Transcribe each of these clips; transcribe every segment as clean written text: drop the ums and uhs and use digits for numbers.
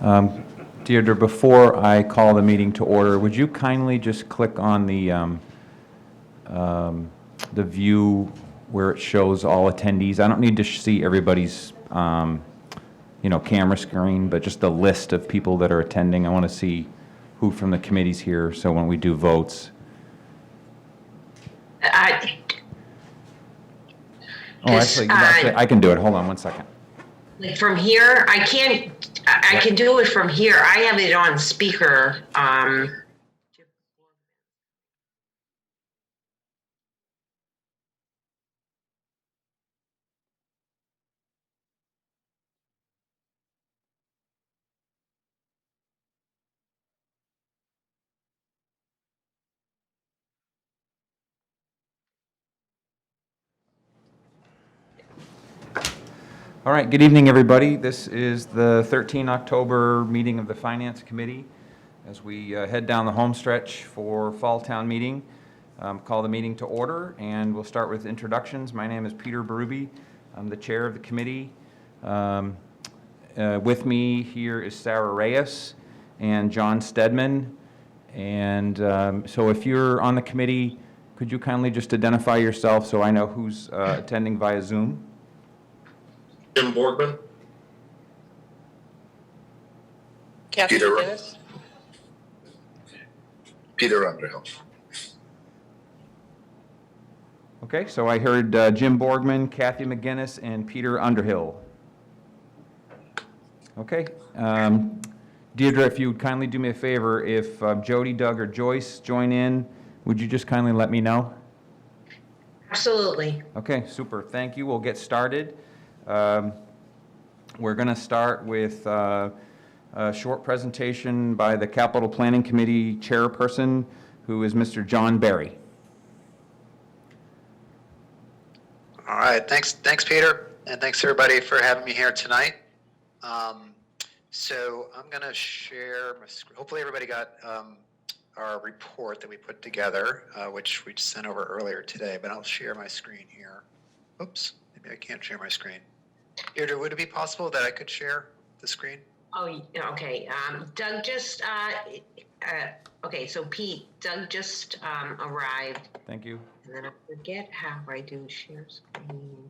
Deirdre, before I call the meeting to order, would you kindly just click on the view where it shows all attendees? I don't need to see everybody's, camera screen, but just the list of people that are attending. I want to see who from the committee's here, so when we do votes. Actually, I can do it. Hold on one second. From here, I can't. I can do it from here. I have it on speaker. All right, good evening, everybody. This is the 13 October meeting of the Finance Committee. As we head down the home stretch for Fall Town Meeting, call the meeting to order, and we'll start with introductions. My name is Peter Berube. I'm the chair of the committee. With me here is Sarah Reyes and John Stedman. And so if you're on the committee, could you kindly just identify yourself so I know who's attending via Zoom? Jim Borgman. Peter McGinnis. Peter Underhill. Okay, so I heard Jim Borgman, Kathy McGinnis, and Peter Underhill. Okay. Deirdre, if you would kindly do me a favor, if Jody, Doug, or Joyce join in, would you just kindly let me know? Absolutely. Okay, super. Thank you. We'll get started. We're going to start with a short presentation by the Capital Planning Committee chairperson, who is Mr. John Barry. All right, thanks Peter, and thanks everybody for having me here tonight. So I'm going to share my screen. Hopefully everybody got our report that we put together, which we sent over earlier today, but I'll share my screen here. Oops, maybe I can't share my screen. Deirdre, would it be possible that I could share the screen? Oh, okay. Doug just, okay, so Pete, Doug just arrived. Thank you. And then I forget how I do share screen.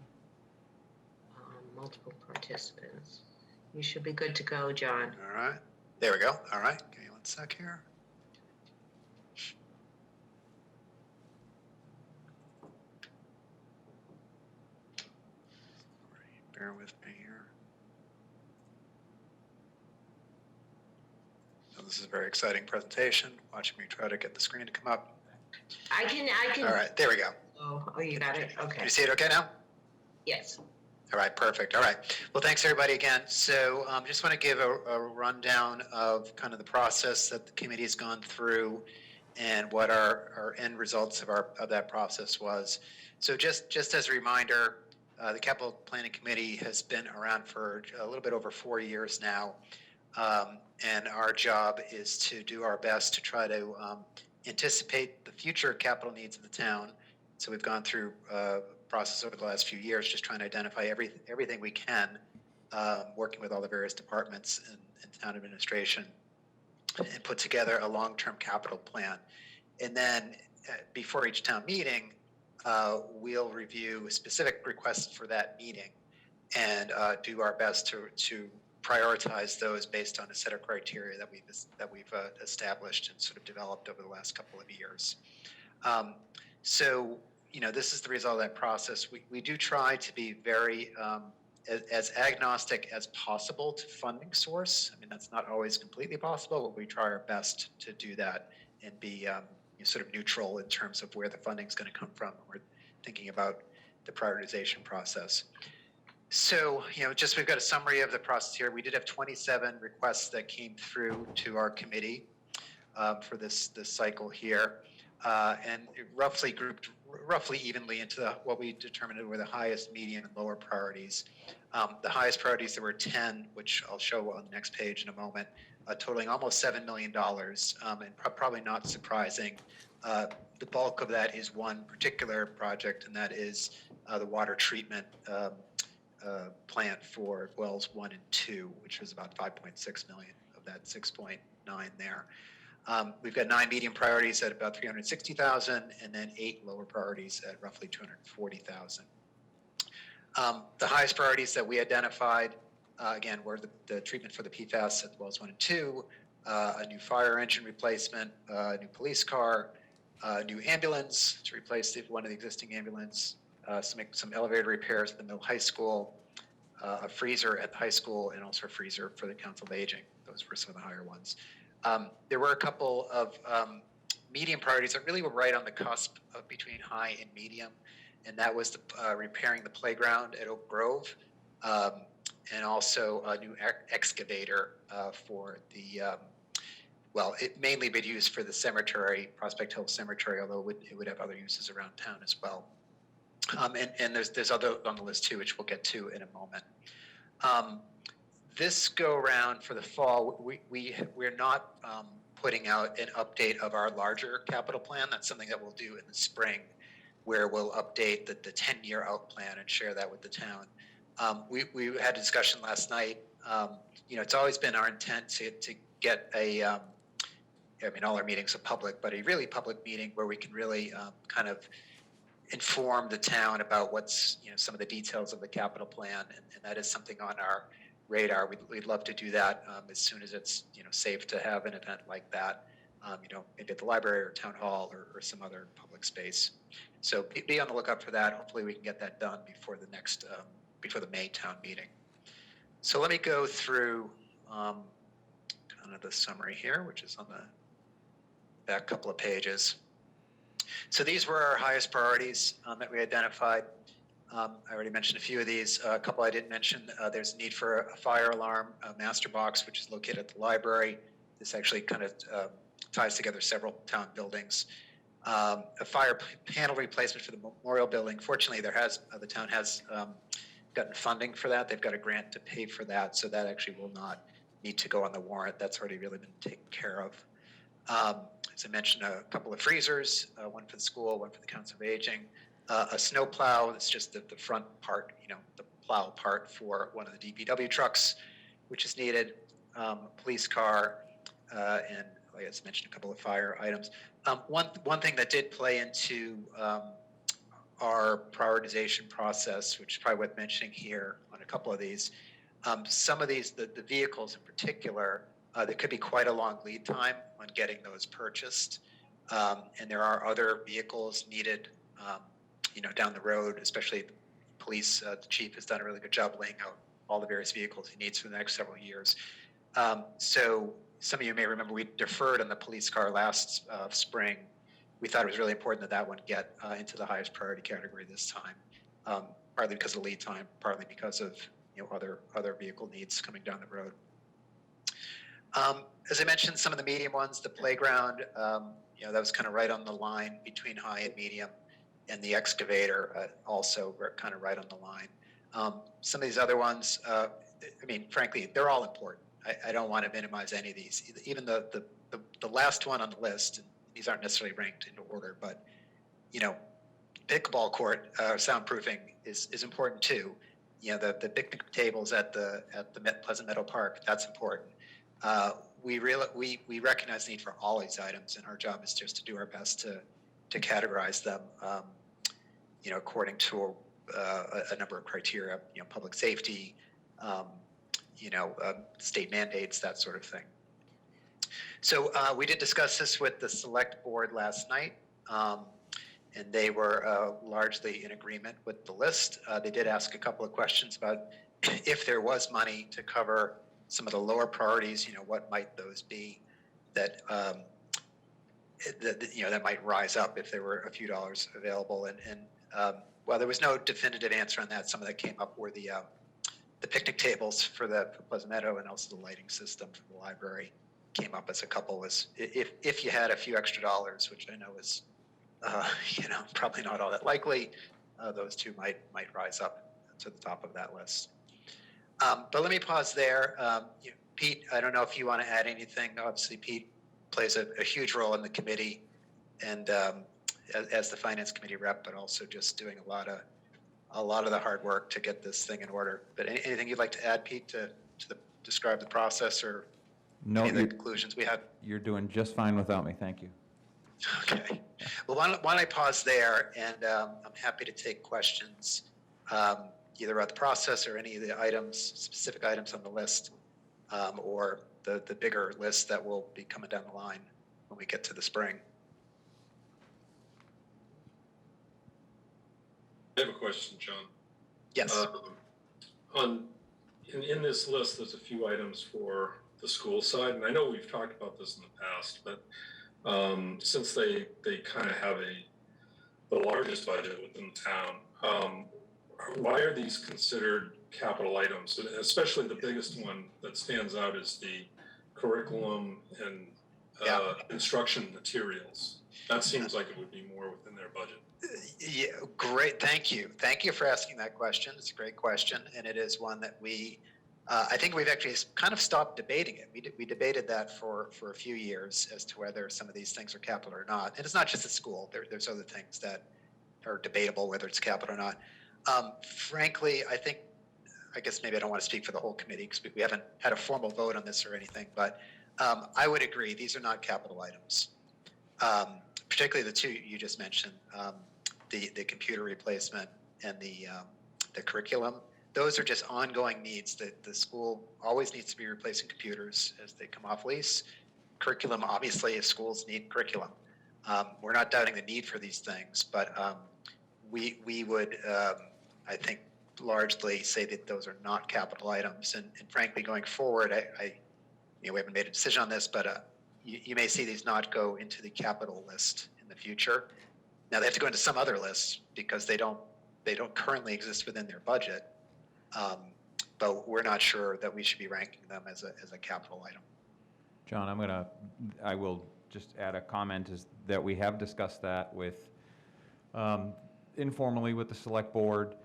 Multiple participants. You should be good to go, John. All right, there we go. All right, give me 1 sec here. Bear with me here. So this is a very exciting presentation. Watch me try to get the screen to come up. I can. All right, there we go. Oh, you got it? Okay. Can you see it okay now? Yes. All right, perfect. All right. Well, thanks everybody again. So just want to give a rundown of kind of the process that the committee has gone through and what our end results of that process was. So just as a reminder, the Capital Planning Committee has been around for a little bit over 4 years now. And our job is to do our best to try to anticipate the future capital needs of the town. So we've gone through process over the last few years, just trying to identify everything we can, working with all the various departments and town administration, and put together a long-term capital plan. And then before each town meeting, we'll review specific requests for that meeting and do our best to prioritize those based on a set of criteria that we've established and sort of developed over the last couple of years. So this is the result of that process. We do try to be very as agnostic as possible to funding source. I mean, that's not always completely possible, but we try our best to do that and be sort of neutral in terms of where the funding is going to come from when we're thinking about the prioritization process. So, just we've got a summary of the process here. We did have 27 requests that came through to our committee for this cycle here, and roughly grouped evenly into what we determined were the highest, medium, and lower priorities. The highest priorities, there were 10, which I'll show on the next page in a moment, totaling almost $7 million, and probably not surprising. The bulk of that is one particular project, and that is the water treatment plant for wells 1 and 2, which was about $5.6 million of that 6.9 there. We've got 9 medium priorities at about 360,000, and then 8 lower priorities at roughly 240,000. The highest priorities that we identified, again, were the treatment for the PFAS at wells 1 and 2, a new fire engine replacement, a new police car, a new ambulance to replace one of the existing ambulance, some elevator repairs at the middle high school, a freezer at the high school, and also a freezer for the Council of Aging. Those were some of the higher ones. There were a couple of medium priorities that really were right on the cusp of between high and medium, and that was repairing the playground at Oak Grove, and also a new excavator for the, well, it mainly been used for the cemetery, Prospect Hill Cemetery, although it would have other uses around town as well. And there's other on the list too, which we'll get to in a moment. This go around for the fall, we're not putting out an update of our larger capital plan. That's something that we'll do in the spring, where we'll update the 10-year out plan and share that with the town. We had a discussion last night. It's always been our intent to get all our meetings are public, but a really public meeting where we can really kind of inform the town about what's, some of the details of the capital plan, and that is something on our radar. We'd love to do that as soon as it's, safe to have an event like that, maybe at the library or town hall or some other public space. So be on the lookout for that. Hopefully we can get that done before the next, before the May town meeting. So let me go through kind of the summary here, which is on the back couple of pages. So these were our highest priorities that we identified. I already mentioned a few of these. A couple I didn't mention. There's a need for a fire alarm master box, which is located at the library. This actually kind of ties together several town buildings. A fire panel replacement for the memorial building. Fortunately, the town has gotten funding for that. They've got a grant to pay for that, so that actually will not need to go on the warrant. That's already really been taken care of. As I mentioned, a couple of freezers, one for the school, one for the Council of Aging, a snow plow. It's just the front part, the plow part for one of the DPW trucks, which is needed, a police car, and like I just mentioned, a couple of fire items. One thing that did play into our prioritization process, which is probably worth mentioning here on a couple of these, some of these, the vehicles in particular, there could be quite a long lead time on getting those purchased. And there are other vehicles needed, down the road, especially the police. The chief has done a really good job laying out all the various vehicles he needs for the next several years. So some of you may remember we deferred on the police car last spring. We thought it was really important that one get into the highest priority category this time, partly because of lead time, partly because of other vehicle needs coming down the road. As I mentioned, some of the medium ones, the playground, that was kind of right on the line between high and medium, and the excavator also kind of right on the line. Some of these other ones, frankly, they're all important. I don't want to minimize any of these. Even the last one on the list, and these aren't necessarily ranked in order, but pickleball court soundproofing is important too. The picnic tables at the Pleasant Meadow Park, that's important. We recognize the need for all these items, and our job is just to do our best to categorize them, according to a number of criteria, public safety, state mandates, that sort of thing. So we did discuss this with the select board last night, and they were largely in agreement with the list. They did ask a couple of questions about if there was money to cover some of the lower priorities, what might those be that that might rise up if there were a few dollars available. And well, there was no definitive answer on that. Some of that came up were the picnic tables for Pleasant Meadow, and also the lighting system for the library came up as a couple. Was if you had a few extra dollars, which I know is probably not all that likely, those two might rise up to the top of that list. But let me pause there. Pete, I don't know if you want to add anything. Obviously, Pete plays a huge role in the committee, and as the finance committee rep, but also just doing a lot of the hard work to get this thing in order. But anything you'd like to add, Pete, to describe the process or No, any of the you're, conclusions we had? you're doing just fine without me, thank you. Okay. Well, why don't I pause there, and I'm happy to take questions either about the process or any of the items, specific items on the list, or the bigger list that will be coming down the line when we get to the spring. I have a question, John. Yes. In this list, there's a few items for the school side, and I know we've talked about this in the past, but since they kind of have the largest budget within the town, why are these considered capital items? And especially the biggest one that stands out is the curriculum and instruction materials. That seems like it would be more within their budget. Yeah, great. Thank you. Thank you for asking that question. It's a great question, and it is one that we, I think we've actually kind of stopped debating it. We debated that for a few years as to whether some of these things are capital or not. And it's not just at school. There's other things that are debatable, whether it's capital or not. Frankly, I guess maybe I don't want to speak for the whole committee because we haven't had a formal vote on this or anything, but I would agree these are not capital items. Particularly the two you just mentioned, the computer replacement and the curriculum. Those are just ongoing needs that the school always needs to be replacing computers as they come off lease. Curriculum, obviously, if schools need curriculum. We're not doubting the need for these things, but we would, I think, largely say that those are not capital items. And frankly, going forward, we haven't made a decision on this, but you may see these not go into the capital list in the future. Now they have to go into some other lists because they don't currently exist within their budget. But we're not sure that we should be ranking them as a capital item. John, I will just add a comment is that we have discussed that with, informally with the select board,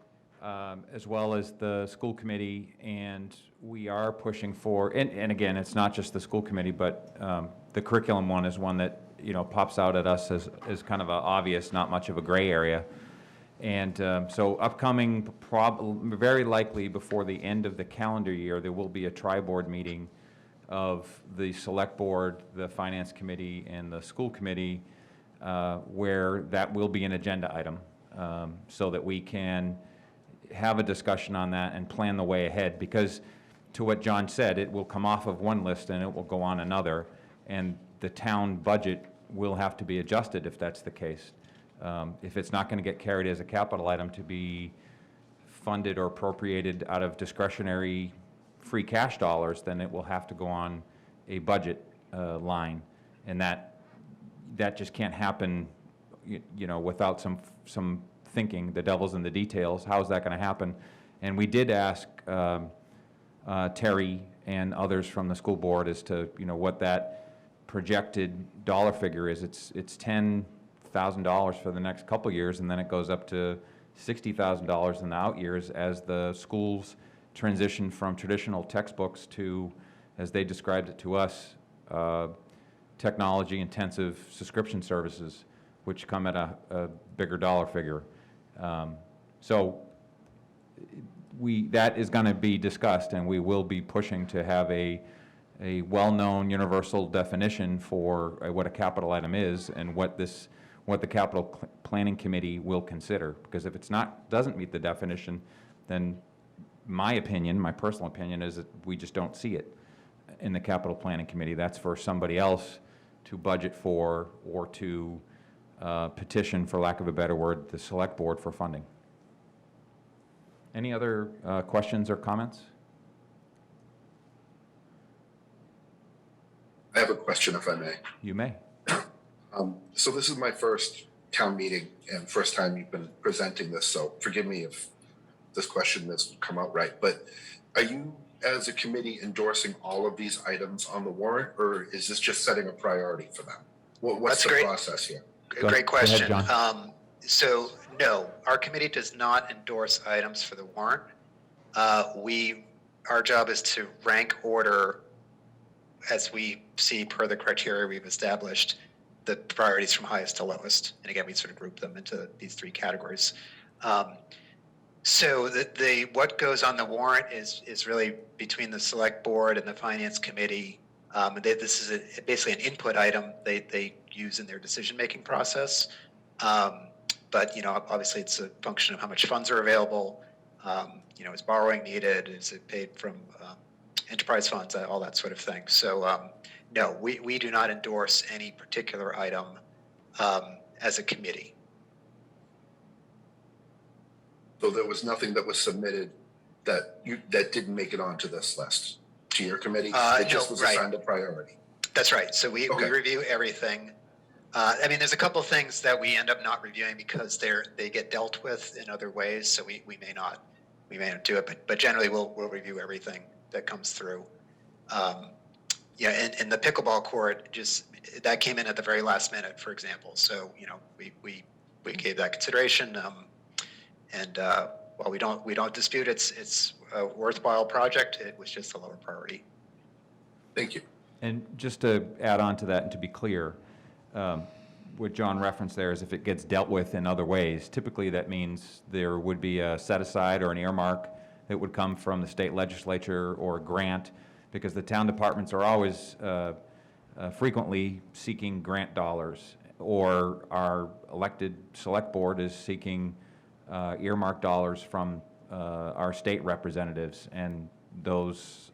as well as the school committee, and we are pushing for, and again, it's not just the school committee, but the curriculum one is one that, pops out at us as kind of a obvious, not much of a gray area. And so upcoming, very likely before the end of the calendar year, there will be a tri-board meeting of the select board, the finance committee, and the school committee, where that will be an agenda item, so that we can have a discussion on that and plan the way ahead. Because to what John said, it will come off of one list and it will go on another, and the town budget will have to be adjusted if that's the case. If it's not going to get carried as a capital item to be funded or appropriated out of discretionary free cash dollars, then it will have to go on a budget line, and that just can't happen, without some thinking. The devil's in the details. How is that going to happen? And we did ask Terry and others from the school board as to what that projected dollar figure is. It's $10,000 for the next couple years, and then it goes up to $60,000 in the out years as the schools transition from traditional textbooks to, as they described it to us, technology-intensive subscription services, which come at a bigger dollar figure. So that is going to be discussed, and we will be pushing to have a well-known universal definition for what a capital item is and what the capital planning committee will consider. Because if it's doesn't meet the definition, then my personal opinion is that we just don't see it in the capital planning committee. That's for somebody else to budget for or to petition, for lack of a better word, the select board for funding. Any other questions or comments? I have a question, if I may. You may. So this is my first town meeting and first time you've been presenting this, so forgive me if this question doesn't come out right, but are you, as a committee, endorsing all of these items on the warrant, or is this just setting a priority for them? What's the process here? Great question. Go ahead, John. So no, our committee does not endorse items for the warrant. Our job is to rank order, as we see per the criteria we've established, the priorities from highest to lowest. And again, we sort of group them into these three categories. So what goes on the warrant is really between the select board and the finance committee This is basically an input item they use in their decision-making process. But, obviously it's a function of how much funds are available. Is borrowing needed? Is it paid from enterprise funds? All that sort of thing. So, no, we do not endorse any particular item as a committee. So there was nothing that was submitted that didn't make it onto this list to your committee? It just was assigned a priority. That's right. So we Okay. review everything. There's a couple things that we end up not reviewing because they get dealt with in other ways. So we may not do it, but generally we'll review everything that comes through. And the pickleball court that came in at the very last minute, for example. So we gave that consideration. While we don't dispute it's a worthwhile project, it was just a lower priority. Thank you. And just to add on to that and to be clear, what John referenced there is if it gets dealt with in other ways, typically that means there would be a set aside or an earmark that would come from the state legislature or a grant, because the town departments are always frequently seeking grant dollars, or our elected select board is seeking earmark dollars from our state representatives, and those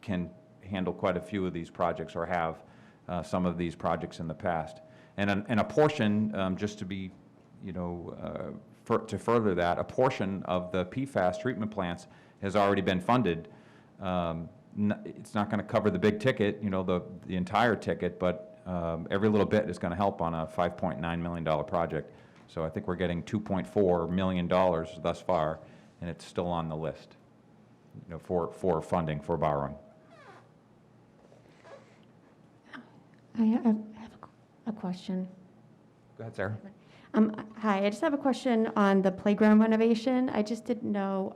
can handle quite a few of these projects or have some of these projects in the past. And a portion, just to be, to further that, a portion of the PFAS treatment plants has already been funded. It's not going to cover the big ticket, the entire ticket, but every little bit is going to help on a $5.9 million project. So I think we're getting $2.4 million thus far, and it's still on the list, for funding, for borrowing. I have a question. Go ahead, Sarah. Hi, I just have a question on the playground renovation. I just didn't know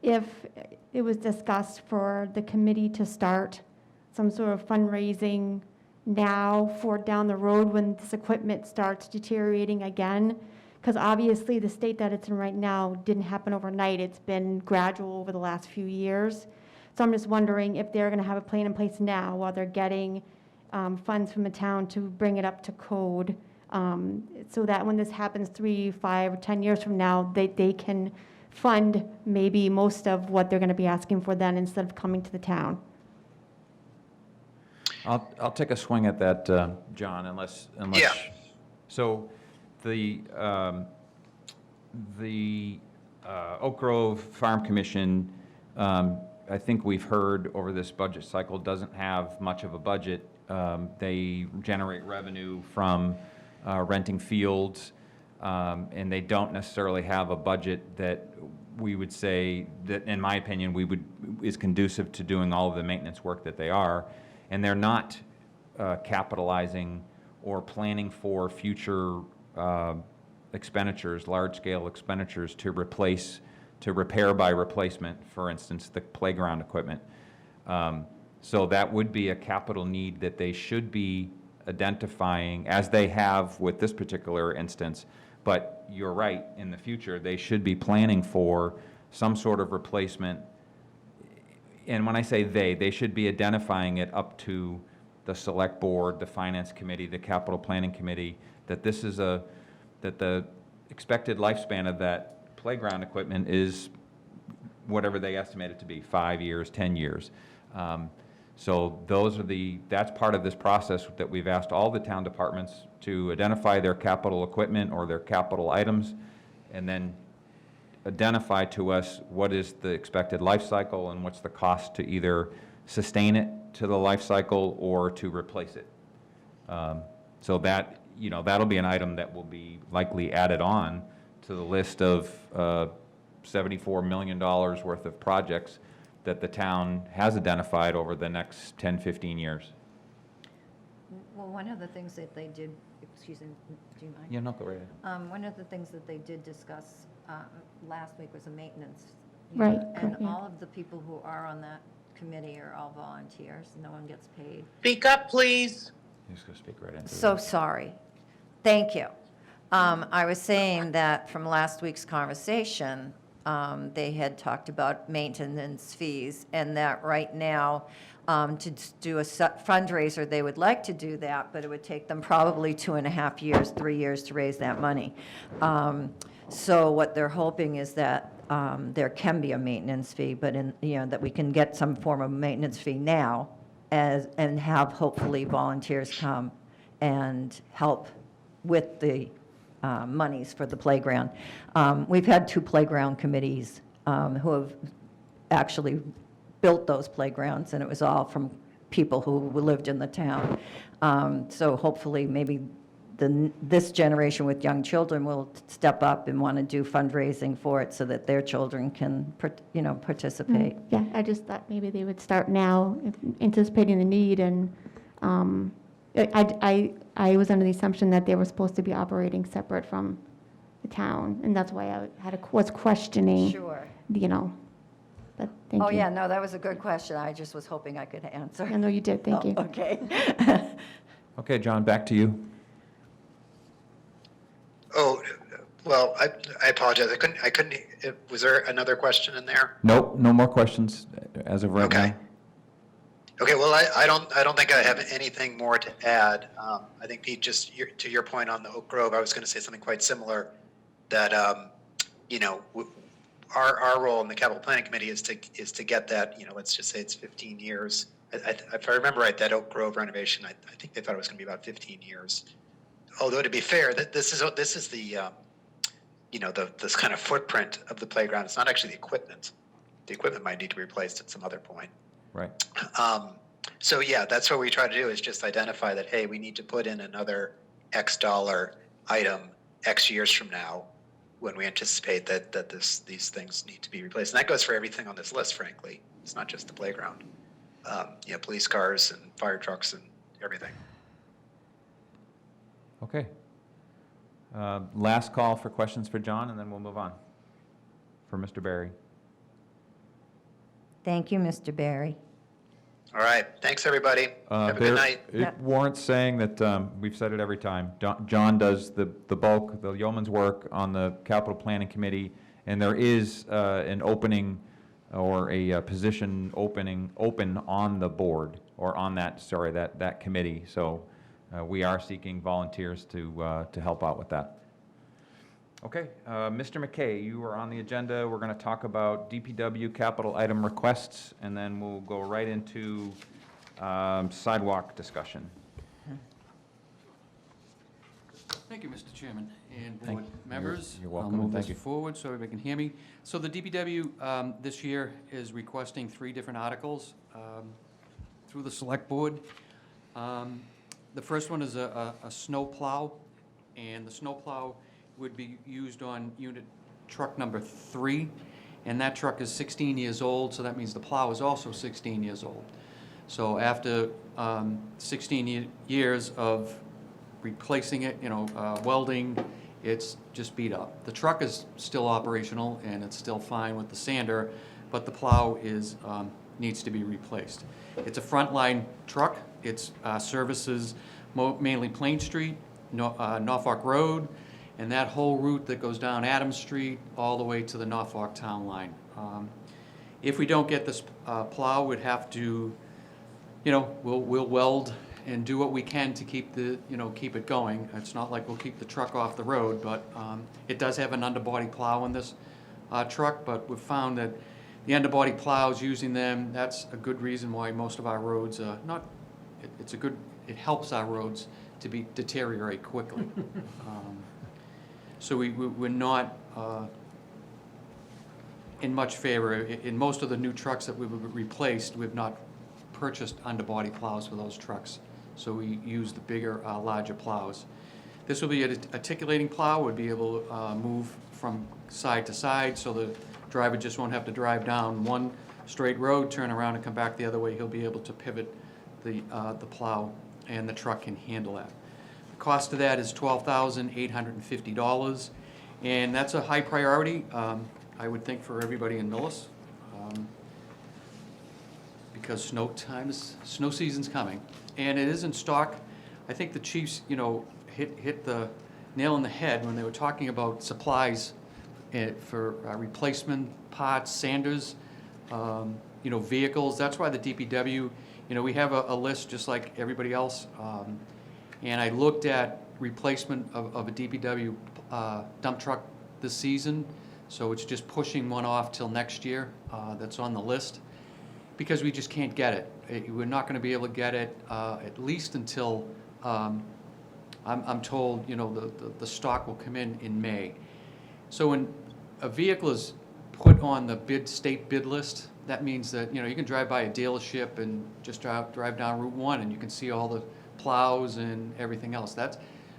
if it was discussed for the committee to start some sort of fundraising now for down the road when this equipment starts deteriorating again. Because obviously the state that it's in right now didn't happen overnight. It's been gradual over the last few years. So I'm just wondering if they're going to have a plan in place now while they're getting funds from the town to bring it up to code, so that when this happens 3, 5, or 10 years from now, they can fund maybe most of what they're going to be asking for then instead of coming to the town. I'll take a swing at that, John, unless. Yeah. So the Oak Grove Farm Commission, I think we've heard over this budget cycle, doesn't have much of a budget. They generate revenue from renting fields, and they don't necessarily have a budget that we would say that, in my opinion, is conducive to doing all of the maintenance work that they are. And they're not capitalizing or planning for future expenditures, large-scale expenditures to repair by replacement, for instance, the playground equipment. So that would be a capital need that they should be identifying, as they have with this particular instance. But you're right, in the future, they should be planning for some sort of replacement. And when I say they should be identifying it up to the select board, the finance committee, the capital planning committee, that this is that the expected lifespan of that playground equipment is whatever they estimate it to be, 5 years, 10 years. So that's part of this process that we've asked all the town departments to identify their capital equipment or their capital items, and then identify to us what is the expected life cycle and what's the cost to either sustain it to the life cycle or to replace it. So that, that'll be an item that will be likely added on to the list of $74 million worth of projects that the town has identified over the next 10, 15 years. Well, one of the things that they did, excuse me, do you mind? Yeah, no, go right ahead. One of the things that they did discuss last week was a maintenance. Right, And correct, yeah. all of the people who are on that committee are all volunteers. No one gets paid. Speak up, please. You're just going to speak right into it. So sorry. Thank you. I was saying that from last week's conversation, they had talked about maintenance fees, and that right now, to do a fundraiser, they would like to do that, but it would take them probably 2.5 years, 3 years to raise that money. So what they're hoping is that there can be a maintenance fee, but that we can get some form of maintenance fee now and have hopefully volunteers come and help with the monies for the playground. We've had 2 playground committees who have actually built those playgrounds, and it was all from people who lived in the town. So hopefully maybe this generation with young children will step up and want to do fundraising for it so that their children can, participate. Yeah, I just thought maybe they would start now, anticipating the need, and I was under the assumption that they were supposed to be operating separate from the town, and that's why I was questioning, Sure. But thank you. Oh, yeah, no, that was a good question. I just was hoping I could answer. I know you did, thank you. Okay. Okay, John, back to you. Oh, well, I apologize. I couldn't, was there another question in there? Nope, no more questions as of right now. Okay. Okay, well, I don't think I have anything more to add. I think, Pete, just to your point on the Oak Grove, I was going to say something quite similar, that, our role in the capital planning committee is to get that, let's just say it's 15 years. If I remember right, that Oak Grove renovation, I think they thought it was going to be about 15 years. Although, to be fair, this is the, this kind of footprint of the playground. It's not actually the equipment. The equipment might need to be replaced at some other point. Right. So yeah, that's what we try to do, is just identify that, hey, we need to put in another X dollar item X years from now when we anticipate that these things need to be replaced. And that goes for everything on this list, frankly. It's not just the playground. Police cars and fire trucks and everything. Okay. Last call for questions for John, and then we'll move on. For Mr. Barry. Thank you, Mr. Barry. All right. Thanks, everybody. Have a good night. Yep. Warrant's saying that, we've said it every time, John does the bulk, the yeoman's work on the capital planning committee, and there is an opening or a position open on the board, or on that committee. So we are seeking volunteers to help out with that. Okay, Mr. McKay, you are on the agenda. We're going to talk about DPW capital item requests, and then we'll go right into sidewalk discussion. Thank you, Mr. Chairman and Thank board you. members. You're welcome, I'll move and thank this you. forward so everybody can hear me. So the DPW this year is requesting 3 different articles through the select board. The first one is a snow plow, and the snow plow would be used on unit truck number 3, and that truck is 16 years old, so that means the plow is also 16 years old. So after 16 years of replacing it, welding, it's just beat up. The truck is still operational and it's still fine with the sander, but the plow needs to be replaced. It's a frontline truck. It services mainly Plain Street, Norfolk Road, and that whole route that goes down Adams Street all the way to the Norfolk town line. If we don't get this plow, we'd have to, we'll weld and do what we can to keep keep it going. It's not like we'll keep the truck off the road, but it does have an underbody plow in this truck, but we've found that the underbody plows, using them, that's a good reason why most of our roads are not, it helps our roads to deteriorate quickly. So we're not in much favor. In most of the new trucks that we've replaced, we've not purchased underbody plows for those trucks. So we use the bigger, larger plows. This will be an articulating plow, would be able to move from side to side, so the driver just won't have to drive down one straight road, turn around and come back the other way. He'll be able to pivot the plow, and the truck can handle that. The cost of that is $12,850, and that's a high priority, I would think, for everybody in Millis, because snow season's coming, and it is in stock. I think the chiefs, hit the nail on the head when they were talking about supplies for replacement parts, sanders, vehicles. That's why the DPW, we have a list just like everybody else. And I looked at replacement of a DPW dump truck this season. So it's just pushing one off till next year that's on the list because we just can't get it. We're not going to be able to get it at least until, I'm told, the stock will come in May. So when a vehicle is put on the state bid list, that means that, you can drive by a dealership and just drive down Route 1 and you can see all the plows and everything else.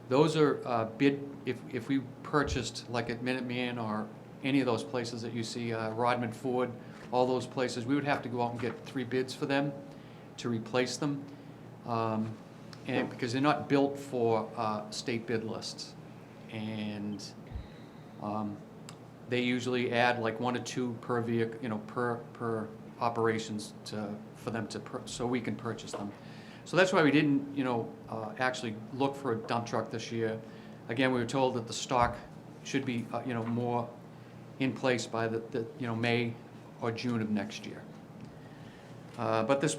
Those are bid, if we purchased like at Minuteman or any of those places that you see, Rodman Ford, all those places, we would have to go out and get 3 bids for them to replace them. And because they're not built for state bid lists. And they usually add like 1 or 2 per vehicle, per operations for them so we can purchase them. So that's why we didn't, actually look for a dump truck this year. Again, we were told that the stock should be, more in place by the May or June of next year. But this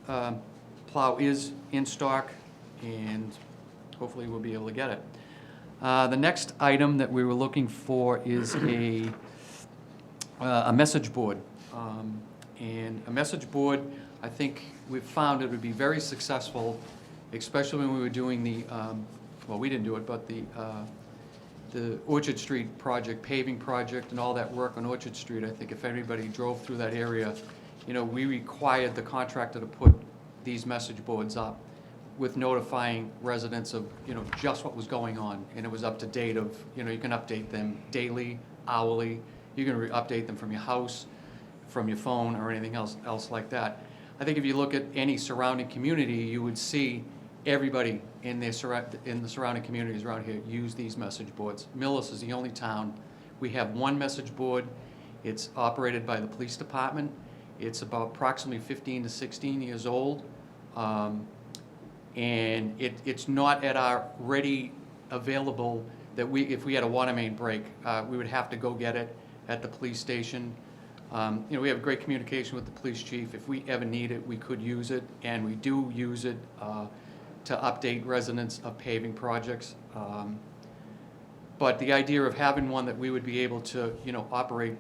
plow is in stock, and hopefully we'll be able to get it. The next item that we were looking for is a message board. And a message board, I think we've found it would be very successful, especially when we were doing the, we didn't do it, but the Orchard Street project, paving project, and all that work on Orchard Street. I think if anybody drove through that area, we required the contractor to put these message boards up with notifying residents of, just what was going on. And it was up to date of, you can update them daily, hourly. You can update them from your house, from your phone, or anything else like that. I think if you look at any surrounding community, you would see everybody in the surrounding communities around here use these message boards. Millis is the only town. We have 1 message board. It's operated by the police department. It's about approximately 15 to 16 years old. And it's not at our ready available that if we had a water main break, we would have to go get it at the police station. We have great communication with the police chief. If we ever need it, we could use it, and we do use it to update residents of paving projects. But the idea of having one that we would be able to, operate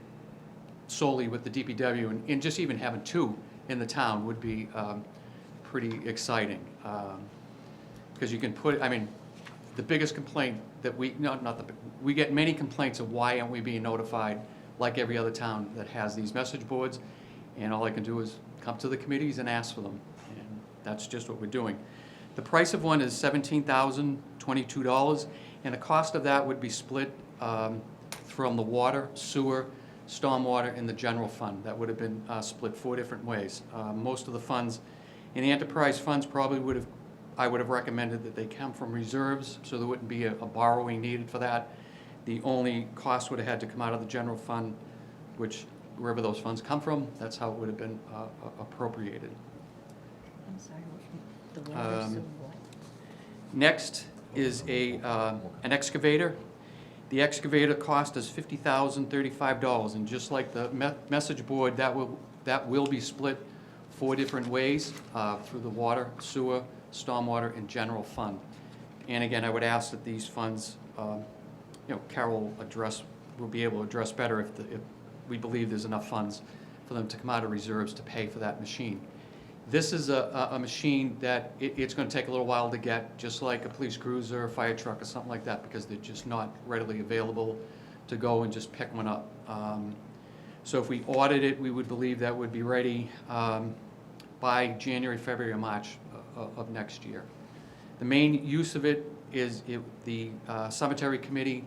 solely with the DPW and just even having 2 in the town would be pretty exciting. Because you can put, the biggest complaint that we get many complaints of why aren't we being notified like every other town that has these message boards, and all I can do is come to the committees and ask for them, and that's just what we're doing. The price of one is $17,022, and the cost of that would be split from the water, sewer, stormwater, and the general fund. That would have been split 4 different ways. Most of the funds in the enterprise funds probably I would have recommended that they come from reserves, so there wouldn't be a borrowing needed for that. The only cost would have had to come out of the general fund, which wherever those funds come from, that's how it would have been appropriated. I'm sorry, the water, so what? Next is an excavator. The excavator cost is $50,035, and just like the message board, that will be split 4 different ways through the water, sewer, stormwater, and general fund. And again, I would ask that these funds, Carol will be able to address better if we believe there's enough funds for them to come out of reserves to pay for that machine. This is a machine that it's going to take a little while to get, just like a police cruiser, a fire truck, or something like that, because they're just not readily available to go and just pick one up. So if we ordered it, we would believe that would be ready by January, February, or March of next year. The main use of it is the cemetery committee,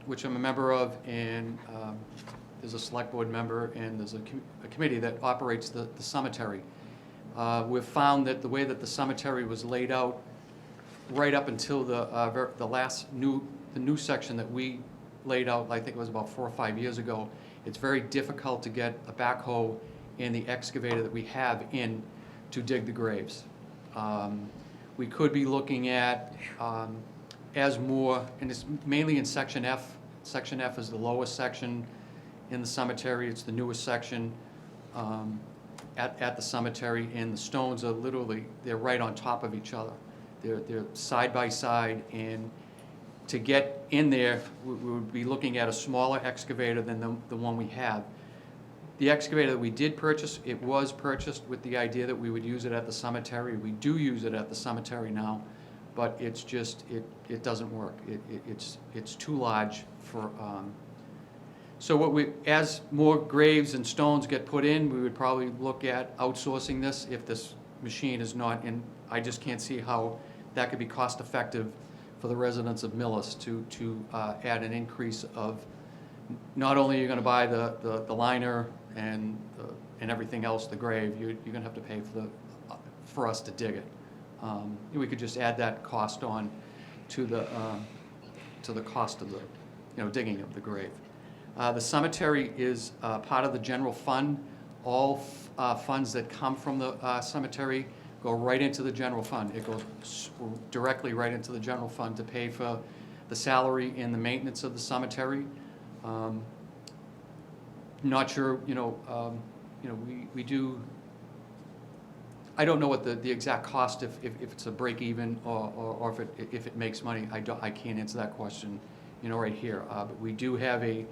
which I'm a member of, and there's a select board member, and there's a committee that operates the cemetery. We've found that the way that the cemetery was laid out, right up until the new section that we laid out, I think it was about 4 or 5 years ago, it's very difficult to get a backhoe and the excavator that we have in to dig the graves. We could be looking at, as more, and it's mainly in section F Section F is the lowest section in the cemetery. It's the newest section at the cemetery, and the stones are literally, they're right on top of each other. They're side by side, and to get in there, we would be looking at a smaller excavator than the one we have. The excavator that we did purchase, it was purchased with the idea that we would use it at the cemetery. We do use it at the cemetery now, but it's just, it doesn't work. It's too large for, so as more graves and stones get put in, we would probably look at outsourcing this if this machine is not, and I just can't see how that could be cost effective for the residents of Millis to add an increase of, not only are you gonna buy the liner and everything else, the grave, you're gonna have to pay for us to dig it. We could just add that cost on to the cost of the, digging of the grave. The cemetery is part of the general fund. All funds that come from the cemetery go right into the general fund. It goes directly right into the general fund to pay for the salary and the maintenance of the cemetery. Not sure, we do, I don't know what the exact cost, if it's a break even or if it makes money. I can't answer that question, right here. But we do have a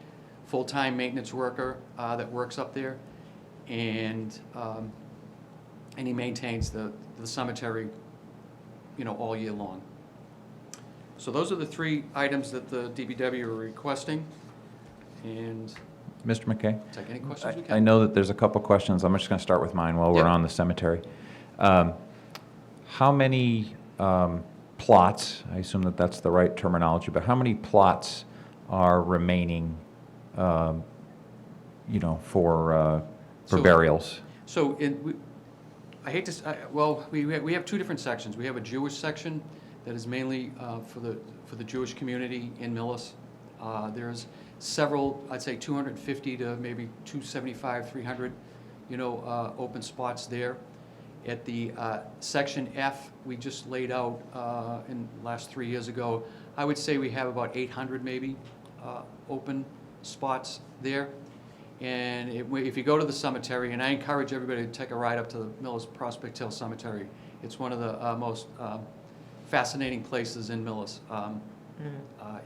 full-time maintenance worker that works up there, and he maintains the cemetery, all year long. So those are the three items that the DPW are requesting, and Mr. McKay? take any questions we can. I know that there's a couple questions. I'm just going to start with mine while we're Yep. on the cemetery. How many plots, I assume that that's the right terminology, but how many plots are remaining, for So- burials? So I hate to, we have two different sections. We have a Jewish section that is mainly for the Jewish community in Millis. There's several, I'd say 250 to maybe 275, 300, open spots there. At the Section F, we just laid out in the last 3 years ago, I would say we have about 800 maybe open spots there. And if you go to the cemetery, and I encourage everybody to take a ride up to the Millis Prospect Hill Cemetery, it's one of the most fascinating places in Millis.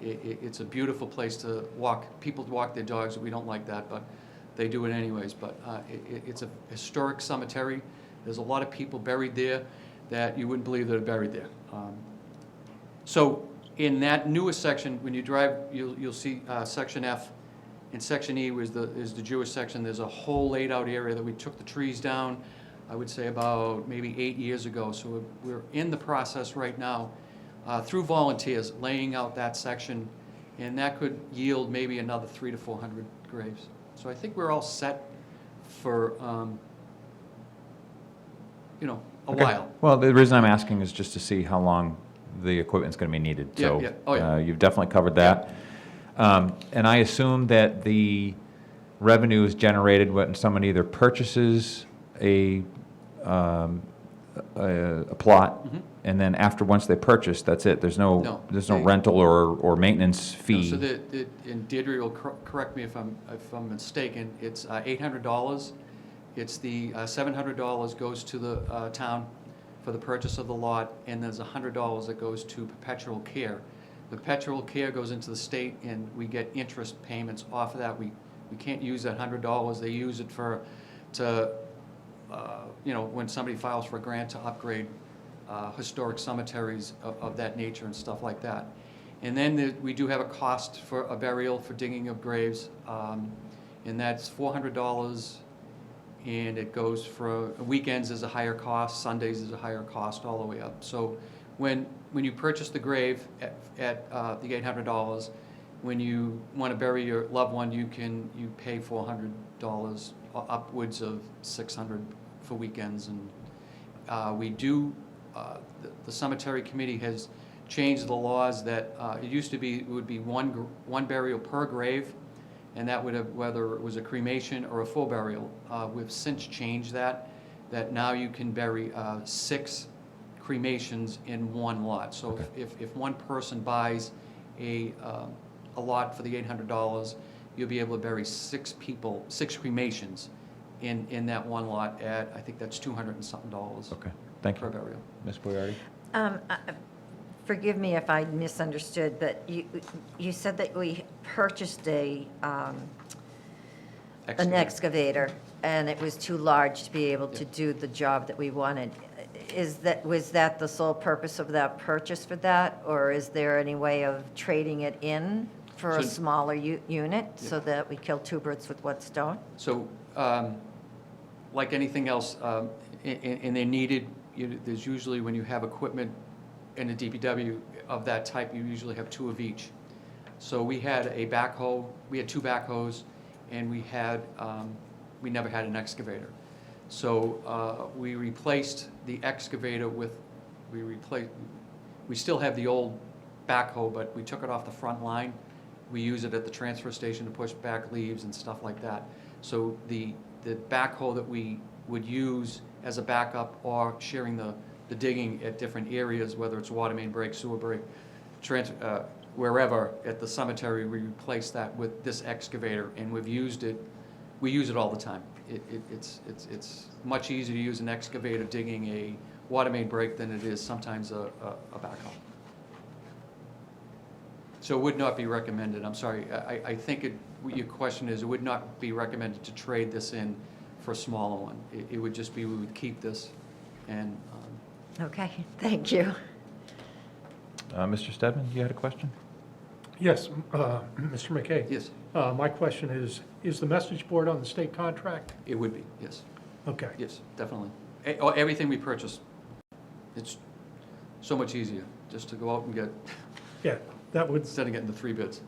It's a beautiful place to walk. People walk their dogs. We don't like that, but they do it anyways. But it's a historic cemetery. There's a lot of people buried there that you wouldn't believe that are buried there. So in that newest section, when you drive, you'll see Section F. And Section E is the Jewish section. There's a whole laid out area that we took the trees down, I would say about maybe 8 years ago. So we're in the process right now through volunteers laying out that section, and that could yield maybe another 300 to 400 graves. So I think we're all set for a Okay. while. Well, the reason I'm asking is just to see how long the equipment's going to be needed. Yeah, So yeah. Oh, yeah. you've definitely covered that. And I assume that the revenue is generated when someone either purchases a plot, Mhm. and then once they purchase, that's it. There's no No. rental or maintenance No, fee. so and Deirdre will correct me if I'm mistaken, it's $800. It's the $700 goes to the town for the purchase of the lot, and there's $100 that goes to perpetual care. The perpetual care goes into the state, and we get interest payments off of that. We can't use that $100. They use it when somebody files for a grant to upgrade historic cemeteries of that nature and stuff like that. And then we do have a cost for a burial for digging of graves, and that's $400, and it goes for weekends is a higher cost, Sundays is a higher cost, all the way up. So when you purchase the grave at the $800, when you want to bury your loved one, you pay $400, upwards of $600 for weekends. And we do, the cemetery committee has changed the laws that it used to be, it would be one burial per grave, and that would have, whether it was a cremation or a full burial. We've since changed that now you can bury 6 cremations in one lot. So if one person buys a a lot for the $800, you'll be able to bury 6 cremations in that one lot at, I think that's $200 and something Okay, thank per you. burial. Ms. Boyardi? Forgive me if I misunderstood, but you said that we purchased an excavator, and it was too large to be able to do the job that we wanted. Was that the sole purpose of that purchase for that, or is there any way of trading it in for a So- smaller unit so that we kill 2 birds with one stone? So, like anything else, and they're needed, there's usually, when you have equipment in a DPW of that type, you usually have 2 of each. So we had a backhoe, we had 2 backhoes, and we never had an excavator. So we replaced the excavator we still have the old backhoe, but we took it off the front line. We use it at the transfer station to push back leaves and stuff like that. So the backhoe that we would use as a backup, or sharing the digging at different areas, whether it's water main break, sewer break, wherever at the cemetery, we replace that with this excavator, and we use it all the time. It's much easier to use an excavator digging a water main break than it is sometimes a backhoe. So it would not be recommended, I'm sorry, I think your question is, it would not be recommended to trade this in for a smaller one. It would just be, we would keep this, and Okay, thank you. Mr. Stedman, you had a question? Yes, Mr. McKay. yes, My question is the message board on the state contract? it would be, yes. Okay. Yes, definitely. Everything we purchase, it's so much easier just to go out and get, Yeah, that would instead of getting the 3 bids.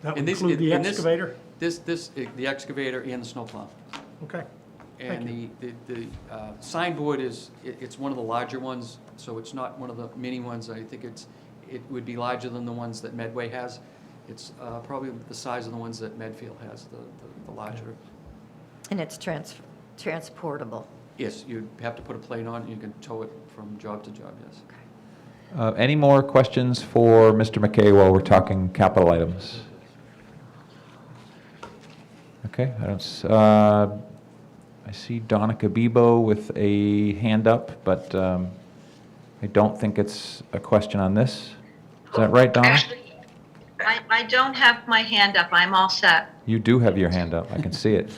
include the and excavator? The excavator and the snowplow. Okay. And the signboard it's one of the larger ones, so it's not one of the mini ones. I think it would be larger than the ones that Medway has. It's probably the size of the ones that Medfield has, the larger. And it's transportable. Yes, you have to put a plate on it, you can tow it from job to job, yes. Any more questions for Mr. McKay while we're talking capital items? Okay, I see Donna Cabibo with a hand up, but I don't think it's a question on this. Is that right, Donna? Actually, I don't have my hand up. I'm all set. You do have your hand up. I can see it.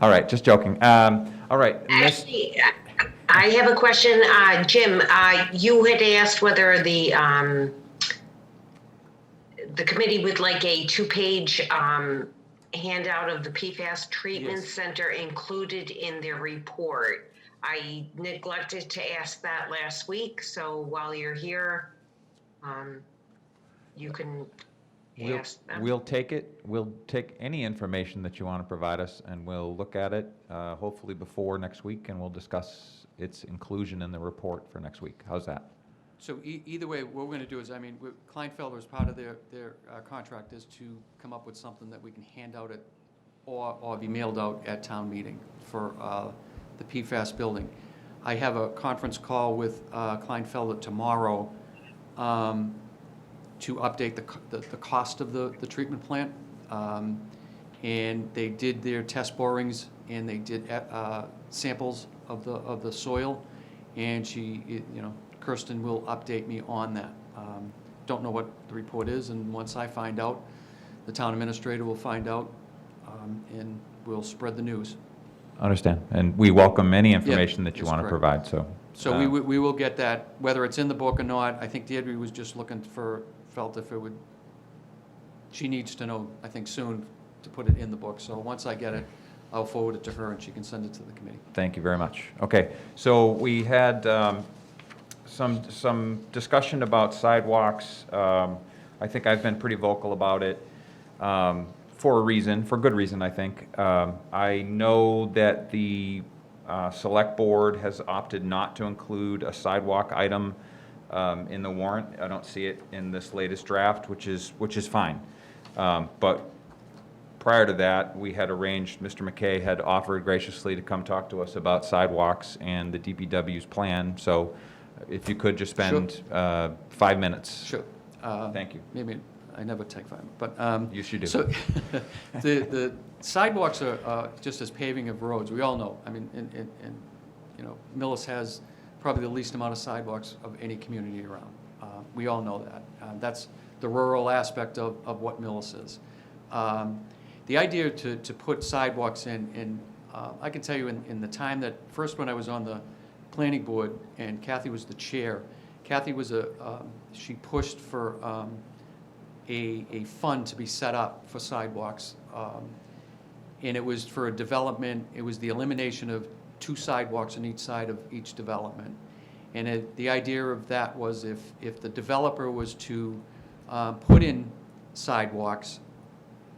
All right, just joking. All right. Actually, I have a question. Jim, you had asked whether the committee would like a 2-page handout of the PFAS treatment Yes. center included in their report. I neglected to ask that last week, so while you're here, you can ask them. We'll take it. We'll take any information that you want to provide us, and we'll look at it, hopefully before next week, and we'll discuss its inclusion in the report for next week. How's that? So either way, what we're going to do is, Kleinfelder, as part of their contract, is to come up with something that we can hand out or be mailed out at town meeting for the PFAS building. I have a conference call with Kleinfelder tomorrow to update the cost of the treatment plant. And they did their test borings, and they did samples of the soil, and Kirsten will update me on that. Don't know what the report is, and once I find out, the town administrator will find out, and we'll spread the news. Understand. And we welcome any information that you that's want to correct. provide, so. So we will get that, whether it's in the book or not. I think Deirdre was just felt if it would, she needs to know, I think, soon to put it in the book. So once I get it, I'll forward it to her, and she can send it to the committee. Thank you very much. Okay, so we had some discussion about sidewalks. I think I've been pretty vocal about it for a reason, for good reason, I think. I know that the select board has opted not to include a sidewalk item in the warrant. I don't see it in this latest draft, which is fine. But prior to that, we had arranged, Mr. McKay had offered graciously to come talk to us about sidewalks and the DPW's plan. So if you could just spend 5 minutes. Sure. Thank you. Maybe I never take five, but. Yes, you do. So, the sidewalks are just as paving of roads, we all know. I mean, and, you know, Millis has probably the least amount of sidewalks of any community around. We all know that. That's the rural aspect of what Millis is. The idea to put sidewalks in, I can tell you in the time that, first when I was on the planning board and Kathy was the chair, Kathy was she pushed for a fund to be set up for sidewalks. And it was for a development, it was the elimination of 2 sidewalks on each side of each development. And the idea of that was if the developer was to put in sidewalks,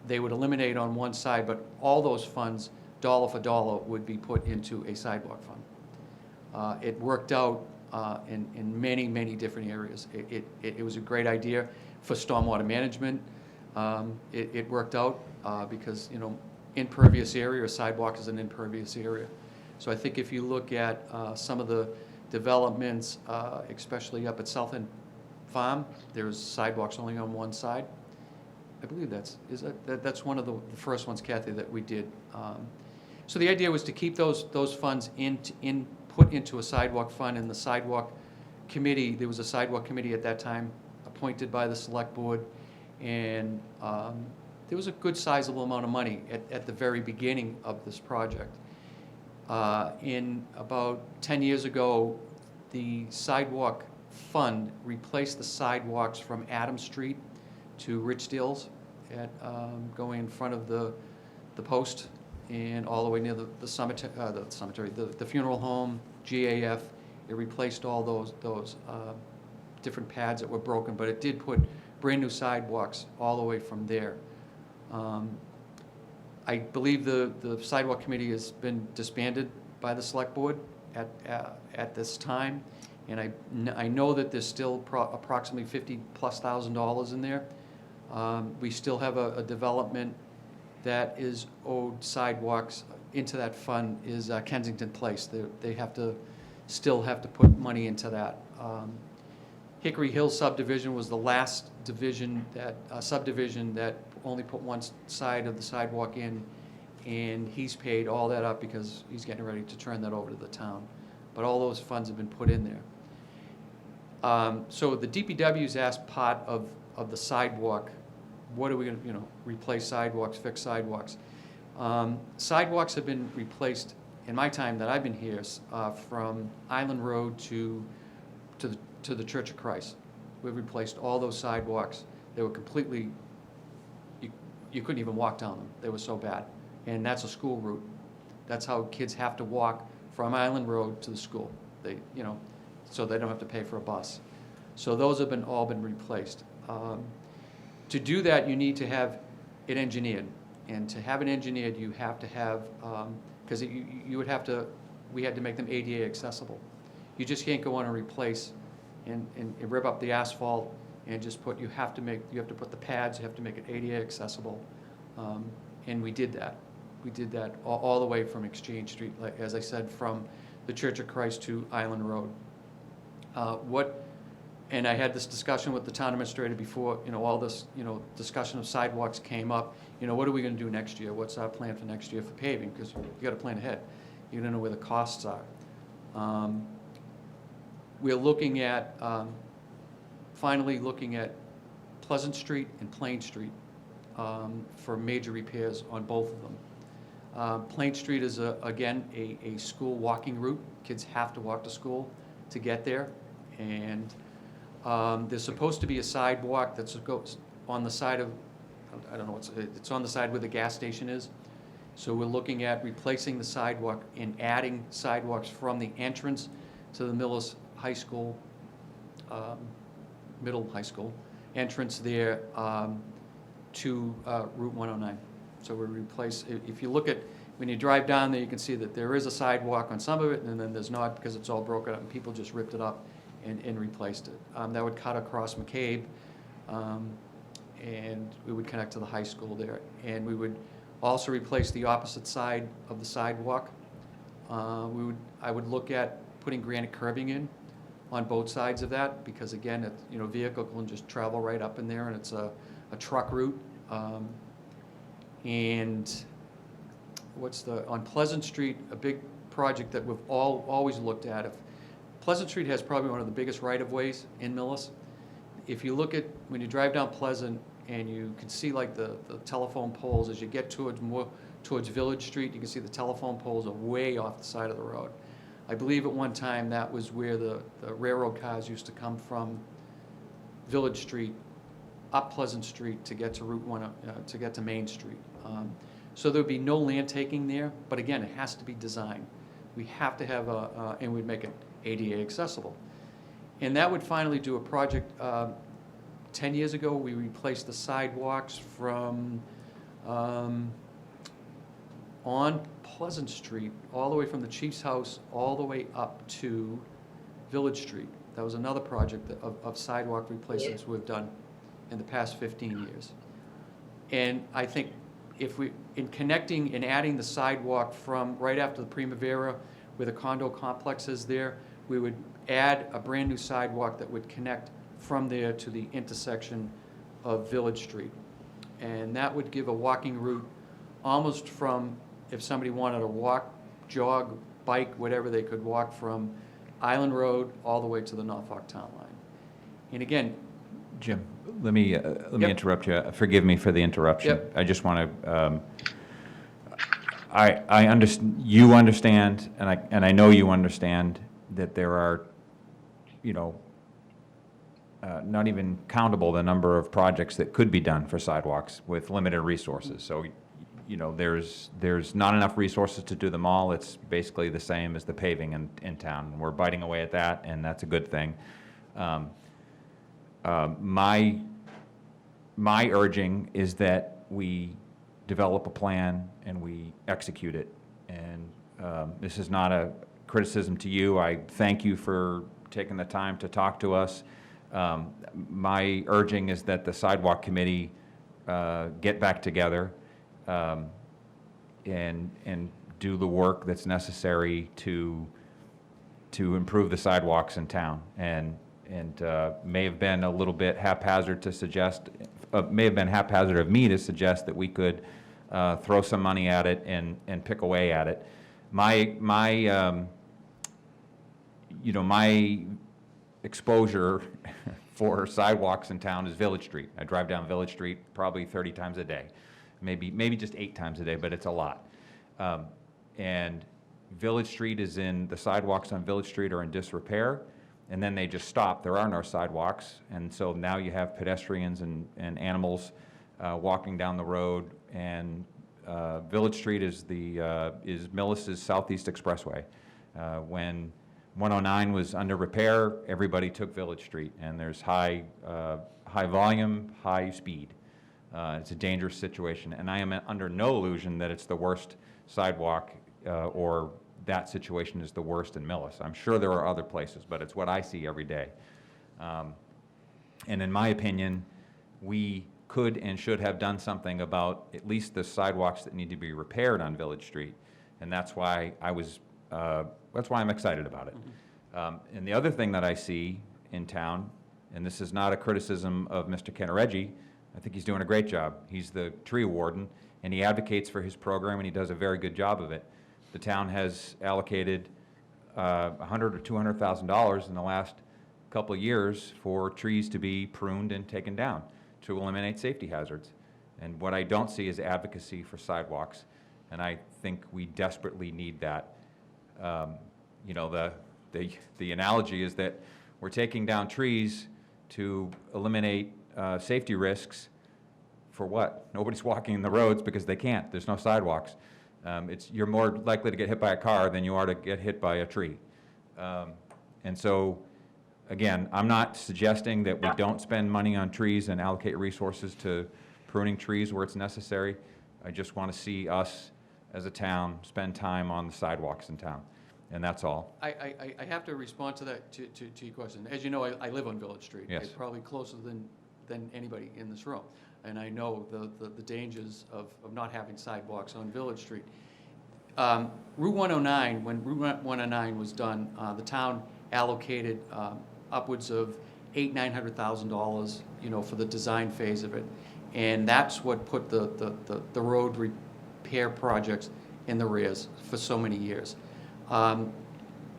they would eliminate on one side, but all those funds, dollar for dollar, would be put into a sidewalk fund. It worked out in many, many different areas. It was a great idea for stormwater management. It worked out because, you know, impervious area, or sidewalk is an impervious area. So I think if you look at some of the developments, especially up at South End Farm, there's sidewalks only on one side. I believe that's one of the first ones, Kathy, that we did. So the idea was to keep those funds put into a sidewalk fund, and the sidewalk committee, there was a sidewalk committee at that time appointed by the select board, and there was a good sizable amount of money at the very beginning of this project. In about 10 years ago, the sidewalk fund replaced the sidewalks from Adams Street to Richdale's going in front of the post and all the way near the cemetery, the funeral home, GAF. It replaced all those different pads that were broken, but it did put brand new sidewalks all the way from there. I believe the sidewalk committee has been disbanded by the select board at this time, and I know that there's still approximately $50,000+ in there. We still have a development that is owed sidewalks into that fund, is Kensington Place. They still have to put money into that. Hickory Hill subdivision was the last subdivision that only put one side of the sidewalk in, and he's paid all that up because he's getting ready to turn that over to the town. But all those funds have been put in there. So the DPW's asked part of the sidewalk, what are we going to, replace sidewalks, fix sidewalks? Sidewalks have been replaced, in my time that I've been here, from Island Road to the Church of Christ. We've replaced all those sidewalks. They were completely, you couldn't even walk down them. They were so bad. And that's a school route. That's how kids have to walk from Island Road to the school. They, so they don't have to pay for a bus. So those have all been replaced. To do that, you need to have it engineered. And to have it engineered, you have to have, because we had to make them ADA accessible. You just can't go on and replace and rip up the asphalt and just you have to put the pads, you have to make it ADA accessible. And we did that. We did that all the way from Exchange Street, like, as I said, from the Church of Christ to Island Road. And I had this discussion with the town administrator before, all this, discussion of sidewalks came up. What are we going to do next year? What's our plan for next year for paving? Because you got to plan ahead. You don't know where the costs are. We're looking at, finally looking at Pleasant Street and Plain Street for major repairs on both of them. Plain Street is, again, a school walking route. Kids have to walk to school to get there. And there's supposed to be a sidewalk that goes on the side of, I don't know, it's on the side where the gas station is. So we're looking at replacing the sidewalk and adding sidewalks from the entrance to the Millis High School, middle high school, entrance there to Route 109. So we replace, if you look at, when you drive down there, you can see that there is a sidewalk on some of it, and then there's not because it's all broken up and people just ripped it up and replaced it. That would cut across McCabe, and we would connect to the high school there. And we would also replace the opposite side of the sidewalk. I would look at putting granite curbing in on both sides of that, because again, vehicle can just travel right up in there, and it's a a truck route. And on Pleasant Street, a big project that we've always looked at. If Pleasant Street has probably one of the biggest right-of-ways in Millis. If you look at, when you drive down Pleasant and you can see like the telephone poles, as you get towards Village Street, you can see the telephone poles are way off the side of the road. I believe at one time that was where the railroad cars used to come from Village Street, up Pleasant Street to get to Route 1, to get to Main Street. So there'd be no land taking there, but again, it has to be designed. We have to have and we'd make it ADA accessible. And that would finally do a project, 10 years ago, we replaced the sidewalks from, on Pleasant Street, all the way from the chief's house, all the way up to Village Street. That was another project of sidewalk replacements we've done in the past 15 years. And I think in connecting and adding the sidewalk from right after the Primavera, where the condo complex is there, we would add a brand-new sidewalk that would connect from there to the intersection of Village Street. And that would give a walking route almost from, if somebody wanted to walk, jog, bike, whatever, they could walk from Island Road all the way to the Norfolk Town Line. And again, Jim, let me Yep. interrupt you. Forgive me for the interruption. Yep. I just want to, I understand, you understand, and I know you understand that there are, not even countable the number of projects that could be done for sidewalks with limited resources. So, there's not enough resources to do them all. It's basically the same as the paving in town. We're biting away at that, and that's a good thing. My urging is that we develop a plan and we execute it. And this is not a criticism to you. I thank you for taking the time to talk to us. My urging is that the sidewalk committee get back together and do the work that's necessary to improve the sidewalks in town. And may have been a little bit haphazard to suggest, may have been haphazard of me to suggest that we could throw some money at it and pick away at it. My exposure for sidewalks in town is Village Street. I drive down Village Street probably 30 times a day, maybe just 8 times a day, but it's a lot. And Village Street the sidewalks on Village Street are in disrepair, and then they just stop. There are no sidewalks, and so now you have pedestrians and animals walking down the road. And Village Street is Millis's Southeast Expressway. When 109 was under repair, everybody took Village Street, and there's high volume, high speed. It's a dangerous situation, and I am under no illusion that it's the worst sidewalk or that situation is the worst in Millis. I'm sure there are other places, but it's what I see every day. And in my opinion, we could and should have done something about at least the sidewalks that need to be repaired on Village Street, and that's why I'm excited about it. Mm-hmm. And the other thing that I see in town, and this is not a criticism of Mr. Kennereggi, I think he's doing a great job. He's the tree warden, and he advocates for his program, and he does a very good job of it. The town has allocated $100,000 or $200,000 in the last couple of years for trees to be pruned and taken down to eliminate safety hazards. And what I don't see is advocacy for sidewalks, and I think we desperately need that. The analogy is that we're taking down trees to eliminate safety risks. For what? Nobody's walking in the roads because they can't. There's no sidewalks. You're more likely to get hit by a car than you are to get hit by a tree. And so, again, I'm not suggesting that we don't spend money on trees and allocate resources to pruning trees where it's necessary. I just want to see us as a town spend time on the sidewalks in town, and that's all. I have to respond to that, to your question. As you know, I live on Village Street. Yes. Probably closer than anybody in this room. And I know the dangers of not having sidewalks on Village Street. Route 109, when Route 109 was done, the town allocated upwards of $800,000-$900,000, for the design phase of it. And that's what put the road repair projects in the rears for so many years.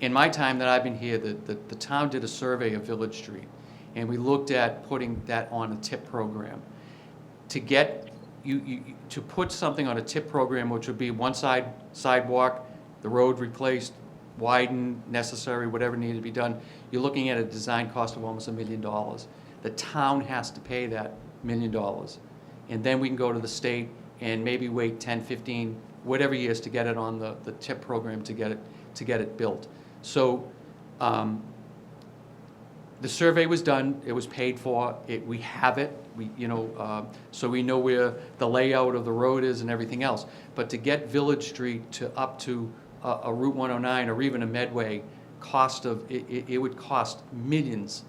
In my time that I've been here, the town did a survey of Village Street, and we looked at putting that on a TIP program. To get, to put something on a TIP program, which would be one sidewalk, the road replaced, widened, necessary, whatever needed to be done, you're looking at a design cost of almost $1 million. The town has to pay that $1 million. And then we can go to the state and maybe wait 10, 15, whatever years to get it on the TIP program to get it built. So the survey was done, it was paid for, we have it, so we know where the layout of the road is and everything else. But to get Village Street to up to a Route 109 or even a Medway, it would cost millions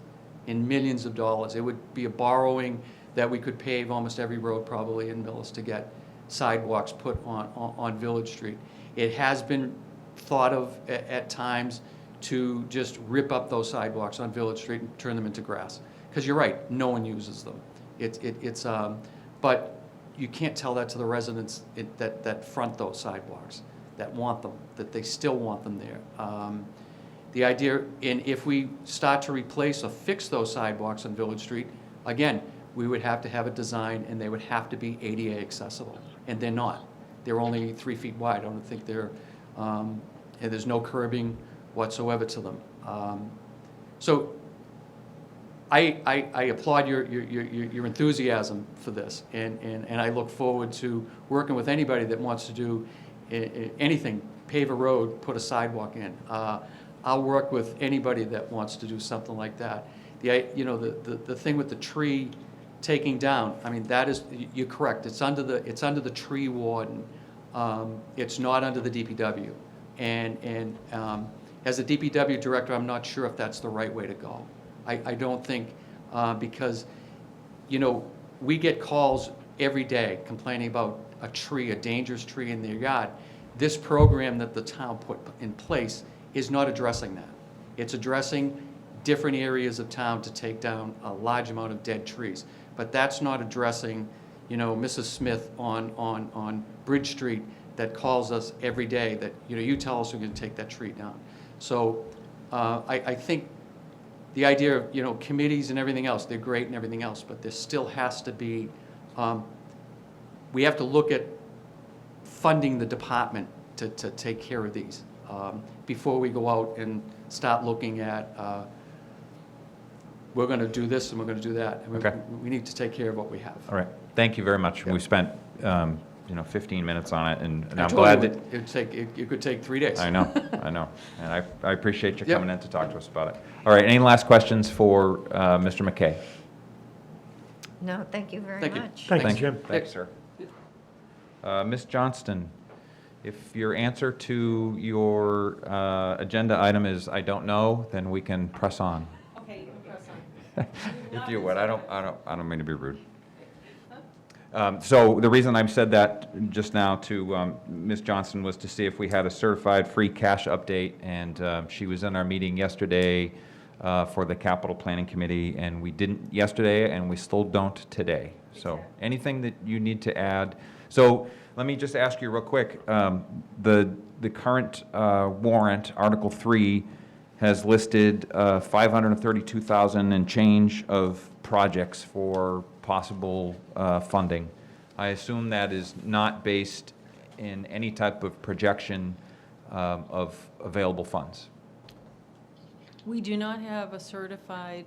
and millions of dollars. It would be a borrowing that we could pave almost every road probably in Millis to get sidewalks put on Village Street. It has been thought of at times to just rip up those sidewalks on Village Street and turn them into grass. Because you're right, no one uses them. But you can't tell that to the residents that front those sidewalks, that want them, that they still want them there. The idea, and if we start to replace or fix those sidewalks on Village Street, again, we would have to have a design and they would have to be ADA accessible. And they're not. They're only 3 feet wide. I don't think they're, and there's no curbing whatsoever to them. So I applaud your enthusiasm for this, and I look forward to working with anybody that wants to do anything, pave a road, put a sidewalk in. I'll work with anybody that wants to do something like that. The thing with the tree taking down, I mean, that is, you're correct, it's under the tree warden. It's not under the DPW. And as a DPW director, I'm not sure if that's the right way to go. I don't think, because, we get calls every day complaining about a tree, a dangerous tree in their yard. This program that the town put in place is not addressing that. It's addressing different areas of town to take down a large amount of dead trees. But that's not addressing, Mrs. Smith on Bridge Street that calls us every day that, you tell us we're going to take that tree down. So I think the idea of, committees and everything else, they're great and everything else, but there still has to be, we have to look at funding the department to take care of these before we go out and start looking at, we're going to do this and we're going to do that. And Okay. We need to take care of what we have. All right, thank you very much. Yep. We spent, 15 minutes on it, and I I'm told glad you that. it could take 3 days. I know, and I appreciate you Yep. coming in to talk to us about it. All right, any last questions for Mr. McKay? No, thank you very Thank you. much. Thanks, Thank- Jim. Thanks, sir. Ms. Johnston, if your answer to your agenda item is "I don't know," then we can press on. Okay, you can press on. If you would, I don't mean to be rude. So the reason I said that just now to Ms. Johnston was to see if we had a certified free cash update, and she was in our meeting yesterday for the Capital Planning Committee, and we didn't yesterday, and we still don't today. So anything that you need to add? So let me just ask you real quick. The current warrant, Article 3, has listed 532,000 and change of projects for possible funding. I assume that is not based in any type of projection of available funds. We do not have a certified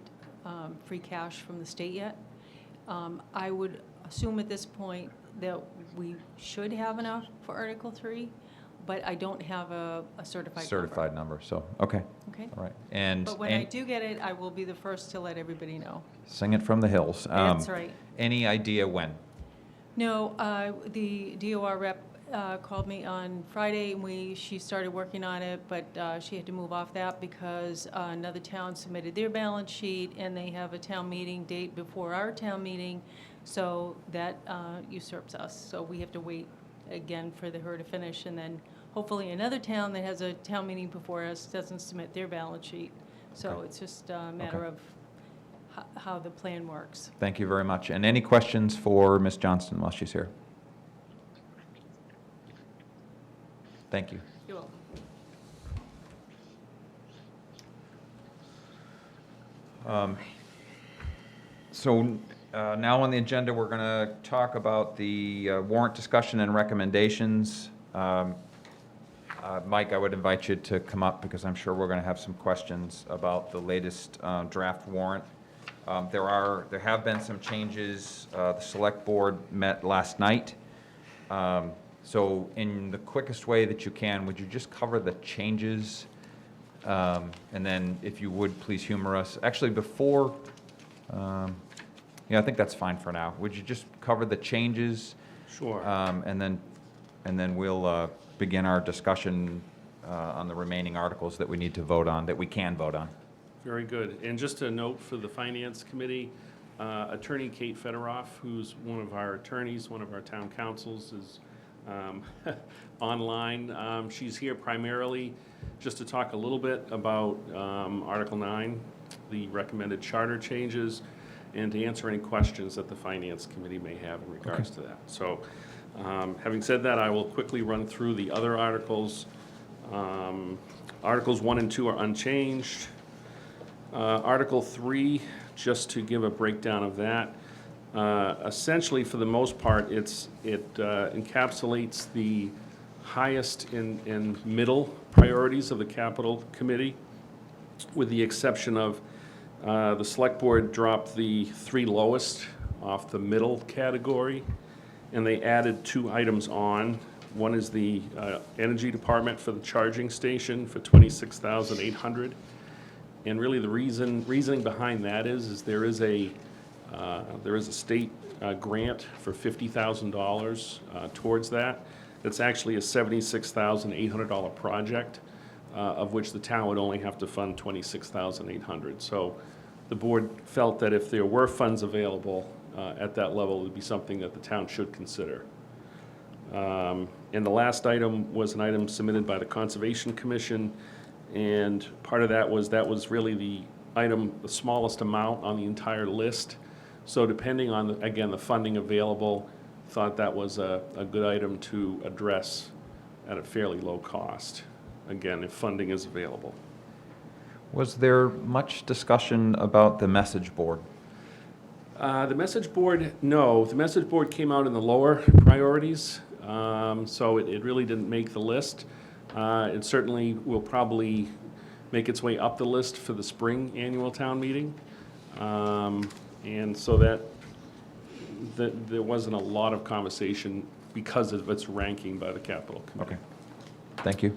free cash from the state yet. I would assume at this point that we should have enough for Article 3, but I don't have a certified number. Certified number, so, okay, Okay? all right. And But when I do get it, I will be the first to let everybody know. sing it from the hills. That's right. Any idea when? No, the DOR rep called me on Friday, and she started working on it, but she had to move off that because another town submitted their balance sheet, and they have a town meeting date before our town meeting, so that usurps us. So we have to wait again for her to finish, and then hopefully another town that has a town meeting before us doesn't submit their balance sheet. So Okay. it's just a matter Okay. of how the plan works. Thank you very much. And any questions for Ms. Johnston while she's here? Thank you. You're welcome. So now on the agenda, we're going to talk about the warrant discussion and recommendations. Mike, I would invite you to come up because I'm sure we're going to have some questions about the latest draft warrant. There have been some changes. The select board met last night. So in the quickest way that you can, would you just cover the changes? And then if you would, please humor us. Actually, before, yeah, I think that's fine for now. Would you just cover the changes? Sure. And then we'll begin our discussion on the remaining articles that we need to vote on, that we can vote on. Very good. And just a note for the Finance Committee, Attorney Kate Federoff, who's one of our attorneys, one of our town councils, is online. She's here primarily just to talk a little bit about Article 9, the recommended charter changes, and to answer any questions that the Finance Committee may have in regards to that. So, having said that, I will quickly run through the other articles. Articles 1 and 2 are unchanged. Article 3, just to give a breakdown of that, essentially, for the most part, it encapsulates the highest and middle priorities of the Capital Committee, with the exception of the Select Board dropped the 3 lowest off the middle category, and they added 2 items on. One is the Energy Department for the charging station for $26,800. And really the reasoning behind that is there is a state grant for $50,000 towards that. It's actually a $76,800 project, of which the town would only have to fund $26,800. So the board felt that if there were funds available at that level, it would be something that the town should consider. And the last item was an item submitted by the Conservation Commission, and part of that was really the item, the smallest amount on the entire list. So depending on, again, the funding available, thought that was a good item to address at a fairly low cost, again, if funding is available. Was there much discussion about the message board? The message board, no. The message board came out in the lower priorities, so it really didn't make the list. It certainly will probably make its way up the list for the spring annual town meeting. And so that there wasn't a lot of conversation because of its ranking by the Capital Committee. Okay, thank you.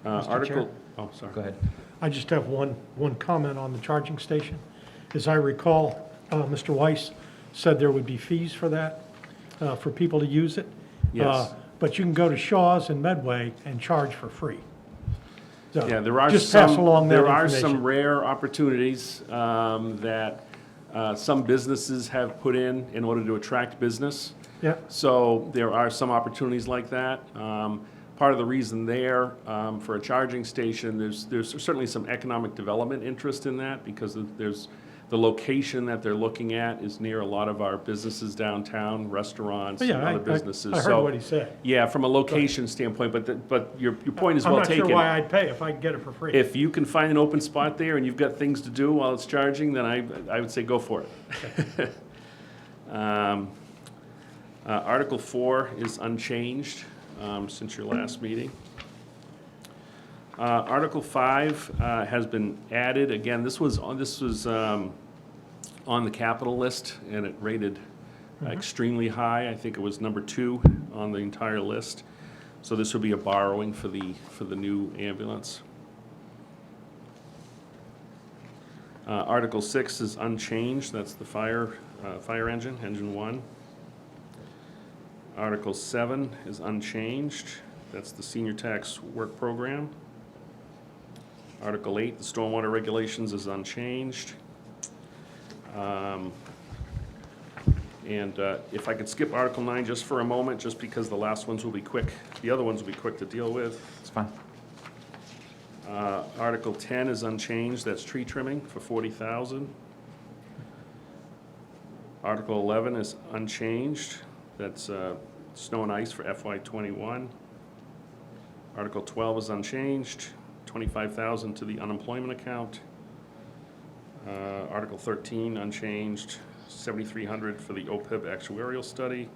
Article, oh, sorry. Go ahead. I just have one comment on the charging station. As I recall, Mr. Weiss said there would be fees for that, for people to use it. Yes. But you can go to Shaw's and Medway and charge for free. So Yeah, there are just pass some, along that there are information. some rare opportunities that some businesses have put in order to attract business. Yeah. So there are some opportunities like that. Part of the reason there for a charging station, there's certainly some economic development interest in that because there's the location that they're looking at is near a lot of our businesses downtown, restaurants, and other businesses. I heard what he said. Yeah, from a location standpoint, but your point is well taken. I'm not sure why I'd pay if I could get it for free. If you can find an open spot there and you've got things to do while it's charging, then I would say go for it. Article 4 is unchanged since your last meeting. Article 5 has been added. Again, this was on the capital list, and it rated extremely high. I think it was number 2 on the entire list. So this would be a borrowing for the new ambulance. Article 6 is unchanged. That's the fire engine, engine 1. Article 7 is unchanged. That's the senior tax work program. Article 8, the stormwater regulations, is unchanged. If I could skip Article 9 just for a moment, just because the last ones will be quick. The other ones will be quick to deal with. It's fine. Article 10 is unchanged. That's tree trimming for $40,000. Article 11 is unchanged. That's snow and ice for FY '21. Article 12 is unchanged, $25,000 to the unemployment account. Article 13 unchanged, $7,300 for the OPEB actuarial study.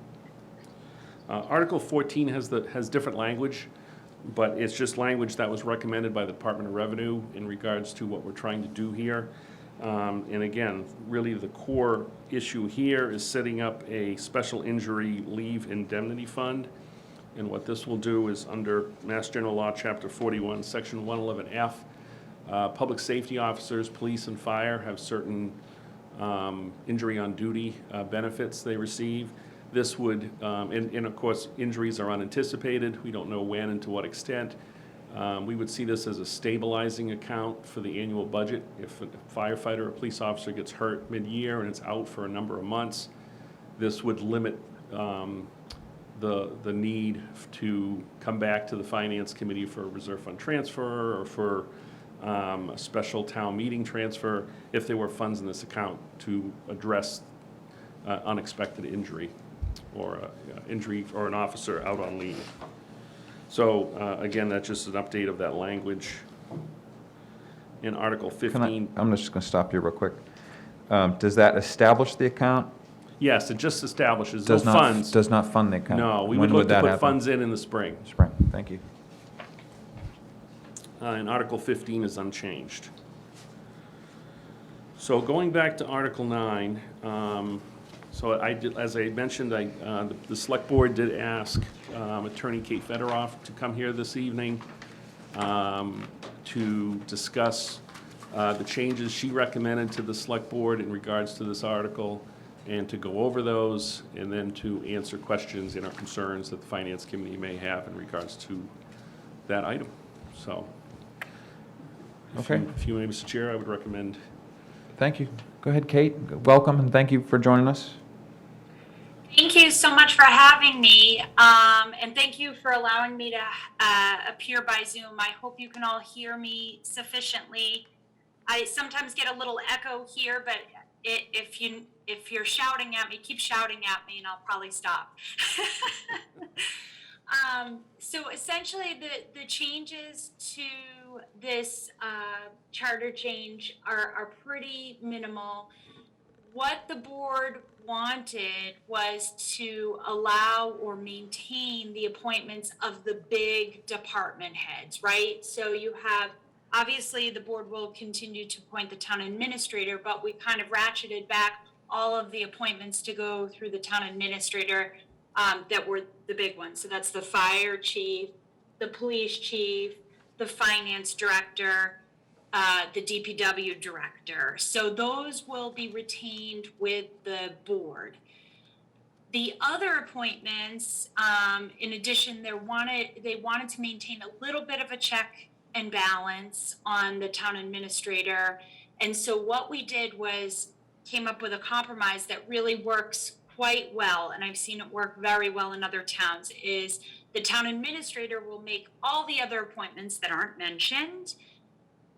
Article 14 has different language, but it's just language that was recommended by the Department of Revenue in regards to what we're trying to do here. And again, really the core issue here is setting up a special injury leave indemnity fund. And what this will do is under Mass General Law, Chapter 41, Section 111F, public safety officers, police and fire have certain injury on duty benefits they receive. This would, and of course, injuries are unanticipated. We don't know when and to what extent. We would see this as a stabilizing account for the annual budget. If a firefighter or police officer gets hurt mid-year and it's out for a number of months, this would limit the need to come back to the Finance Committee for a reserve fund transfer or for a special town meeting transfer if there were funds in this account to address unexpected injury or injury or an officer out on leave. So again, that's just an update of that language. In Article 15. I'm just going to stop you real quick. Does that establish the account? Yes, it just establishes no Does not funds. Does not fund the account? No, we When would look to that put happen? funds in the spring. Spring, thank you. And Article 15 is unchanged. So going back to Article 9, so I did, as I mentioned, the Select Board did ask Attorney Kate Federoff to come here this evening to discuss the changes she recommended to the Select Board in regards to this article, and to go over those, and then to answer questions and our concerns that the Finance Committee may have in regards to that item. So, Okay. if you may, Mr. Chair, I would recommend. Thank you. Go ahead, Kate. Welcome, and thank you for joining us. Thank you so much for having me, and thank you for allowing me to appear by Zoom. I hope you can all hear me sufficiently. I sometimes get a little echo here, but if you're shouting at me, keep shouting at me, and I'll probably stop. So essentially, the changes to this charter change are pretty minimal. What the board wanted was to allow or maintain the appointments of the big department heads, right? So you have, obviously, the board will continue to appoint the town administrator, but we kind of ratcheted back all of the appointments to go through the town administrator that were the big ones. So that's the fire chief, the police chief, the finance director, the DPW director. So those will be retained with the board. The other appointments, in addition, they wanted to maintain a little bit of a check and balance on the town administrator. And so what we did was came up with a compromise that really works quite well, and I've seen it work very well in other towns, is the town administrator will make all the other appointments that aren't mentioned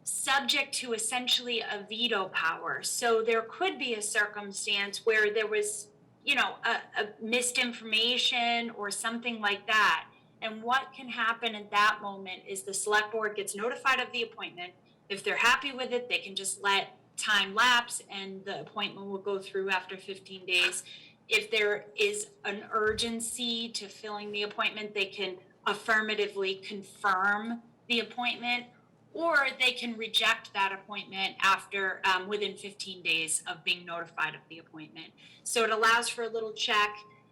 subject to essentially a veto power. So there could be a circumstance where there was, a missed information or something like that. And what can happen at that moment is the select board gets notified of the appointment. If they're happy with it, they can just let time lapse and the appointment will go through after 15 days. If there is an urgency to filling the appointment, they can affirmatively confirm the appointment, or they can reject that appointment after within 15 days of being notified of the appointment. So it allows for a little check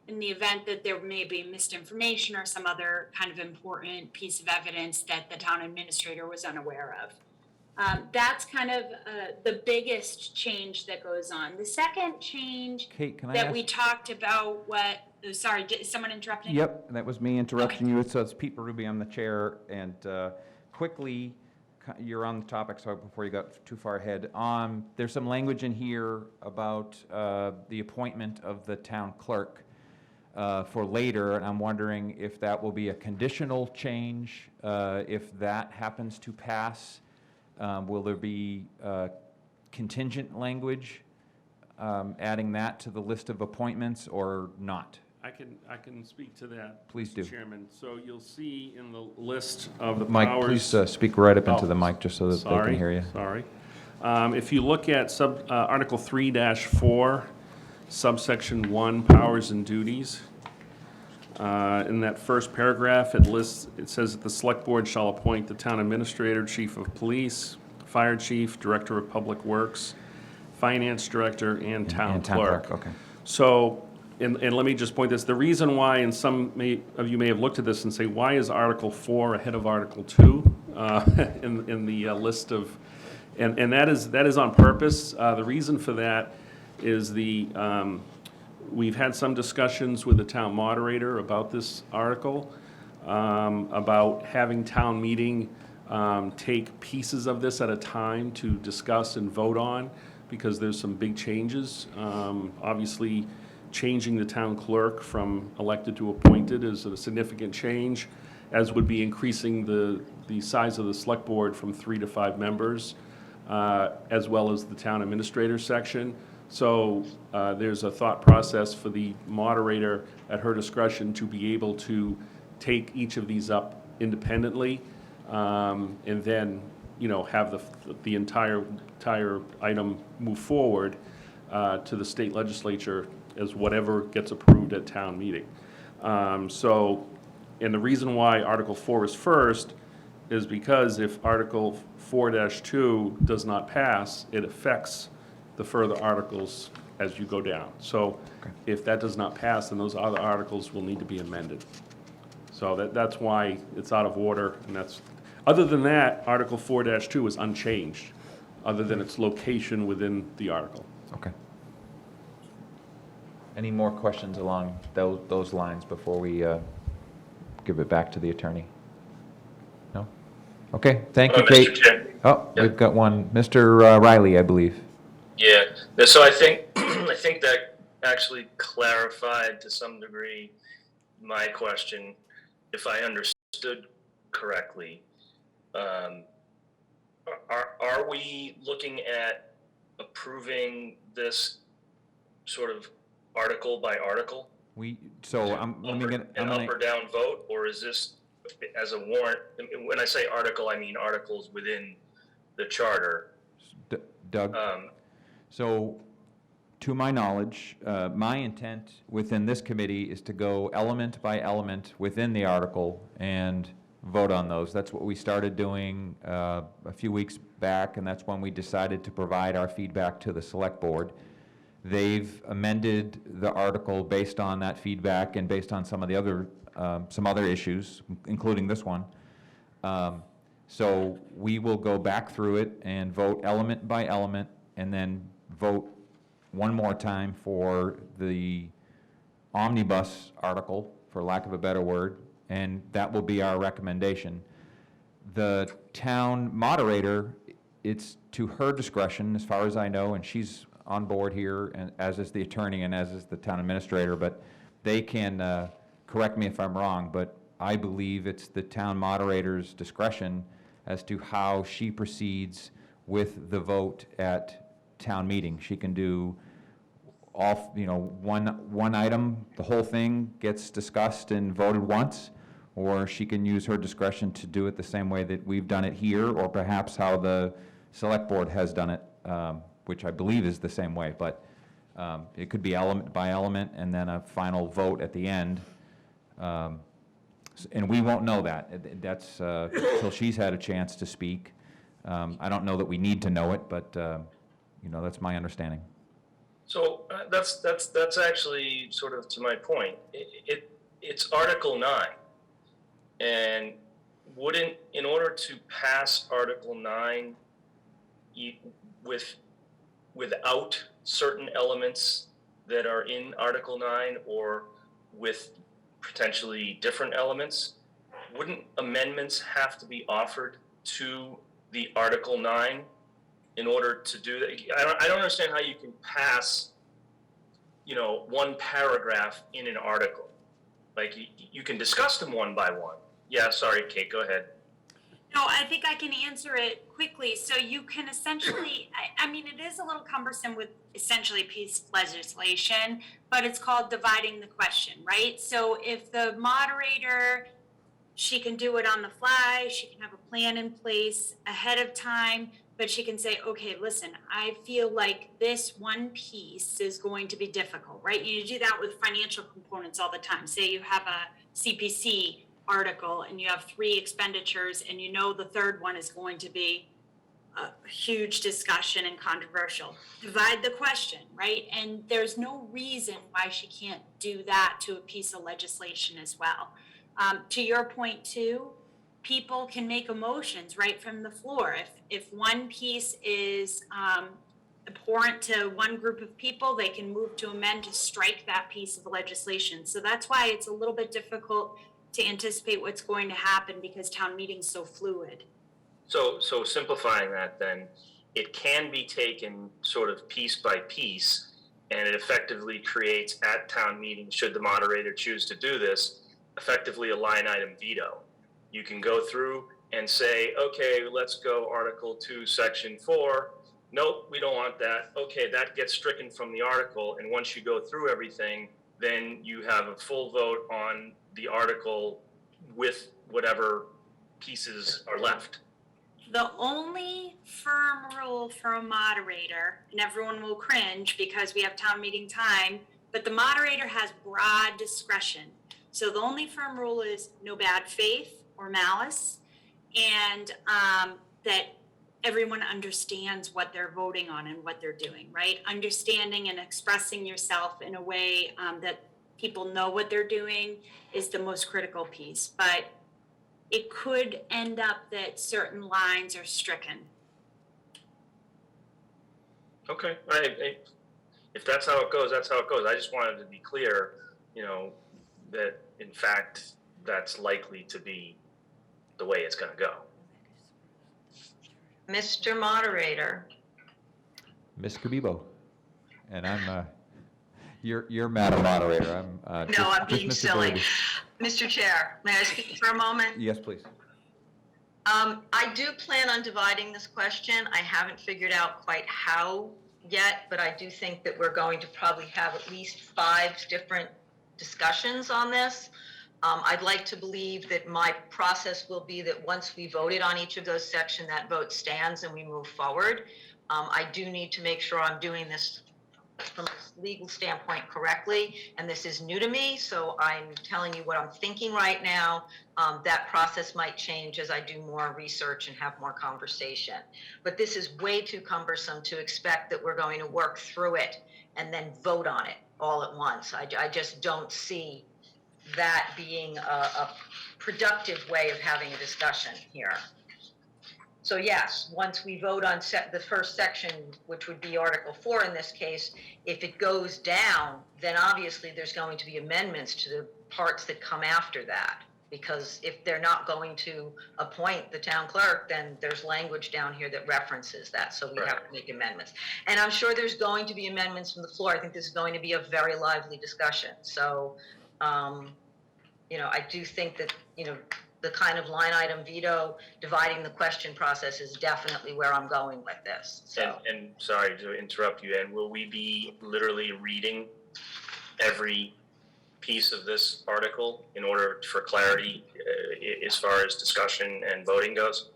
in the event that there may be misinformation or some other kind of important piece of evidence that the town administrator was unaware of. That's kind of the biggest change that goes on. The second change Kate, can I that ask? we talked about, sorry, did someone interrupting? Yep, that was me interrupting you. So it's Pete Berube, I'm the chair, and quickly, you're on the topic, so before you got too far ahead. There's some language in here about the appointment of the town clerk for later, and I'm wondering if that will be a conditional change, if that happens to pass. Will there be contingent language adding that to the list of appointments or not? I can speak to that. Please Mr. do. Chairman. So you'll see in the list of the Mike, powers. please speak right up into Oh, the mic just so that they can hear you. Sorry. If you look at Article 3-4, subsection 1, powers and duties, in that first paragraph, it says that the select board shall appoint the town administrator, chief of police, fire chief, director of public works, finance director, and town clerk. Okay. So, and let me just point this, the reason why, and some of you may have looked at this and say, why is Article 4 ahead of Article 2 in the list of, and that is on purpose. The reason for that is we've had some discussions with the town moderator about this article, about having town meeting take pieces of this at a time to discuss and vote on, because there's some big changes. Obviously, changing the town clerk from elected to appointed is a significant change, as would be increasing the size of the select board from 3 to 5 members, as well as the town administrator section. So there's a thought process for the moderator at her discretion to be able to take each of these up independently, and then, have the entire item move forward to the state legislature as whatever gets approved at town meeting. And the reason why Article 4 is first is because if Article 4-2 does not pass, it affects the further articles as you go down. So if that does not pass, then those other articles will need to be amended. So that's why it's out of order, and other than that, Article 4-2 is unchanged, other than its location within the article. Okay. Any more questions along those lines before we give it back to the attorney? No? Okay, thank you, Kate. Mr. Chair. Oh, we've got one. Mr. Riley, I believe. Yeah, so I think I think that actually clarified to some degree my question, if I understood correctly. Are we looking at approving this sort of article by article? I'm Up or down vote, or is this as a warrant? When I say article, I mean articles within the charter. Doug? So, to my knowledge, my intent within this committee is to go element by element within the article and vote on those. That's what we started doing a few weeks back, and that's when we decided to provide our feedback to the select board. They've amended the article based on that feedback and based on some of the other, some other issues, including this one. So we will go back through it and vote element by element, and then vote one more time for the omnibus article, for lack of a better word, and that will be our recommendation. The town moderator, it's to her discretion, as far as I know, and she's on board here, and as is the attorney and as is the town administrator, but they can correct me if I'm wrong, but I believe it's the town moderator's discretion as to how she proceeds with the vote at town meeting. She can do one item, the whole thing gets discussed and voted once, or she can use her discretion to do it the same way that we've done it here, or perhaps how the select board has done it, which I believe is the same way, but it could be element by element and then a final vote at the end. And we won't know that. That's until she's had a chance to speak. I don't know that we need to know it, but that's my understanding. So that's actually sort of to my point. It's Article 9, and wouldn't, in order to pass Article 9, without certain elements that are in Article 9, or with potentially different elements, wouldn't amendments have to be offered to the Article 9 in order to do that? I don't understand how you can pass, one paragraph in an article. Like, you can discuss them one by one. Yeah, sorry, Kate, go ahead. No, I think I can answer it quickly. So you can essentially, I mean, it is a little cumbersome with essentially piece of legislation, but it's called dividing the question, right? So if the moderator, she can do it on the fly, she can have a plan in place ahead of time, but she can say, okay, listen, I feel like this one piece is going to be difficult, right? You do that with financial components all the time. Say you have a CPC article and you have 3 expenditures and you know the third one is going to be a huge discussion and controversial. Divide the question, right? And there's no reason why she can't do that to a piece of legislation as well. To your point too, people can make motions right from the floor. If one piece is abhorrent to one group of people, they can move to amend to strike that piece of legislation. So that's why it's a little bit difficult to anticipate what's going to happen because town meeting's so fluid. So simplifying that then, it can be taken sort of piece by piece, and it effectively creates at town meeting, should the moderator choose to do this, effectively a line item veto. You can go through and say, okay, let's go Article 2, Section 4. Nope, we don't want that. Okay, that gets stricken from the article, and once you go through everything, then you have a full vote on the article with whatever pieces are left. The only firm rule for a moderator, and everyone will cringe because we have town meeting time, but the moderator has broad discretion. So the only firm rule is no bad faith or malice, and that everyone understands what they're voting on and what they're doing, right? Understanding and expressing yourself in a way that people know what they're doing is the most critical piece. But it could end up that certain lines are stricken. Okay, if that's how it goes, that's how it goes. I just wanted to be clear, that in fact, that's likely to be the way it's gonna go. Mr. Moderator, Ms. Cabibo. And I'm, you're Madam Moderator. I'm no, I'm just being Mr. silly. Brady. Mr. Chair, may I speak for a moment? Yes, please. I do plan on dividing this question. I haven't figured out quite how yet, but I do think that we're going to probably have at least 5 different discussions on this. I'd like to believe that my process will be that once we voted on each of those sections, that vote stands and we move forward. I do need to make sure I'm doing this from a legal standpoint correctly, and this is new to me, so I'm telling you what I'm thinking right now. That process might change as I do more research and have more conversation. But this is way too cumbersome to expect that we're going to work through it and then vote on it all at once. I just don't see that being a productive way of having a discussion here. So yes, once we vote on the first section, which would be Article 4 in this case, if it goes down, then obviously there's going to be amendments to the parts that come after that. Because if they're not going to appoint the town clerk, then there's language down here that references that. So we have to make amendments. And I'm sure there's going to be amendments from the floor. I think this is going to be a very lively discussion. So, I do think that, the kind of line item veto, dividing the question process is definitely where I'm going with this. So. And sorry to interrupt you, and will we be literally reading every piece of this article in order for clarity as far as discussion and voting goes?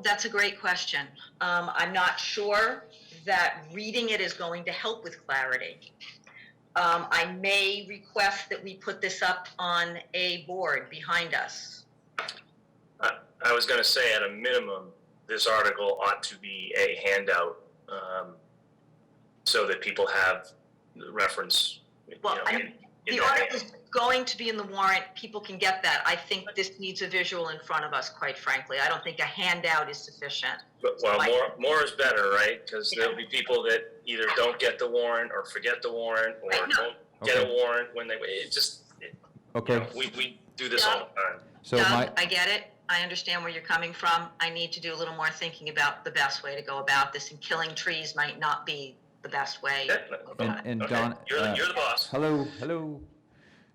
That's a great question. I'm not sure that reading it is going to help with clarity. I may request that we put this up on a board behind us. I was going to say, at a minimum, this article ought to be a handout so that people have reference. Well, the article is going to be in the warrant. People can get that. I think this needs a visual in front of us, quite frankly. I don't think a handout is sufficient. Well, more is better, right? Because there'll be people that either don't get the warrant or forget the warrant or don't get a warrant when they, Okay. We do this all the time. So Doug, I get it. I understand where you're coming from. I need to do a little more thinking about the best way to go about this, and killing trees might not be the best way. And Okay. Don, You're the boss. hello.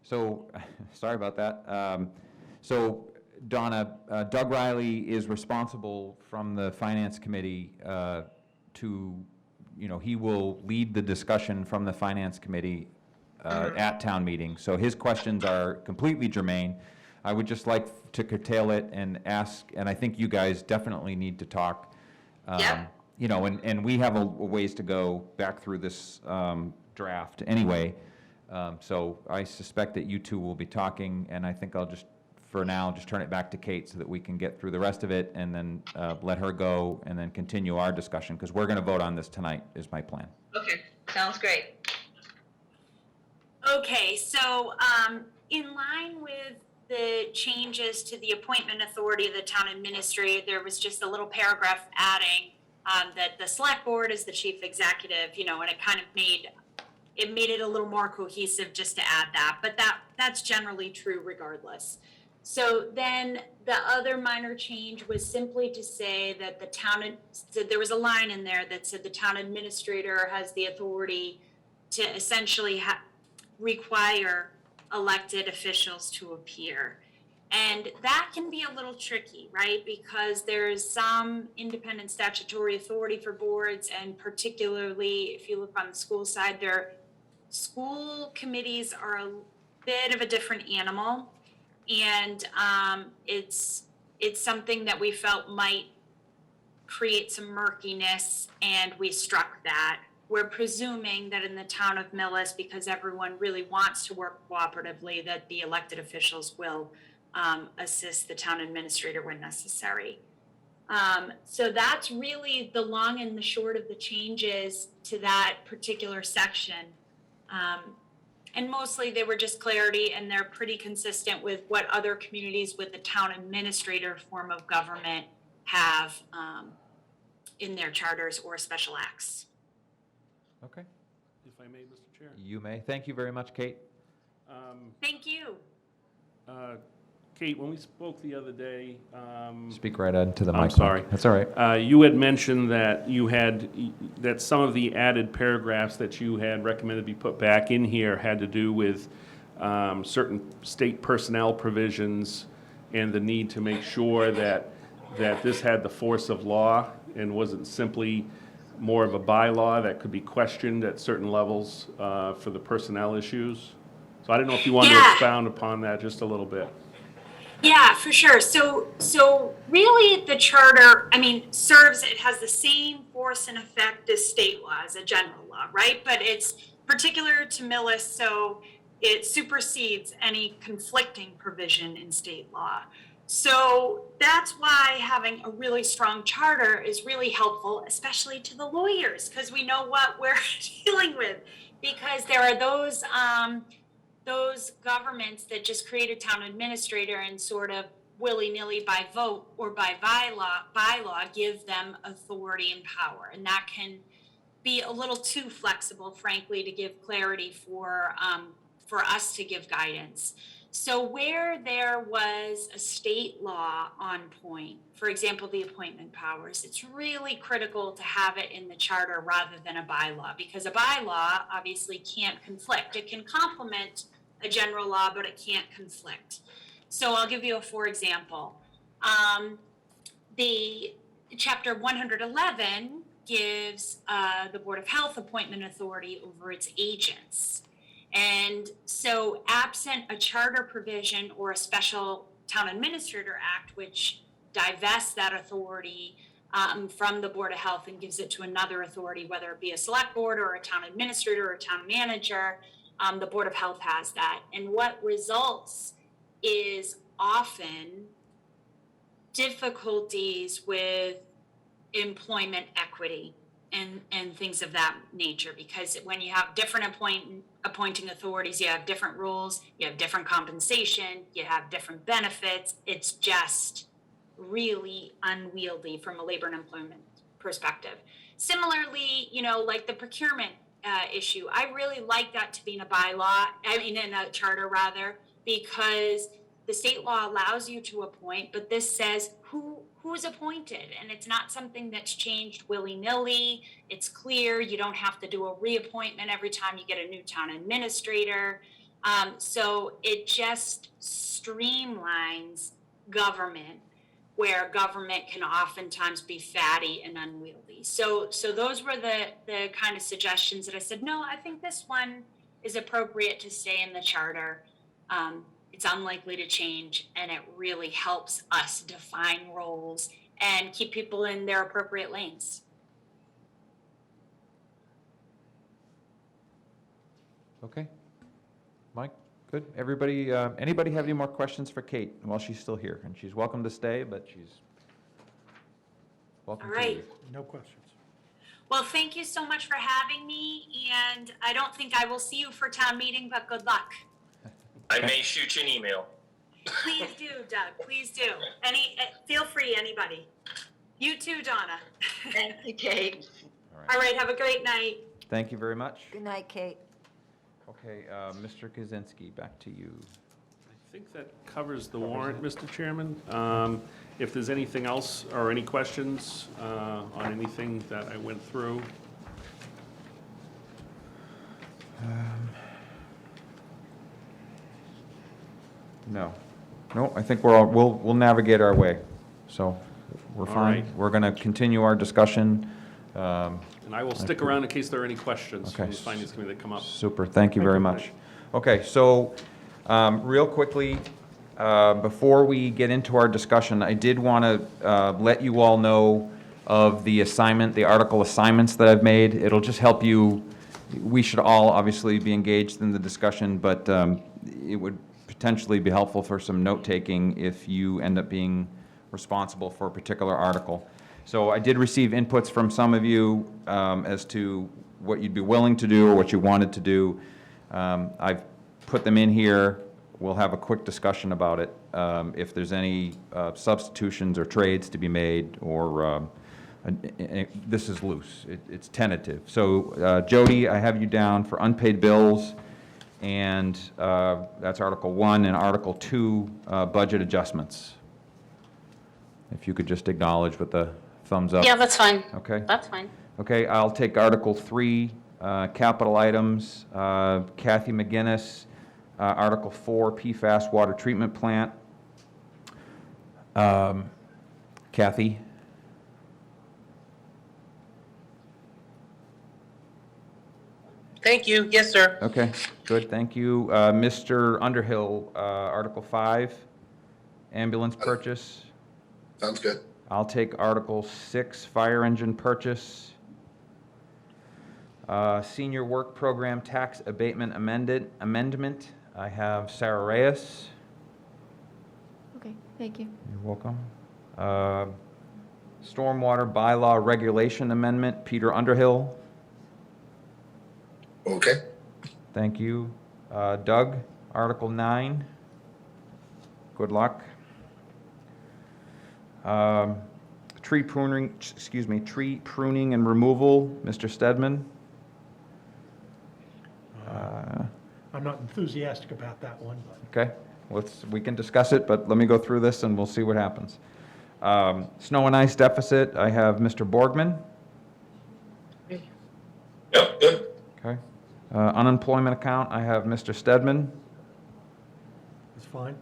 So, sorry about that. So, Donna, Doug Riley is responsible from the Finance Committee to, he will lead the discussion from the Finance Committee at town meeting. So his questions are completely germane. I would just like to curtail it and ask, and I think you guys definitely need to talk. Yep. And we have a ways to go back through this draft anyway. So I suspect that you two will be talking, and I think I'll just, for now, just turn it back to Kate so that we can get through the rest of it and then let her go and then continue our discussion, because we're going to vote on this tonight, is my plan. Okay, sounds great. Okay, so in line with the changes to the appointment authority of the town administrator, there was just a little paragraph adding that the select board is the chief executive, and it kind of made it a little more cohesive just to add that, but that's generally true regardless. So then the other minor change was simply to say that there was a line in there that said the town administrator has the authority to essentially require elected officials to appear. And that can be a little tricky, right? Because there's some independent statutory authority for boards, and particularly if you look on the school side, their school committees are a bit of a different animal. And it's something that we felt might create some murkiness, and we struck that. We're presuming that in the town of Millis, because everyone really wants to work cooperatively, that the elected officials will assist the town administrator when necessary. So that's really the long and the short of the changes to that particular section. And mostly they were just clarity, and they're pretty consistent with what other communities with the town administrator form of government have in their charters or special acts. Okay. If I may, Mr. Chair. You may. Thank you very much, Kate. Thank you. Kate, when we spoke the other day, Speak right into the mic. I'm sorry. That's all right. You had mentioned that that some of the added paragraphs that you had recommended be put back in here had to do with certain state personnel provisions and the need to make sure that this had the force of law and wasn't simply more of a bylaw that could be questioned at certain levels for the personnel issues. So I don't know if you wanted to expound upon that just a little bit. Yeah, for sure. So really the charter, it has the same force and effect as state law, as a general law, right? But it's particular to Millis, so it supersedes any conflicting provision in state law. So that's why having a really strong charter is really helpful, especially to the lawyers, because we know what we're dealing with. Because there are those governments that just create a town administrator and sort of willy-nilly by vote or by bylaw give them authority and power. And that can be a little too flexible, frankly, to give clarity for us to give guidance. So where there was a state law on point, for example, the appointment powers, it's really critical to have it in the charter rather than a bylaw, because a bylaw obviously can't conflict. It can complement a general law, but it can't conflict. So I'll give you a for example. The chapter 111 gives the Board of Health appointment authority over its agents. And so absent a charter provision or a special town administrator act, which divests that authority from the Board of Health and gives it to another authority, whether it be a select board or a town administrator or a town manager, the Board of Health has that. And what results is often difficulties with employment equity and things of that nature, because when you have different appointing authorities, you have different rules, you have different compensation, you have different benefits. It's just really unwieldy from a labor and employment perspective. Similarly, like the procurement issue, I really like that to be in a bylaw, in a charter rather, because the state law allows you to appoint, but this says who's appointed, and it's not something that's changed willy-nilly. It's clear. You don't have to do a reappointment every time you get a new town administrator. So it just streamlines government, where government can oftentimes be fatty and unwieldy. So those were the kind of suggestions that I said, no, I think this one is appropriate to stay in the charter. It's unlikely to change, and it really helps us define roles and keep people in their appropriate lanes. Okay. Mike, good. Everybody, anybody have any more questions for Kate while she's still here? And she's welcome to stay, but she's welcome All to right. leave. No questions. Well, thank you so much for having me, and I don't think I will see you for town meeting, but good luck. I may shoot you an email. Please do, Doug, please do. Feel free, anybody. You too, Donna. Thank you, Kate. All right, have a great night. Thank you very much. Good night, Kate. Okay, Mr. Kaczynski, back to you. I think that covers the warrant, Mr. Chairman. If there's anything else or any questions on anything that I went through. No. No, I think we'll navigate our way. So we're All fine. right. We're going to continue our discussion. And I will stick around in case there are any questions from Okay. the Finance Committee that come up. Super, thank you very Thank much. Okay, so, real quickly, before we get into our discussion, I did want to let you all know of the assignment, the article assignments that I've made. It'll just help you, we should all obviously be engaged in the discussion, but it would potentially be helpful for some note-taking if you end up being responsible for a particular article. So I did receive inputs from some of you as to what you'd be willing to do or what you wanted to do. I've put them in here. We'll have a quick discussion about it. If there's any substitutions or trades to be made, or this is loose. It's tentative. So Jody, I have you down for unpaid bills, and that's Article 1, and Article 2, budget adjustments. If you could just acknowledge with the thumbs up. Yeah, that's fine. Okay. That's fine. Okay, I'll take Article 3, capital items, Kathy McGinnis, Article 4, PFAS water treatment plant. Kathy? Thank you. Yes, sir. Okay, good, thank you. Mr. Underhill, Article 5, ambulance purchase. Sounds good. I'll take Article 6, fire engine purchase. Senior work program tax abatement amendment. I have Sarah Reyes. Okay, thank you. You're welcome. Stormwater bylaw regulation amendment, Peter Underhill. Okay. Thank you. Doug, Article 9. Good luck. Tree pruning and removal, Mr. Stedman. I'm not enthusiastic about that one, but Okay, we can discuss it, but let me go through this and we'll see what happens. Snow and ice deficit, I have Mr. Borgman. Yep, good. Okay. Unemployment account, I have Mr. Stedman. it's fine.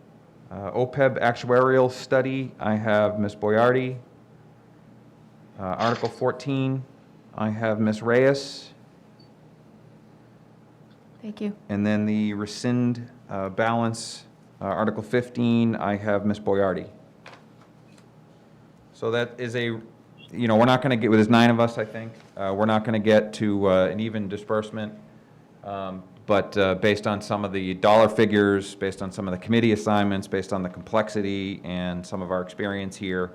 OPEB actuarial study, I have Ms. Boyardi. Article 14, I have Ms. Reyes. Thank you. And then the rescind balance, Article 15, I have Ms. Boyardi. So that is we're not going to get, there's 9 of us, I think. We're not going to get to an even disbursement. But based on some of the dollar figures, based on some of the committee assignments, based on the complexity and some of our experience here,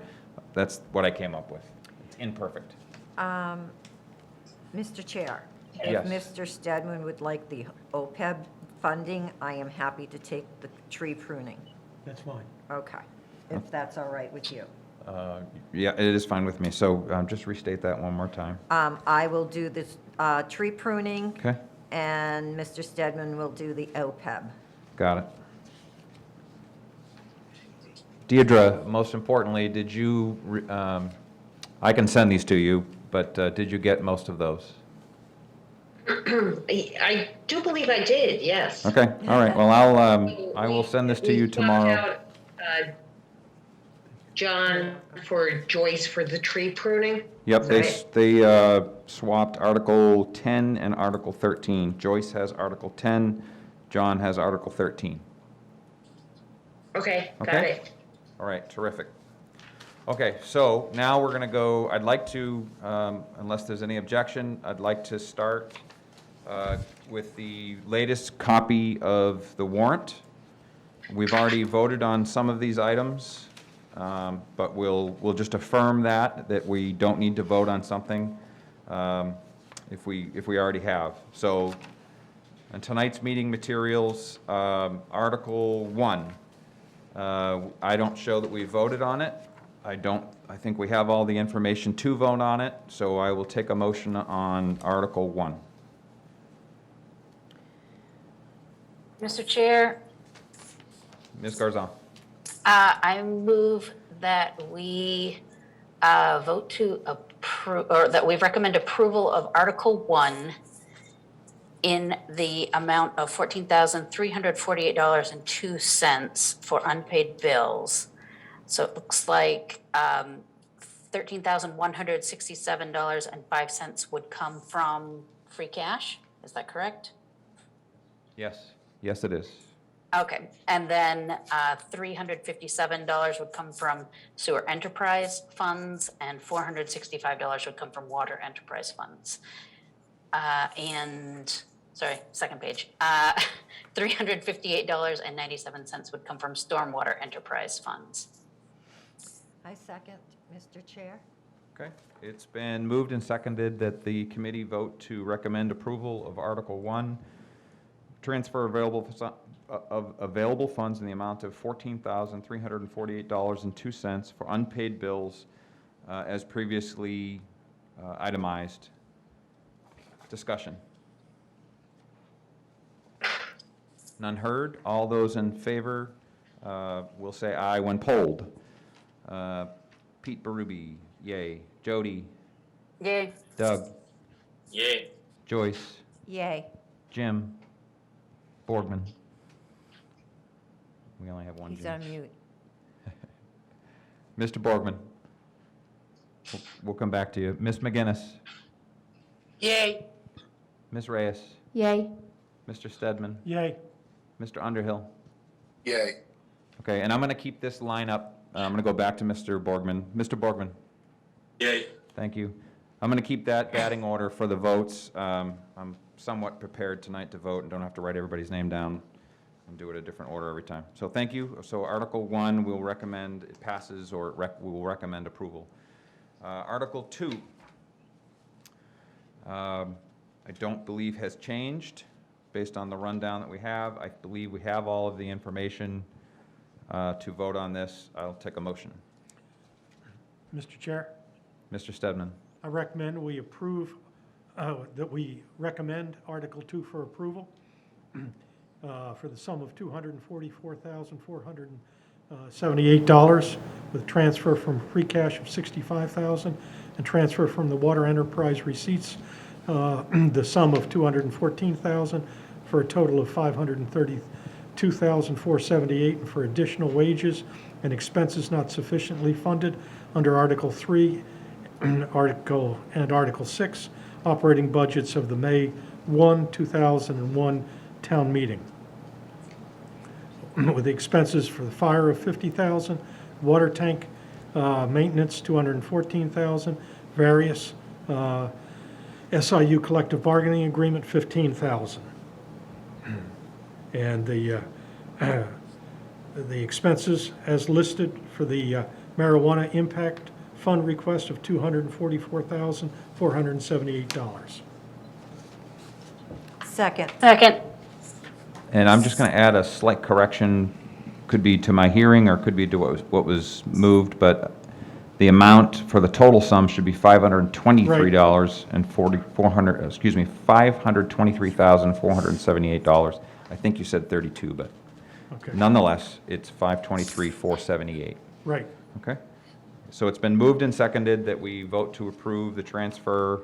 that's what I came up with. It's imperfect. Mr. Chair, Yes. if Mr. Stedman would like the OPEB funding, I am happy to take the tree pruning. That's fine. Okay, if that's all right with you. Yeah, it is fine with me. So just restate that one more time. I will do this tree pruning, Okay, and Mr. Stedman will do the OPEB. got it. Deidre, most importantly, did you, I can send these to you, but did you get most of those? I do believe I did, yes. Okay, all right, well, I will send this to you We swapped tomorrow. out, John for Joyce for the tree pruning? Yep, Is they, that s- it? they swapped Article 10 and Article 13. Joyce has Article 10, John has Article 13. Okay, got Okay. it. All right, terrific. Okay, so now we're going to go, I'd like to, unless there's any objection, I'd like to start with the latest copy of the warrant. We've already voted on some of these items, but we'll just affirm that we don't need to vote on something if we already have. So on tonight's meeting materials, Article 1, I don't show that we voted on it. I think we have all the information to vote on it, so I will take a motion on Article 1. Mr. Chair, Ms. Garzon. I move that we vote to approve, or that we recommend approval of Article 1 in the amount of $14,348.02 for unpaid bills. So it looks like $13,167.05 would come from free cash. Is that correct? Yes. Yes, it is. Okay, and then $357 would come from sewer enterprise funds, and $465 would come from water enterprise funds. Second page. $358.97 would come from stormwater enterprise funds. I second, Mr. Chair. Okay. It's been moved and seconded that the committee vote to recommend approval of Article 1, transfer available funds in the amount of $14,348.02 for unpaid bills as previously itemized. Discussion. None heard. All those in favor will say aye when polled. Pete Berube, yay. Jody, Yay. Doug, Yay. Joyce, Yay. Jim, Borgman. We only have one He's Jim. on mute. Mr. Borgman. We'll come back to you. Ms. McGinnis, Yay. Ms. Reyes, Yay. Mr. Stedman, Yay. Mr. Underhill. Yay. Okay, and I'm going to keep this line up. I'm going to go back to Mr. Borgman. Mr. Borgman, Yay. thank you. I'm going to keep that batting order for the votes. I'm somewhat prepared tonight to vote and don't have to write everybody's name down and do it a different order every time. So thank you. So Article 1, we'll recommend it passes, or we will recommend approval. Article 2, I don't believe has changed based on the rundown that we have. I believe we have all of the information to vote on this. I'll take a motion. Mr. Chair, Mr. Stedman. I recommend we approve, that we recommend Article 2 for approval for the sum of $244,478 with transfer from free cash of $65,000 and transfer from the water enterprise receipts the sum of $214,000 for a total of $532,478, and for additional wages and expenses not sufficiently funded under Article 3 Article 6 operating budgets of the May 1, 2001 town meeting. With the expenses for the fire of $50,000, water tank maintenance $214,000, various SIU collective bargaining agreement $15,000. And the expenses as listed for the marijuana impact fund request of $244,478. Second. Second. And I'm just going to add a slight correction, could be to my hearing or could be to what was moved, but the amount for the total sum should be $523,478. I think you said 32, but Okay. nonetheless, it's 523,478. Right. Okay? So it's been moved and seconded that we vote to approve the transfer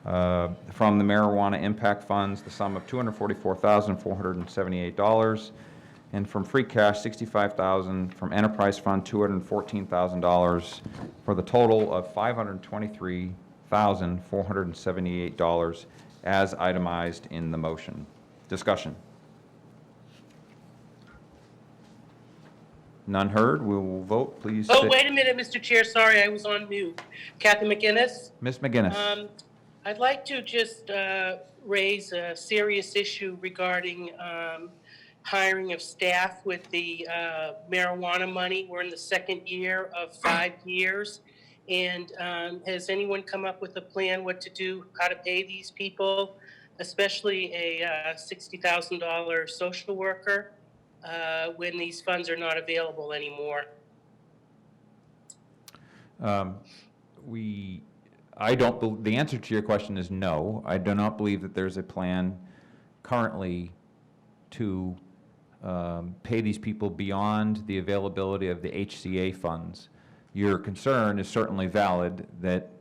from the marijuana impact funds, the sum of $244,478, and from free cash, $65,000, from enterprise fund, $214,000, for the total of $523,478 as itemized in the motion. Discussion. None heard, we will vote, please. Oh, wait a minute, Mr. Chair, sorry, I was on mute. Kathy McGinnis? Ms. McGinnis. I'd like to just raise a serious issue regarding hiring of staff with the marijuana money. We're in the second year of 5 years. And has anyone come up with a plan what to do, how to pay these people, especially a $60,000 social worker when these funds are not available anymore? The answer to your question is no. I do not believe that there's a plan currently to pay these people beyond the availability of the HCA funds. Your concern is certainly valid that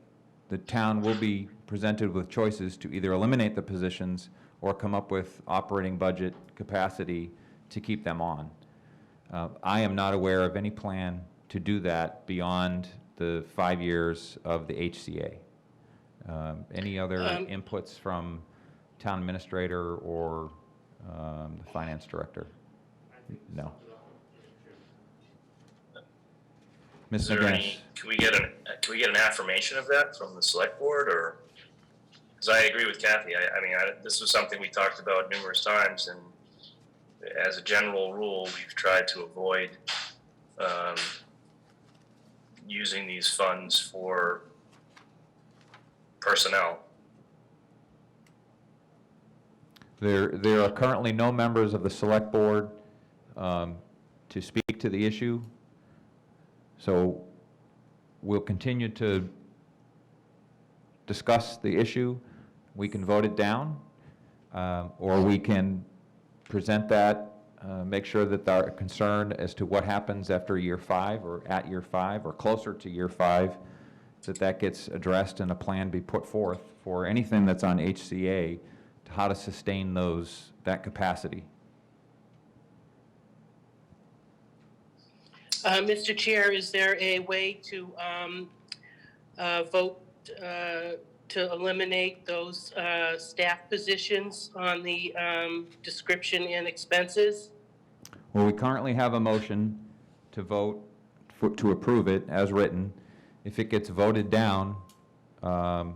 the town will be presented with choices to either eliminate the positions or come up with operating budget capacity to keep them on. I am not aware of any plan to do that beyond the 5 years of the HCA. Any other inputs from town administrator or the finance director? No. Ms. Is there McGinnis. can we get an affirmation of that from the select board, or? Because I agree with Kathy. This was something we talked about numerous times, and as a general rule, we've tried to avoid using these funds for personnel. There are currently no members of the select board to speak to the issue. So we'll continue to discuss the issue. We can vote it down, or we can present that, make sure that our concern as to what happens after year 5 or at year 5 or closer to year 5, that gets addressed and a plan be put forth for anything that's on HCA to how to sustain that capacity. Mr. Chair, is there a way to vote to eliminate those staff positions on the description and expenses? Well, we currently have a motion to vote to approve it as written. If it gets voted down, or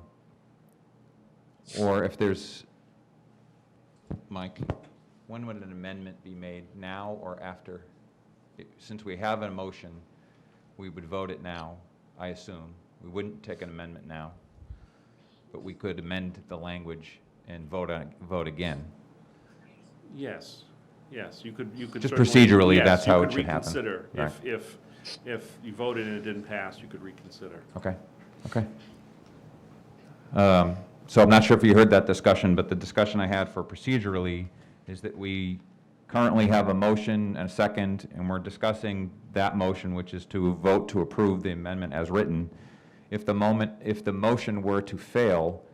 if there's, Mike, when would an amendment be made, now or after? Since we have a motion, we would vote it now, I assume. We wouldn't take an amendment now, but we could amend the language and vote again. Yes, you could. Just certainly- procedurally, yes, that's you how could it should happen. reconsider. Right. If you voted and it didn't pass, you could reconsider. Okay. So I'm not sure if you heard that discussion, but the discussion I had for procedurally is that we currently have a motion and a second, and we're discussing that motion, which is to vote to approve the amendment as written. If the motion were to fail,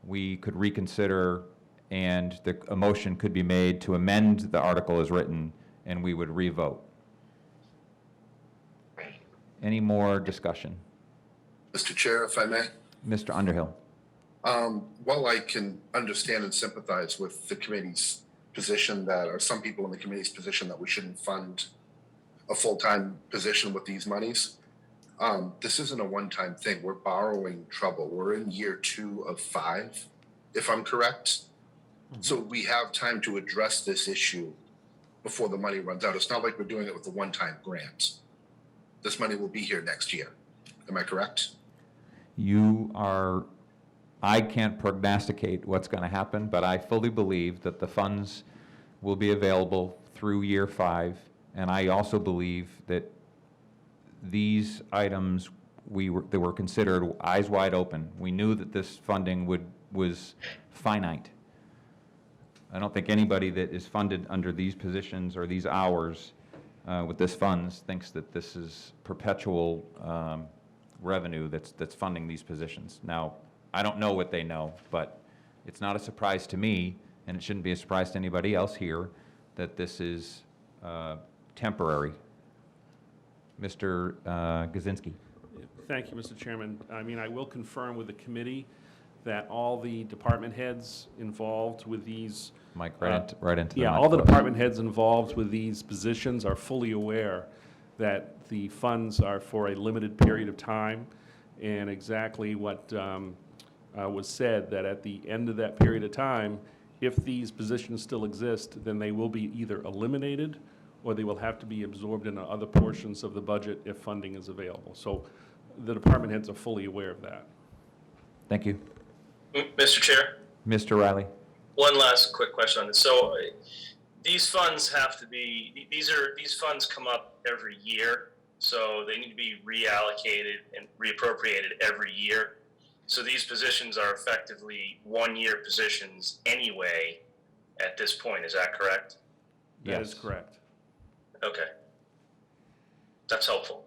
we could reconsider, and a motion could be made to amend the article as written, and we would re-vote. Any more discussion? Mr. Chair, if I may? Mr. Underhill. While I can understand and sympathize with the committee's position or some people in the committee's position that we shouldn't fund a full-time position with these monies, this isn't a one-time thing. We're borrowing trouble. We're in year 2 of 5, if I'm correct. Mm-hmm. So we have time to address this issue before the money runs out. It's not like we're doing it with a one-time grant. This money will be here next year. Am I correct? I can't prognosticate what's going to happen, but I fully believe that the funds will be available through year 5, and I also believe that these items that were considered eyes wide open. We knew that this funding was finite. I don't think anybody that is funded under these positions or these hours with this funds thinks that this is perpetual revenue that's funding these positions. Now, I don't know what they know, but it's not a surprise to me, and it shouldn't be a surprise to anybody else here, that this is temporary. Mr. Gazinski. Thank you, Mr. Chairman. I mean, I will confirm with the committee that all the department heads involved with these. Mike, right into the Yeah, all the microphone. department heads involved with these positions are fully aware that the funds are for a limited period of time, and exactly what was said, that at the end of that period of time, if these positions still exist, then they will be either eliminated or they will have to be absorbed into other portions of the budget if funding is available. So the department heads are fully aware of that. Thank you. Mr. Chair, Mr. Riley. one last quick question on this. So these funds have to be, these funds come up every year, so they need to be reallocated and reappropriated every year. So these positions are effectively one-year positions anyway at this point, is that correct? That is correct. Okay. That's helpful.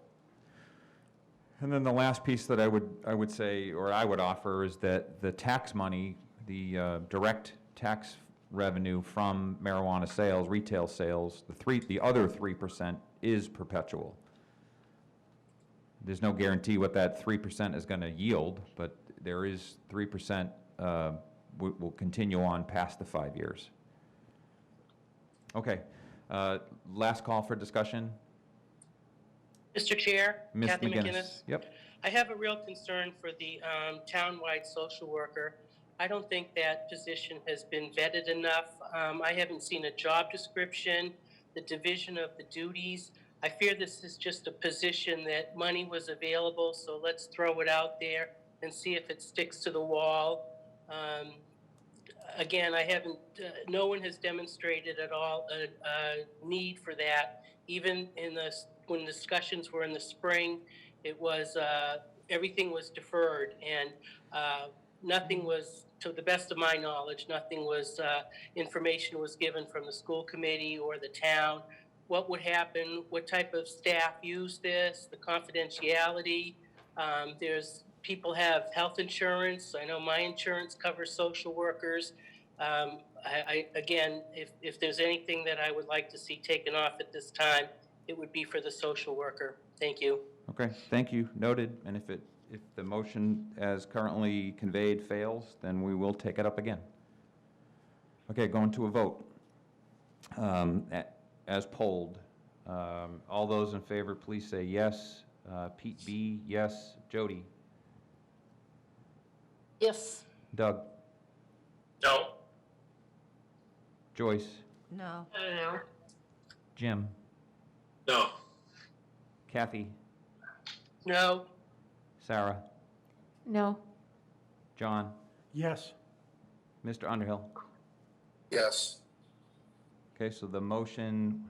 And then the last piece that I would say, or I would offer, is that the tax money, the direct tax revenue from marijuana sales, retail sales, the other 3% is perpetual. There's no guarantee what that 3% is going to yield, but there is 3% will continue on past the 5 years. Okay. Last call for discussion. Mr. Chair, Ms. Kathy McGinnis. McGinnis. Yep. I have a real concern for the townwide social worker. I don't think that position has been vetted enough. I haven't seen a job description, the division of the duties. I fear this is just a position that money was available, so let's throw it out there and see if it sticks to the wall. Again, I haven't, no one has demonstrated at all a need for that. Even in when discussions were in the spring, it was, everything was deferred, and nothing was, to the best of my knowledge, nothing was, information was given from the school committee or the town. What would happen, what type of staff use this, the confidentiality. People have health insurance. I know my insurance covers social workers. Again, if there's anything that I would like to see taken off at this time, it would be for the social worker. Thank you. Okay, thank you. Noted. And if the motion as currently conveyed fails, then we will take it up again. Okay, going to a vote. As polled, all those in favor, please say yes. Pete B, yes. Jody. Yes. Doug. No. Joyce. No. I don't know. Jim. No. Kathy. No. Sarah. No. John. Yes. Mr. Underhill. Yes. Okay, so the motion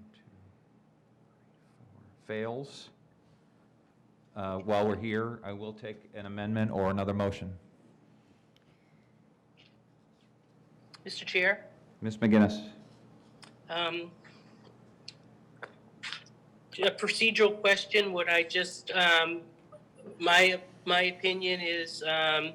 fails. While we're here, I will take an amendment or another motion. Mr. Chair? Ms. McGinnis. A procedural question, would I just, my opinion is that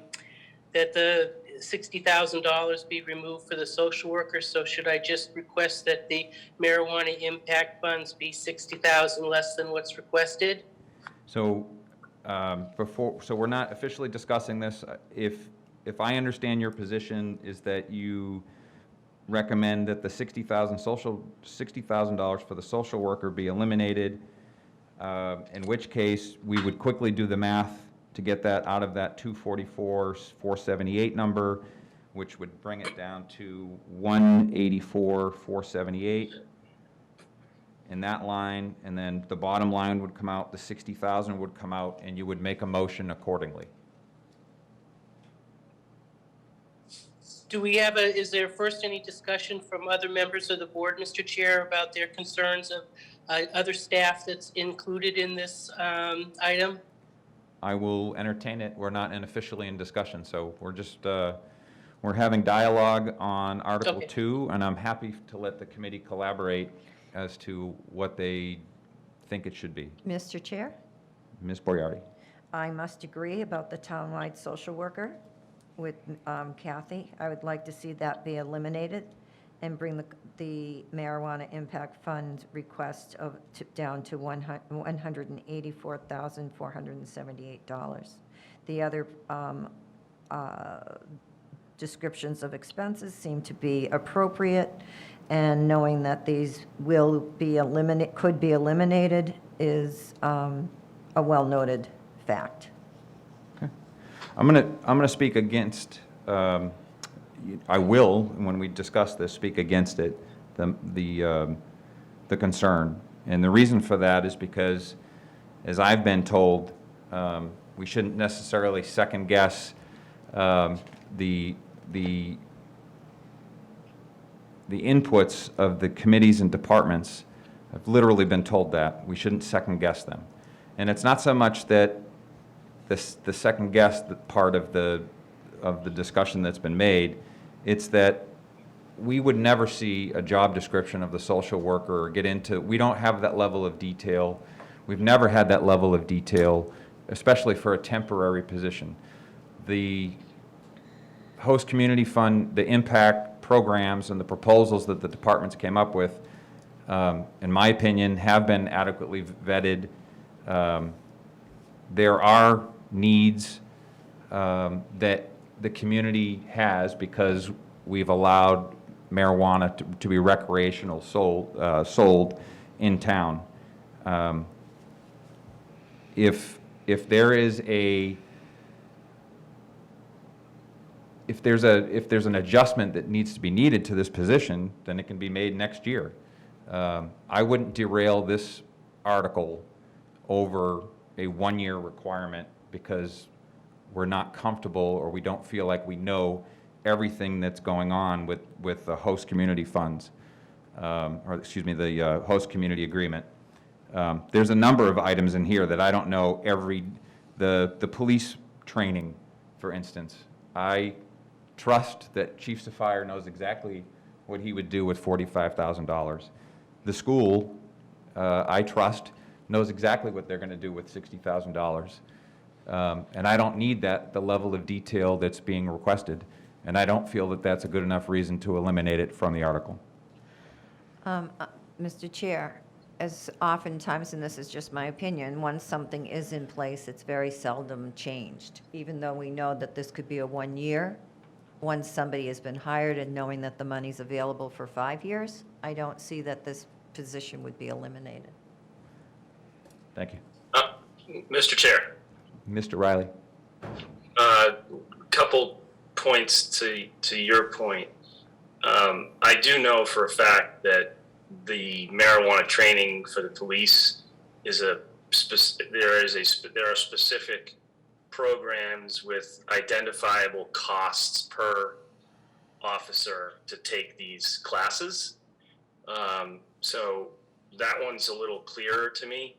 the $60,000 be removed for the social worker, so should I just request that the marijuana impact funds be $60,000 less than what's requested? So so we're not officially discussing this. If I understand your position is that you recommend that the $60,000 for the social worker be eliminated, in which case we would quickly do the math to get that out of that 244,478 number, which would bring it down to 184,478 in that line, and then the bottom line would come out, the 60,000 would come out, and you would make a motion accordingly. Do we have is there first any discussion from other members of the board, Mr. Chair, about their concerns of other staff that's included in this item? I will entertain it. We're not officially in discussion, so we're just, we're having dialogue on Article 2, and I'm happy to let the committee collaborate as to what they think it should be. Mr. Chair, Ms. Boyardi. I must agree about the townwide social worker with Kathy. I would like to see that be eliminated and bring the marijuana impact fund request down to $184,478. The other descriptions of expenses seem to be appropriate, and knowing that these could be eliminated is a well-noted fact. I'm gonna speak against, I will, when we discuss this, speak against it, the concern. And the reason for that is because, as I've been told, we shouldn't necessarily second guess the inputs of the committees and departments. I've literally been told that. We shouldn't second guess them. And it's not so much that the second guess part of the discussion that's been made, it's that we would never see a job description of the social worker or get into, we don't have that level of detail. We've never had that level of detail, especially for a temporary position. The host community fund, the impact programs and the proposals that the departments came up with, in my opinion, have been adequately vetted. There are needs that the community has because we've allowed marijuana to be recreational sold in town. If there's an adjustment that needs to be needed to this position, then it can be made next year. I wouldn't derail this article over a one-year requirement because we're not comfortable or we don't feel like we know everything that's going on with the host community funds, the host community agreement. There's a number of items in here that I don't know the police training, for instance. I trust that Chief Safire knows exactly what he would do with $45,000. The school, I trust, knows exactly what they're going to do with $60,000. And I don't need the level of detail that's being requested. And I don't feel that that's a good enough reason to eliminate it from the article. Mr. Chair, as oftentimes, and this is just my opinion, once something is in place, it's very seldom changed. Even though we know that this could be a 1 year, once somebody has been hired and knowing that the money's available for 5 years, I don't see that this position would be eliminated. Thank you. Mr. Chair. Mr. Riley. Couple points to your point. I do know for a fact that the marijuana training for the police is there are specific programs with identifiable costs per officer to take these classes. So that one's a little clearer to me.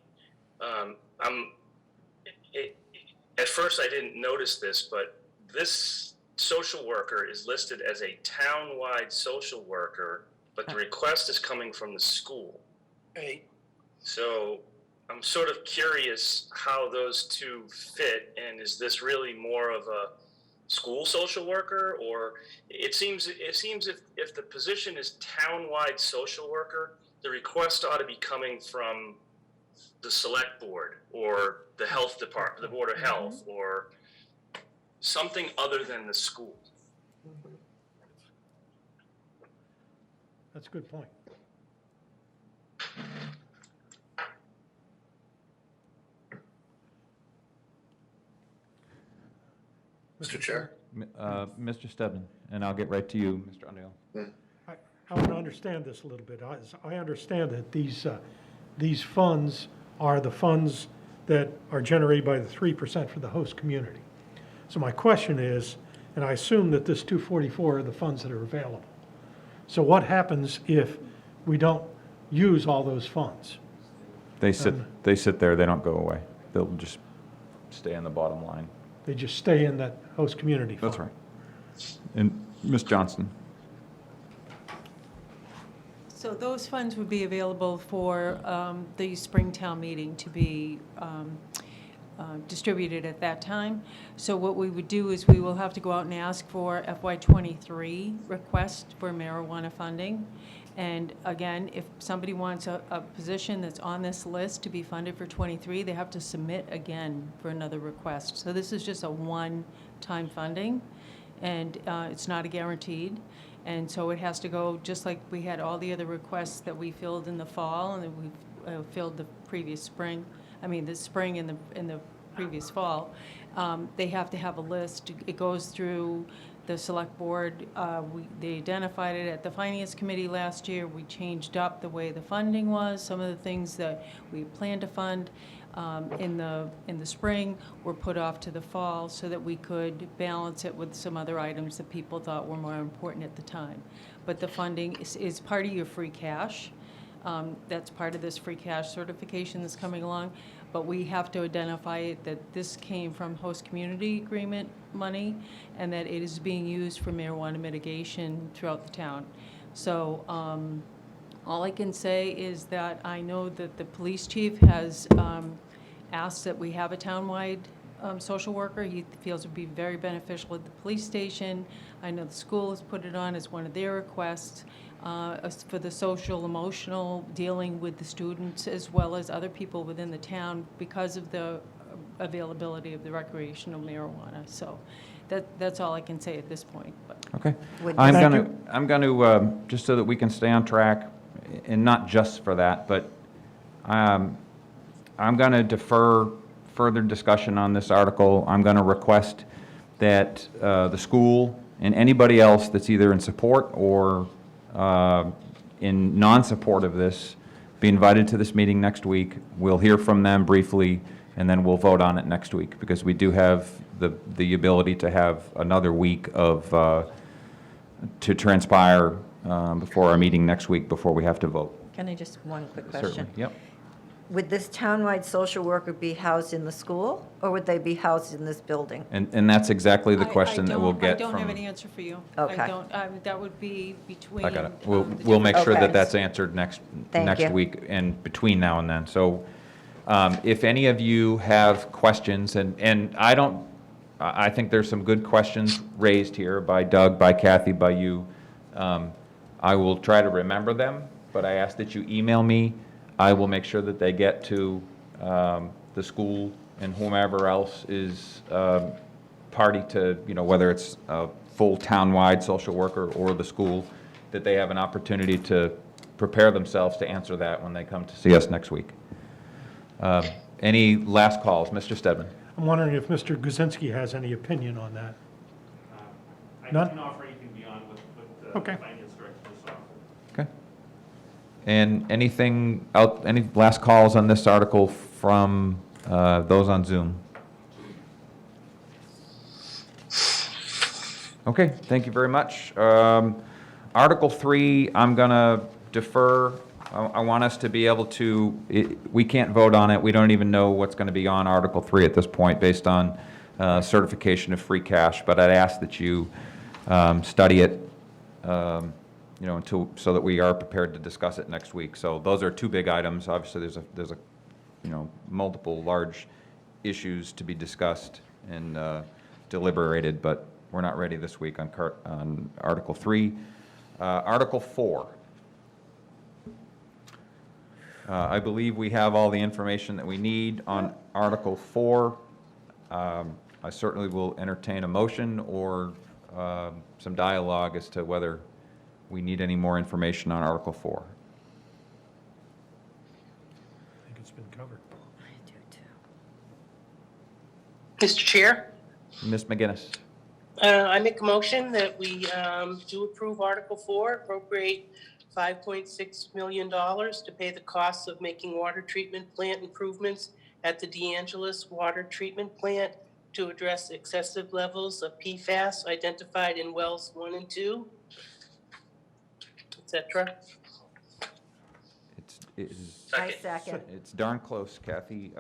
At first I didn't notice this, but this social worker is listed as a town-wide social worker, but the request is coming from the school. Right. So I'm sort of curious how those two fit, and is this really more of a school social worker, or it seems if the position is town-wide social worker, the request ought to be coming from the select board or the health department, the board of health, or something other than the school. That's a good point. Mr. Chair? Mr. Stebbin, and I'll get right to you, Mr. Underhill. I want to understand this a little bit. I understand that these funds are the funds that are generated by the 3% for the host community. So my question is, and I assume that this 244 are the funds that are available. So what happens if we don't use all those funds? They sit there, they don't go away. They'll just stay in the bottom line. They just stay in that host community fund? That's right. And Ms. Johnston? So those funds would be available for the Springtown meeting to be distributed at that time. So what we would do is we will have to go out and ask for FY23 request for marijuana funding. And again, if somebody wants a position that's on this list to be funded for 23, they have to submit again for another request. So this is just a one-time funding, and it's not a guaranteed. And so it has to go, just like we had all the other requests that we filled in the fall and that we filled the previous spring, the spring and the previous fall. They have to have a list. It goes through the select board. They identified it at the finance committee last year. We changed up the way the funding was. Some of the things that we planned to fund in the spring were put off to the fall so that we could balance it with some other items that people thought were more important at the time. But the funding is part of your free cash. That's part of this free cash certification that's coming along. But we have to identify it that this came from host community agreement money and that it is being used for marijuana mitigation throughout the town. So all I can say is that I know that the police chief has asked that we have a townwide social worker. He feels it would be very beneficial at the police station. I know the school has put it on as one of their requests for the social, emotional, dealing with the students as well as other people within the town because of the availability of the recreational marijuana. So that's all I can say at this point. But. Okay. Thank I'm going to, just so that we can stay on track, and not just for that, but I'm going to defer further discussion on this article. I'm going to request that the school and anybody else that's either in support or in non-support of this be invited to this meeting next week. We'll hear from them briefly, and then we'll vote on it next week, because we do have the ability to have another week of to transpire before our meeting next week before we have to vote. Can I just, one quick question? Certainly, yep. Would this townwide social worker be housed in the school, or would they be housed in this building? And that's exactly the question that we'll get from. I don't have an answer for you. Okay. I don't, that would be between. I got it. the We'll make sure Okay. that that's answered next Thank you. week and between now and then. So if any of you have questions, and I think there's some good questions raised here by Doug, by Kathy, by you. I will try to remember them, but I ask that you email me. I will make sure that they get to the school and whomever else is party to, whether it's a full townwide social worker or the school, that they have an opportunity to prepare themselves to answer that when they come to see us next week. Any last calls? Mr. Stedman? I'm wondering if Mr. Guzinski has any opinion on that. I None? can offer anything beyond what the Okay. finance director just offered. Okay. And anything out, any last calls on this article from those on Zoom? Okay, thank you very much. Article 3, I'm going to defer. I want us to be able to, we can't vote on it. We don't even know what's going to be on Article 3 at this point based on certification of free cash, but I'd ask that you study it, until, so that we are prepared to discuss it next week. So those are two big items. Obviously, there's a multiple large issues to be discussed and deliberated, but we're not ready this week on Article 3. Article 4. I believe we have all the information that we need on Article 4. I certainly will entertain a motion or some dialogue as to whether we need any more information on Article 4. I think it's been covered. I do too. Mr. Chair, Ms. McGinnis? I make a motion that we do approve Article 4, appropriate $5.6 million to pay the costs of making water treatment plant improvements at the DeAngelis Water Treatment Plant to address excessive levels of PFAS identified in wells 1 and 2, etc. I second. It's darn close, Kathy.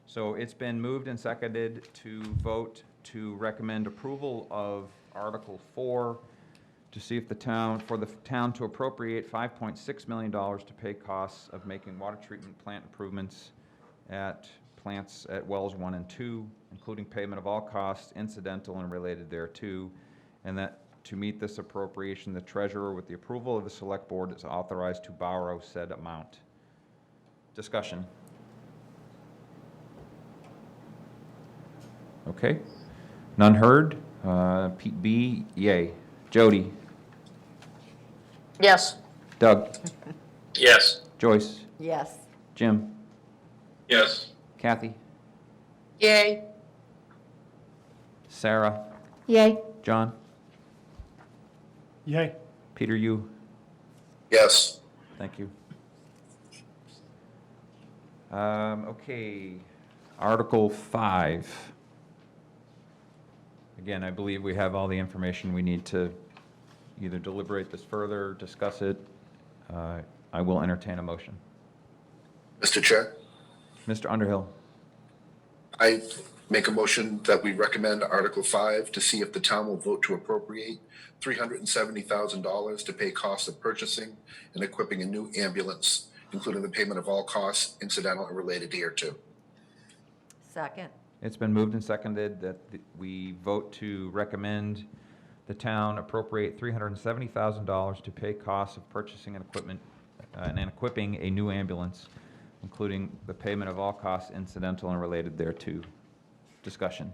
So it's been moved and seconded to vote to recommend approval of Article 4 to see if for the town to appropriate $5.6 million to pay costs of making water treatment plant improvements at plants at wells 1 and 2, including payment of all costs incidental and related thereto, and that to meet this appropriation, the treasurer, with the approval of the select board, is authorized to borrow said amount. Discussion. Okay. None heard. Pete B, yay. Jody. Yes. Doug. Yes. Joyce. Yes. Jim. Yes. Kathy. Yay. Sarah. Yay. John. Yay. Peter, you. Yes. Thank you. Okay, Article 5. Again, I believe we have all the information we need to either deliberate this further, discuss it. I will entertain a motion. Mr. Chair, Mr. Underhill. I make a motion that we recommend Article 5 to see if the town will vote to appropriate $370,000 to pay costs of purchasing and equipping a new ambulance, including the payment of all costs incidental and related hereto. Second. It's been moved and seconded that we vote to recommend the town appropriate $370,000 to pay costs of purchasing and equipment and equipping a new ambulance, including the payment of all costs incidental and related thereto. Discussion.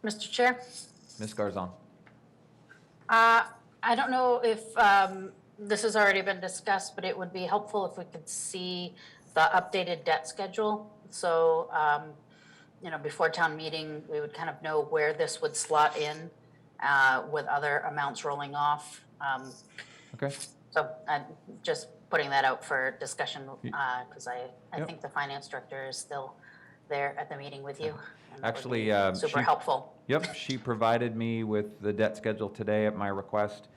Mr. Chair? Ms. Garzon. I don't know if this has already been discussed, but it would be helpful if we could see the updated debt schedule. So, before town meeting, we would kind of know where this would slot in with other amounts rolling off. Okay. So I'm just putting that out for discussion because I Yep. think the finance director is still there at the meeting with you. and that would Actually, be super she- helpful. Yep, she provided me with the debt schedule today at my request,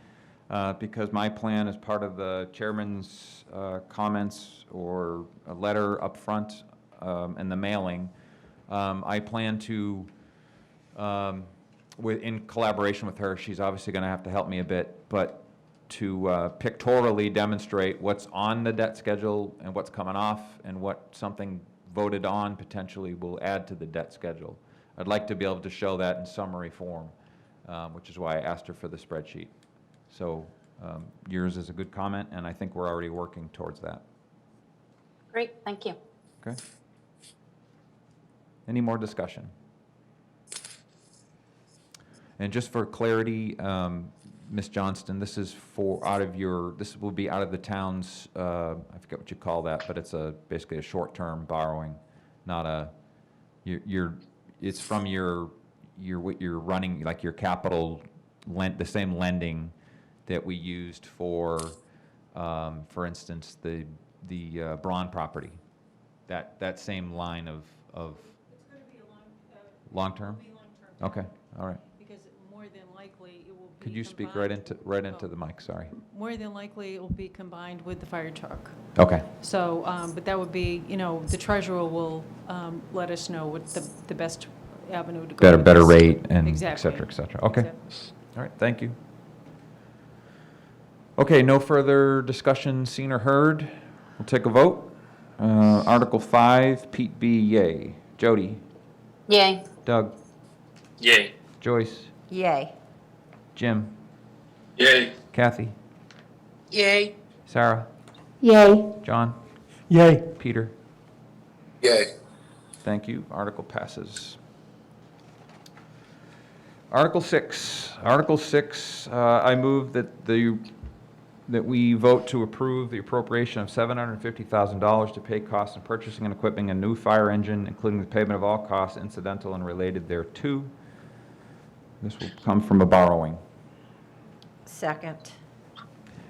because my plan is part of the chairman's comments or a letter up front and the mailing. I plan to, in collaboration with her, she's obviously going to have to help me a bit, but to pictorially demonstrate what's on the debt schedule and what's coming off and what something voted on potentially will add to the debt schedule. I'd like to be able to show that in summary form, which is why I asked her for the spreadsheet. So yours is a good comment, and I think we're already working towards that. Great, thank you. Okay? Any more discussion? And just for clarity, Ms. Johnston, this is this will be out of the town's, I forget what you call that, but it's basically a short-term borrowing, not it's from what you're running, like your capital the same lending that we used for instance, the Braun property. That same line of. It's going to be a Long-term? it'll be long-term. Okay, all right. Because more than likely it will be. Could you speak combined- right into the mic, sorry. More than likely it will be combined with the fire truck. Okay, So, but that would be, the treasurer will let us know what the best avenue to go. with better this. rate and et Exactly. cetera, et cetera. Okay, Exactly. all right, thank you. Okay, no further discussion seen or heard. We'll take a vote. Article 5, Pete B, yay. Jody. Yay. Doug. Yay. Joyce. Yay. Jim. Yay. Kathy. Yay. Sarah. Yay. John. Yay. Peter. Yay. Thank you. Article passes. Article 6. Article 6, I move that we vote to approve the appropriation of $750,000 to pay costs of purchasing and equipping a new fire engine, including the payment of all costs incidental and related thereto. This will come from a borrowing. Second.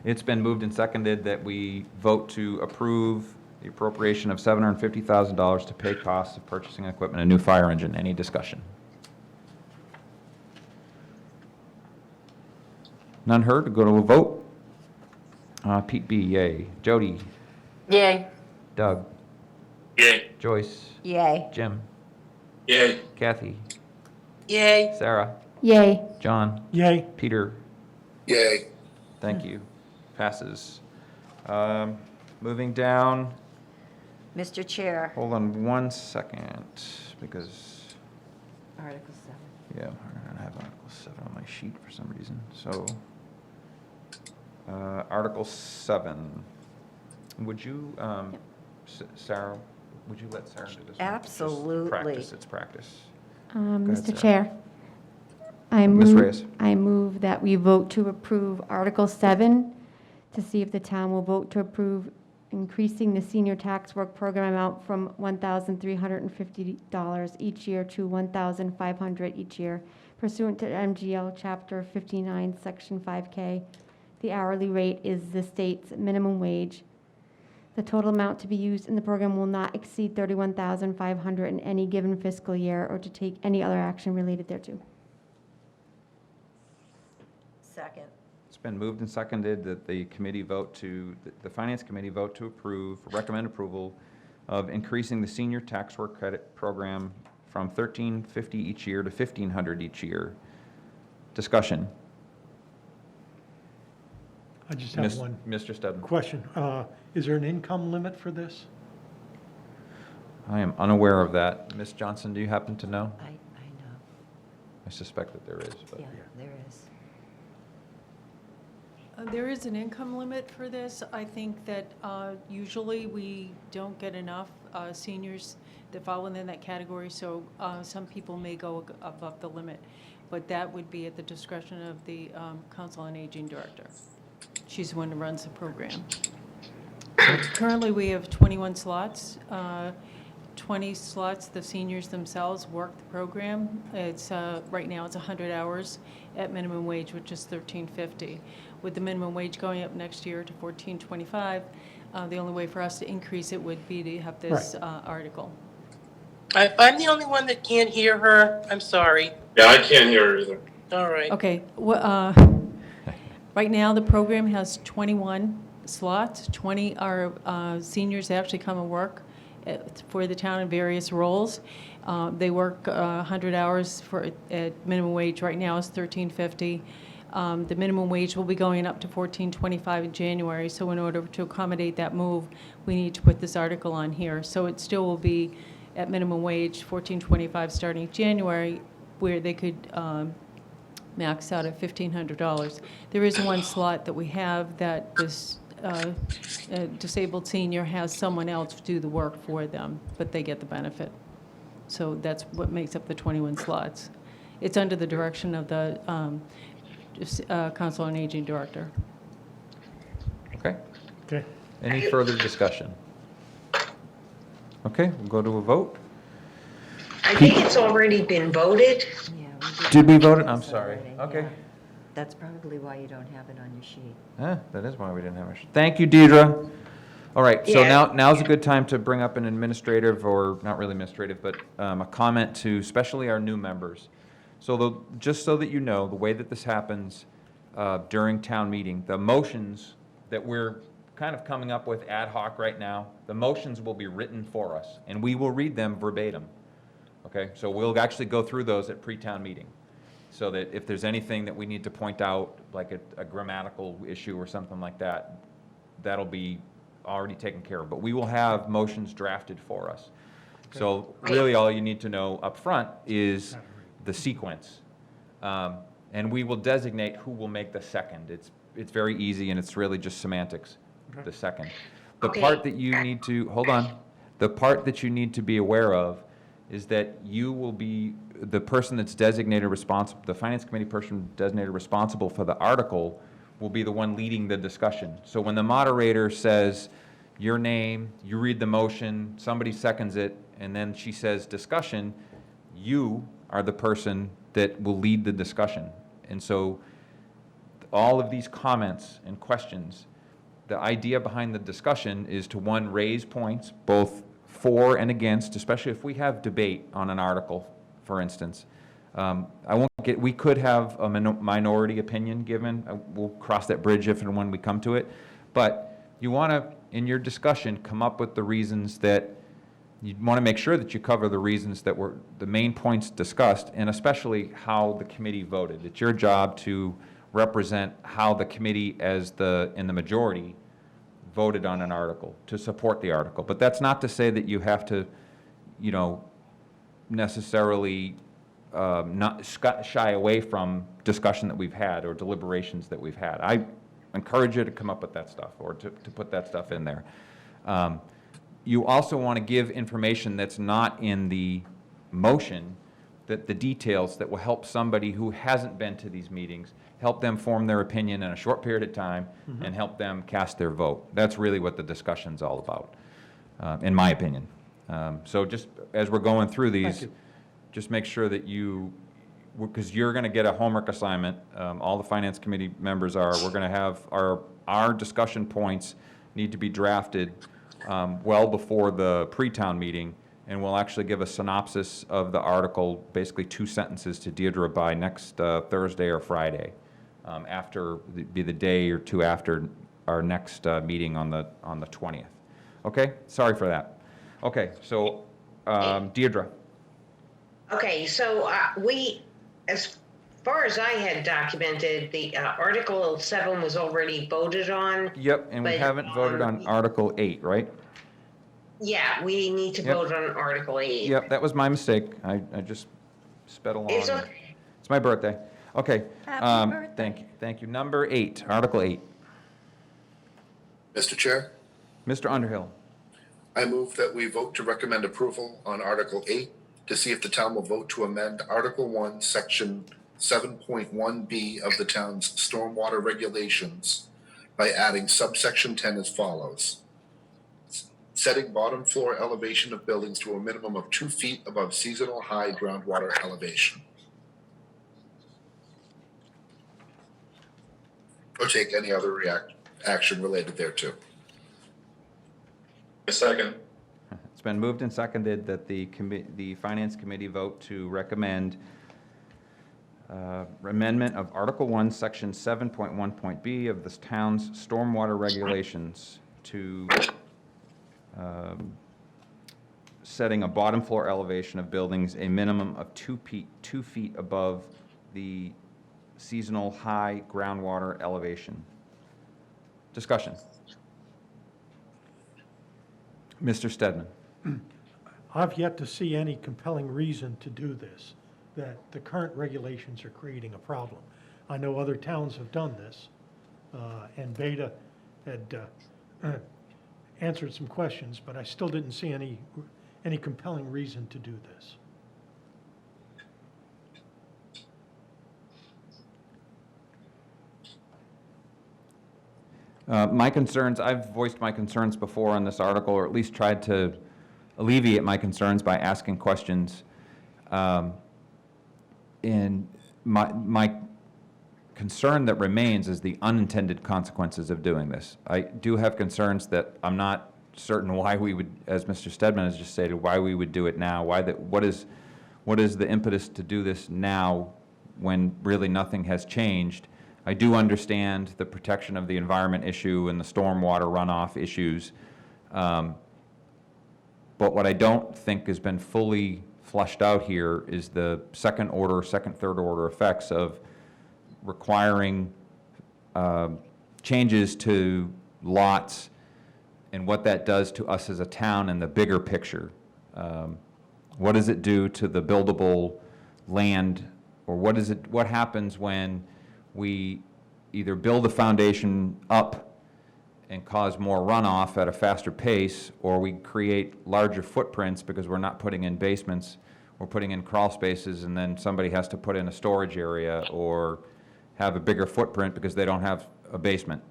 It's been moved and seconded that we vote to approve the appropriation of $750,000 to pay costs of purchasing and equipment a new fire engine. Any discussion? None heard. Go to a vote. Pete B, yay. Jody. Yay. Doug. Yay. Joyce. Yay. Jim. Yay. Kathy. Yay. Sarah. Yay. John. Yay. Peter. Yay. Thank you. Passes. Moving down, Mr. Chair, Hold on one second, because, Article 7. yeah, I don't have Article 7 on my sheet for some reason. So, Article 7. Would you, Sarah, would you let Sarah do this one? Absolutely. Practice, it's practice. ahead, Mr. Sarah. Chair, I Ms. move, Reyes. I move that we vote to approve Article 7 to see if the town will vote to approve increasing the senior tax work program amount from $1,350 each year to $1,500 each year pursuant to MGL Chapter 59, Section 5K. The hourly rate is the state's minimum wage. The total amount to be used in the program will not exceed $31,500 in any given fiscal year or to take any other action related thereto. Second. It's been moved and seconded that the committee vote to, the Finance Committee vote to approve, recommend approval of increasing the senior tax work credit program from $1,350 each year to $1,500 each year. Discussion. I just have one Mr. Stebbins. question. Is there an income limit for this? I am unaware of that. Ms. Johnson, do you happen to know? I know. I suspect that there is, but. Yeah, there is. There is an income limit for this. I think that usually we don't get enough seniors that fall within that category, so some people may go above the limit. But that would be at the discretion of the Council on Aging Director. She's the one who runs the program. Currently, we have 21 slots. 20 slots, the seniors themselves work the program. It's right now it's 100 hours at minimum wage, which is $13.50. With the minimum wage going up next year to $14.25, the only way for us to increase it would be to have this article. I'm the only one that can't hear her. I'm sorry. Yeah, I can't hear her either. All right. Okay. Right now, the program has 21 slots. 20 are seniors that actually come and work for the town in various roles. They work 100 hours at minimum wage. Right now is $13.50. The minimum wage will be going up to $14.25 in January. So in order to accommodate that move, we need to put this article on here. So it still will be at minimum wage, $14.25 starting January, where they could max out at $1,500. There is one slot that we have that this disabled senior has someone else do the work for them, but they get the benefit. So that's what makes up the 21 slots. It's under the direction of the Council on Aging Director. Okay. Okay. Any further discussion? Okay, we'll go to a vote. I think it's already been voted. Yeah, Did we vote it? this I'm sorry. already, Okay. yeah. That's probably why you don't have it on your sheet. That is why we didn't have a. Thank you, Deidre. All right, so Yeah. now's a good time to bring up an administrative, or not really administrative, but a comment to especially our new members. So just so that you know, the way that this happens during town meeting, the motions that we're kind of coming up with ad hoc right now, the motions will be written for us, and we will read them verbatim. Okay, so we'll actually go through those at pre-town meeting, so that if there's anything that we need to point out, like a grammatical issue or something like that, that'll be already taken care of. But we will have motions drafted for us. So really, all you need to know up front is the sequence. And we will designate who will make the second. It's very easy, and it's really just semantics, the second. The part that you need to, hold on, the part that you need to be aware of is that you will be the person that's designated responsible, the Finance Committee person designated responsible for the article will be the one leading the discussion. So when the moderator says your name, you read the motion, somebody seconds it, and then she says discussion, you are the person that will lead the discussion. And so all of these comments and questions, the idea behind the discussion is to, one, raise points, both for and against, especially if we have debate on an article, for instance. We could have a minority opinion given. We'll cross that bridge if and when we come to it. But you want to, in your discussion, come up with the reasons that you want to make sure that you cover the reasons that were the main points discussed, and especially how the committee voted. It's your job to represent how the committee, in the majority, voted on an article, to support the article. But that's not to say that you have to, you know, necessarily not shy away from discussion that we've had or deliberations that we've had. I encourage you to come up with that stuff or to put that stuff in there. You also want to give information that's not in the motion, that the details that will help somebody who hasn't been to these meetings, help them form their opinion in a short period of time and help them cast their vote. That's really what the discussion's all about, in my opinion. So just as we're going through these, just make sure that you, because you're going to get a homework assignment, all the Finance Committee members are, we're going to have our discussion points need to be drafted well before the pre-town meeting, and we'll actually give a synopsis of the article, basically 2 sentences to Deirdre by next Thursday or Friday, after, be the day or two after our next meeting on the 20th. Okay, sorry for that. Okay, so Deirdre. Okay, so as far as I had documented, the Article 7 was already voted on. Yep, and we haven't voted on Article 8, right? Yeah, we need to vote on Article 8. Yep, that was my mistake. I just sped along. It's okay. It's my birthday. Okay. Happy birthday. Thank you. Number 8, Article 8. Mr. Chair, Mr. Underhill. I move that we vote to recommend approval on Article 8 to see if the town will vote to amend Article 1, Section 7.1B of the town's stormwater regulations by adding subsection 10 as follows. Setting bottom floor elevation of buildings to a minimum of 2 feet above seasonal high groundwater elevation. Or take any other action related thereto. A second. It's been moved and seconded that the Finance Committee vote to recommend amendment of Article 1, Section 7.1.b of this town's stormwater regulations to setting a bottom floor elevation of buildings a minimum of 2 feet above the seasonal high groundwater elevation. Discussion. Mr. Stedman. I've yet to see any compelling reason to do this, that the current regulations are creating a problem. I know other towns have done this, and Veto had answered some questions, but I still didn't see any compelling reason to do this. My concerns, I've voiced my concerns before on this article, or at least tried to alleviate my concerns by asking questions. And my concern that remains is the unintended consequences of doing this. I do have concerns that I'm not certain why we would, as Mr. Stedman has just stated, why we would do it now. What is the impetus to do this now when really nothing has changed? I do understand the protection of the environment issue and the stormwater runoff issues. But what I don't think has been fully fleshed out here is the second, third order effects of requiring changes to lots and what that does to us as a town in the bigger picture. What does it do to the buildable land, or what happens when we either build the foundation up and cause more runoff at a faster pace, or we create larger footprints because we're not putting in basements, we're putting in crawl spaces, and then somebody has to put in a storage area or have a bigger footprint because they don't have a basement.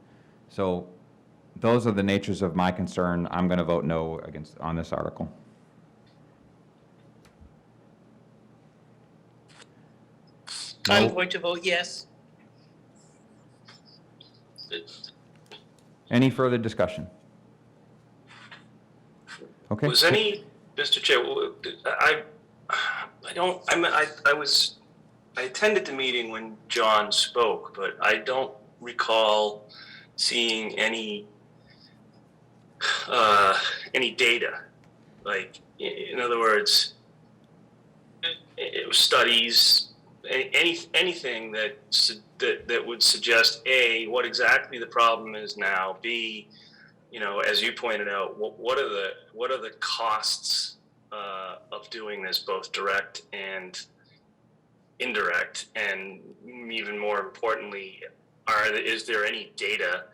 So those are the natures of my concern. I'm going to vote no on this article. I'm going to vote yes. Any further discussion? Okay. Was any, Mr. Chair, I attended the meeting when John spoke, but I don't recall seeing any data. Like, in other words, it was studies, anything that would suggest A, what exactly the problem is now, B, you know, as you pointed out, what are the costs of doing this, both direct and indirect, and even more importantly, is there any data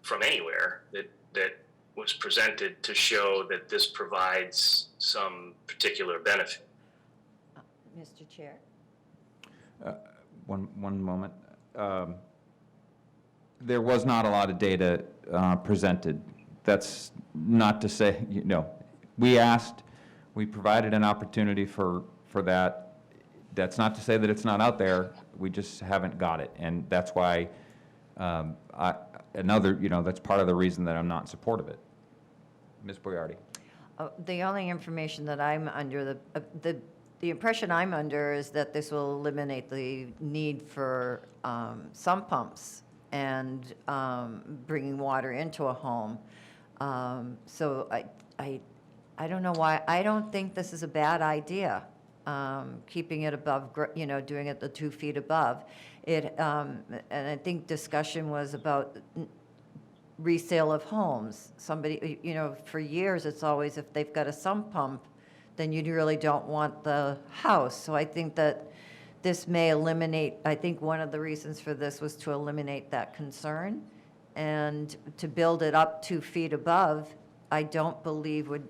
from anywhere that was presented to show that this provides some particular benefit? Mr. Chair? One moment. There was not a lot of data presented. That's not to say, you know, we asked, we provided an opportunity for that. That's not to say that it's not out there. We just haven't got it. And that's why, that's part of the reason that I'm not in support of it. Ms. Boyardi. The only information that I'm under, the impression I'm under is that this will eliminate the need for sump pumps and bringing water into a home. So I don't know why, I don't think this is a bad idea, keeping it above, doing it the 2 feet above. And I think discussion was about resale of homes. Somebody, for years, it's always if they've got a sump pump, then you really don't want the house. So I think that this may eliminate, I think one of the reasons for this was to eliminate that concern. And to build it up 2 feet above, I don't believe would,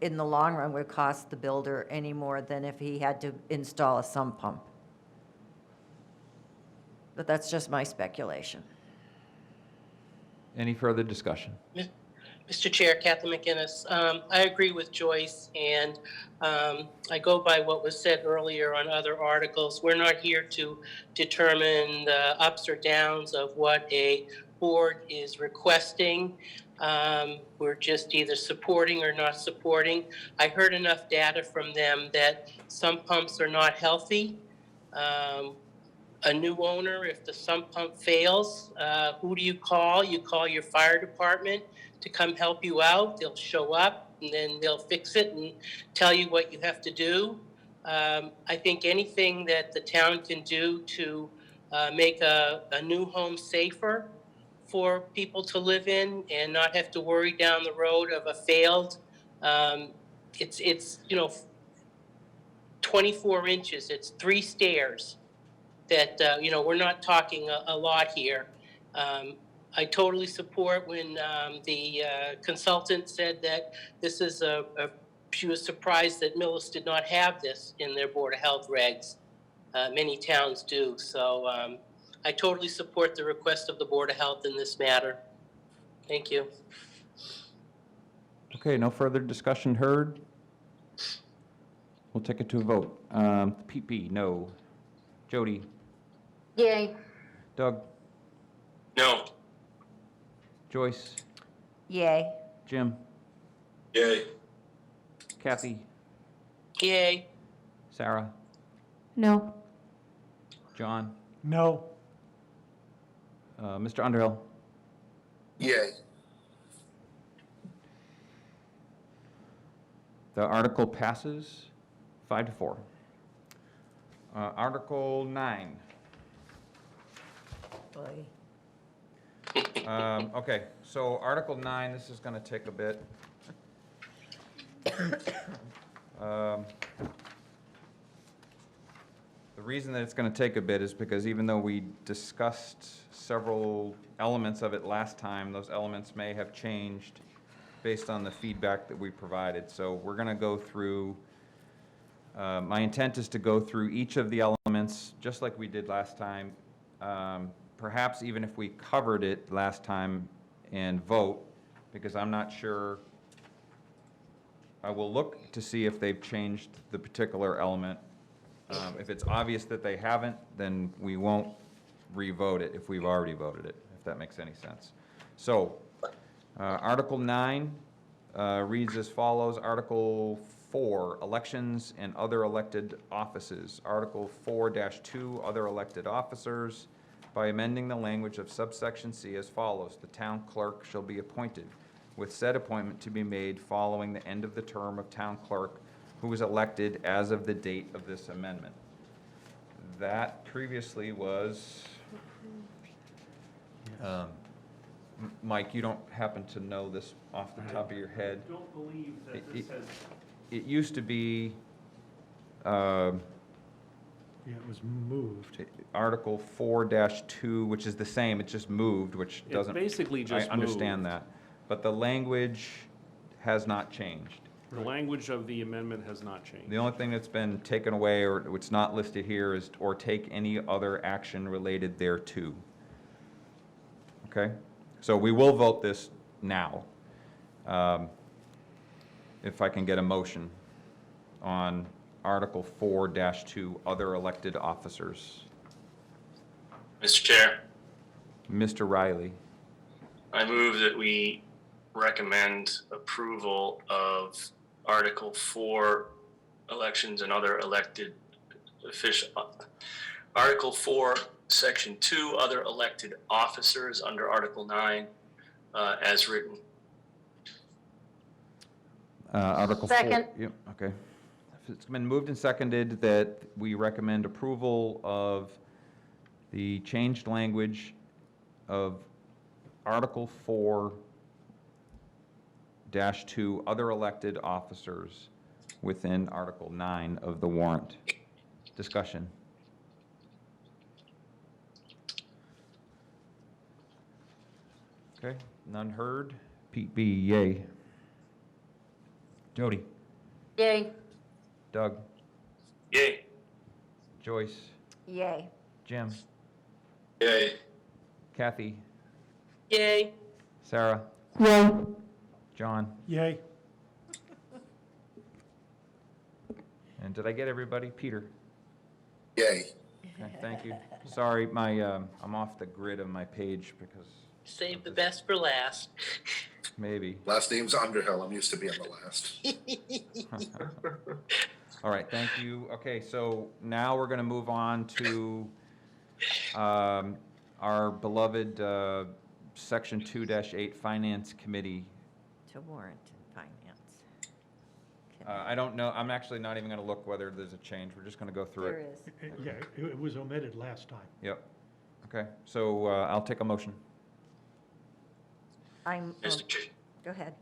in the long run, would cost the builder any more than if he had to install a sump pump. But that's just my speculation. Any further discussion? Mr. Chair, Kathleen McInnes, I agree with Joyce, and I go by what was said earlier on other articles. We're not here to determine the ups or downs of what a board is requesting. We're just either supporting or not supporting. I heard enough data from them that some pumps are not healthy. A new owner, if the sump pump fails, who do you call? You call your fire department to come help you out. They'll show up and then they'll fix it and tell you what you have to do. I think anything that the town can do to make a new home safer for people to live in and not have to worry down the road of a failed, it's 24 inches, it's 3 stairs that, we're not talking a lot here. I totally support when the consultant said that this is she was surprised that Millis did not have this in their Board of Health regs. Many towns do. So I totally support the request of the Board of Health in this matter. Thank you. Okay, no further discussion heard. We'll take it to a vote. PP, no. Jody? Yay. Doug? No. Joyce? Yay. Jim? Yay. Kathy? Yay. Sarah? No. John? No. Mr. Underhill? Yay. The article passes 5-4. Article 9. Boy. Okay, so Article 9, this is going to take a bit. The reason that it's going to take a bit is because even though we discussed several elements of it last time, those elements may have changed based on the feedback that we provided. So we're going to go through, my intent is to go through each of the elements, just like we did last time. Perhaps even if we covered it last time and vote, because I'm not sure. I will look to see if they've changed the particular element. If it's obvious that they haven't, then we won't re-vote it if we've already voted it, if that makes any sense. So, Article 9 reads as follows. Article 4, elections and other elected offices. Article 4-2, other elected officers. By amending the language of subsection C as follows: the town clerk shall be appointed, with said appointment to be made following the end of the term of town clerk who was elected as of the date of this amendment. That previously was Mike, you don't happen to know this off the top of your head? I don't believe that It- this has, It used to be Yeah, it was moved. Article 4-2, which is the same, it just moved, which it doesn't. basically just I understand moved. that, but the language has not changed. The language of the amendment has not changed. The only thing that's been taken away, or it's not listed here, is, or take any other action related thereto. Okay? So we will vote this now. If I can get a motion on Article 4-2, other elected officers. Mr. Chair, Mr. Riley, I move that we recommend approval of Article 4, elections and other elected official, Article 4, Section 2, other elected officers under Article 9, as written. Article 4. Second. Yep, okay. It's been moved and seconded that we recommend approval of the changed language of Article 4-2, other elected officers within Article 9 of the warrant. Discussion. Okay, none heard. Pete B, yay. Jody. Yay. Doug. Yay. Joyce. Yay. Jim. Yay. Kathy. Yay. Sarah. Yay. John. Yay. And did I get everybody? Peter. Yay. Okay, thank you. Sorry, I'm off the grid of my page because Save the best for last. maybe. Last name's Underhill. I'm used to being the last. All right, thank you. Okay, so now we're going to move on to our beloved Section 2-8 Finance Committee. To warrant and finance. I don't know, I'm actually not even going to look whether there's a change. We're just going to go through There it. is. Yeah, it was omitted last time. Yep. Okay, so I'll take a motion. I'm, oh, Mr. Chair, go ahead.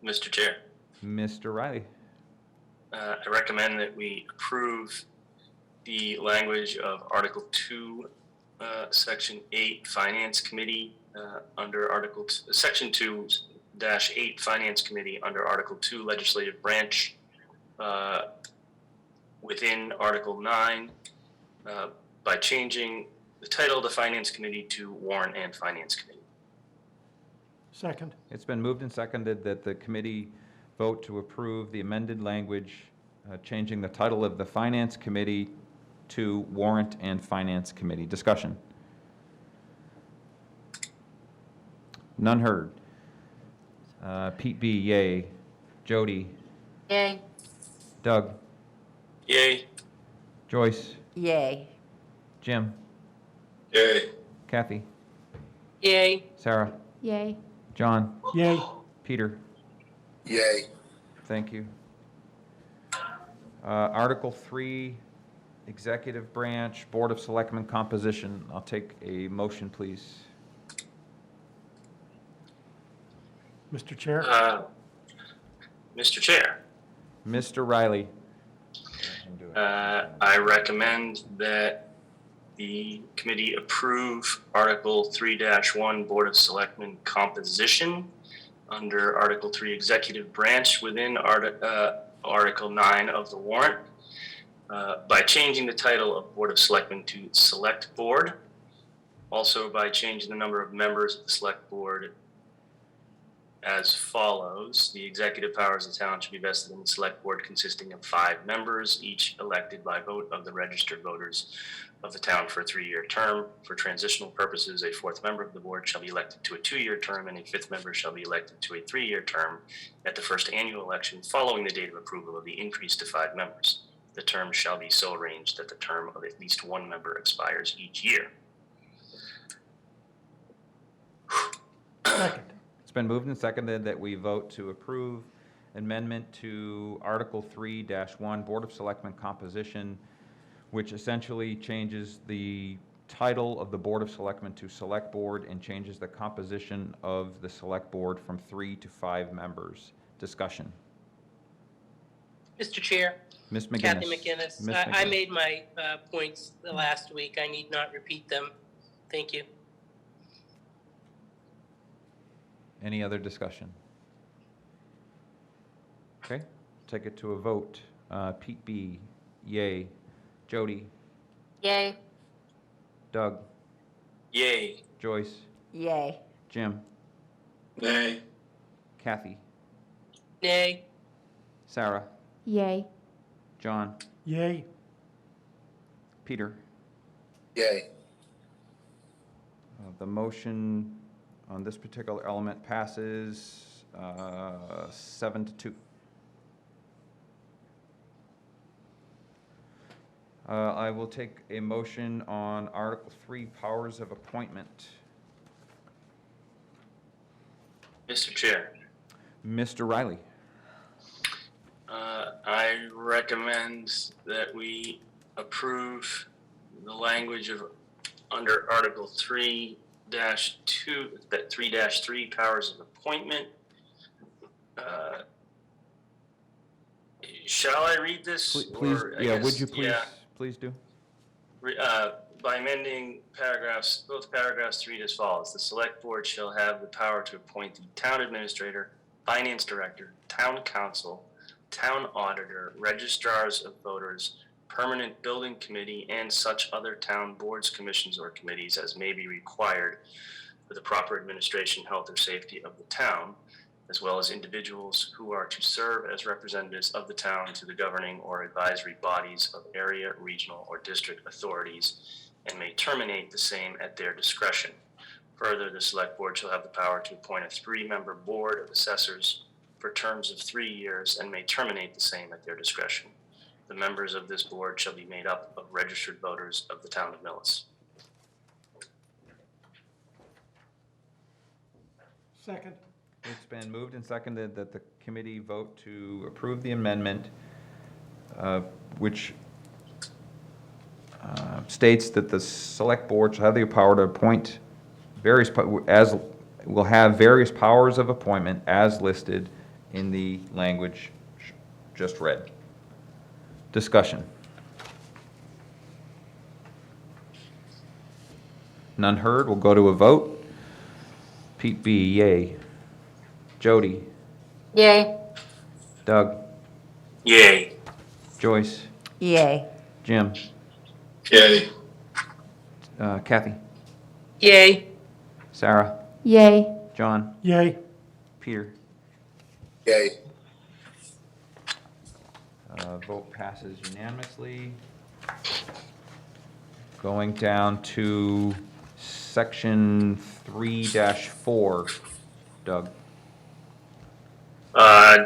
Mr. Chair, Mr. Riley. I recommend that we approve the language of Article 2, Section 8, Finance Committee, under Section 2-8, Finance Committee, under Article 2, Legislative Branch, within Article 9, by changing the title of the Finance Committee to Warrant and Finance Committee. Second. It's been moved and seconded that the committee vote to approve the amended language, changing the title of the Finance Committee to Warrant and Finance Committee. Discussion. None heard. Pete B, yay. Jody. Yay. Doug. Yay. Joyce. Yay. Jim. Yay. Kathy. Yay. Sarah. Yay. John. Yay. Peter. Yay. Thank you. Article 3, Executive Branch, Board of Selectmen composition. I'll take a motion, please. Mr. Chair? Mr. Chair, Mr. Riley. I recommend that the committee approve Article 3-1 Board of Selectmen composition under Article 3 Executive Branch within Article 9 of the warrant by changing the title of Board of Selectmen to Select Board. Also by changing the number of members of the Select Board as follows. The executive powers of the town should be vested in the Select Board consisting of 5 members, each elected by vote of the registered voters of the town for a 3-year term. For transitional purposes, a 4th member of the board shall be elected to a 2-year term, and a 5th member shall be elected to a 3-year term at the first annual election following the date of approval of the increase to 5 members. The term shall be so arranged that the term of at least 1 member expires each year. Second. It's been moved and seconded that we vote to approve amendment to Article 3-1 Board of Selectmen composition, which essentially changes the title of the Board of Selectmen to Select Board and changes the composition of the Select Board from 3 to 5 members. Discussion. Mr. Chair, Ms. McGinnis. Kathy McGinnis. Ms. I McGinnis. made my points the last week. I need not repeat them. Thank you. Any other discussion? Okay, take it to a vote. Pete B., yay. Jody, Yay. Doug, Yay. Joyce, Yay. Jim, Nay. Kathy, Nay. Sarah, Yay. John, Yay. Peter. Yay. The motion on this particular element passes 7-2. I will take a motion on Article 3, powers of appointment. Mr. Chair, Mr. Riley. I recommend that we approve the language of under Article 3-2, that 3-3 powers of appointment. Shall I read this? Please, Or I yeah, guess- would you please, yeah. please do? By amending both paragraphs 3 as follows. The select board shall have the power to appoint the town administrator, finance director, town council, town auditor, registrars of voters, permanent building committee, and such other town boards, commissions, or committees as may be required for the proper administration, health, or safety of the town, as well as individuals who are to serve as representatives of the town to the governing or advisory bodies of area, regional, or district authorities, and may terminate the same at their discretion. Further, the select board shall have the power to appoint a 3-member board of assessors for terms of 3 years and may terminate the same at their discretion. The members of this board shall be made up of registered voters of the town of Millis. Second. It's been moved and seconded that the committee vote to approve the amendment, which states that the select board shall have the power to appoint various, will have various powers of appointment as listed in the language just read. Discussion. None heard. We'll go to a vote. Pete B., yay. Jody, Yay. Doug, Yay. Joyce, Yay. Jim, Yay. Kathy, Yay. Sarah, Yay. John, Yay. Peter. Yay. Vote passes unanimously. Going down to section 3-4, Doug.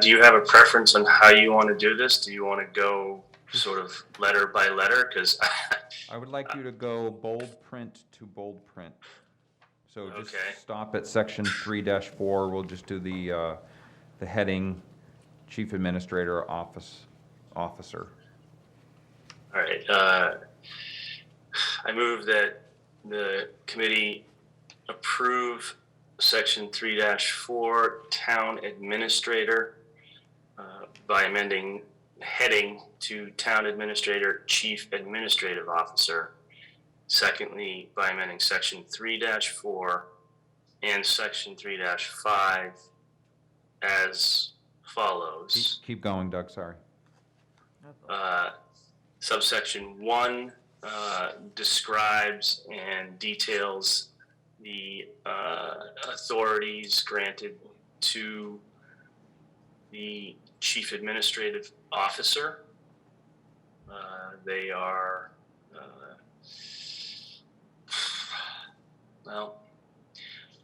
Do you have a preference on how you want to do this? Do you want to go sort of letter by letter? Because I would like you to go bold print to bold print. So just Okay. stop at section 3-4. We'll just do the heading, Chief Administrator Officer. all right. I move that the committee approve section 3-4 town administrator by amending heading to town administrator, chief administrative officer. Secondly, by amending section 3-4 and section 3-5 as follows. Keep going, Doug, sorry. Subsection 1 describes and details the authorities granted to the chief administrative officer. They are, well,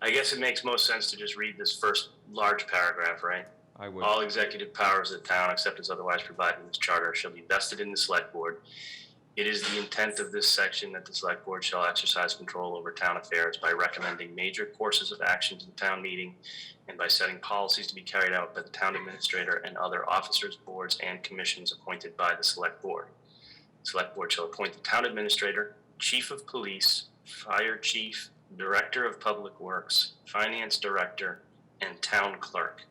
I guess it makes most sense to just read this first large paragraph, right? I would. All executive powers of the town, except as otherwise provided in this charter, shall be vested in the select board. It is the intent of this section that the select board shall exercise control over town affairs by recommending major courses of action to the town meeting and by setting policies to be carried out by the town administrator and other officers, boards, and commissions appointed by the select board. The select board shall appoint the town administrator, chief of police, fire chief, director of public works, finance director, and town clerk.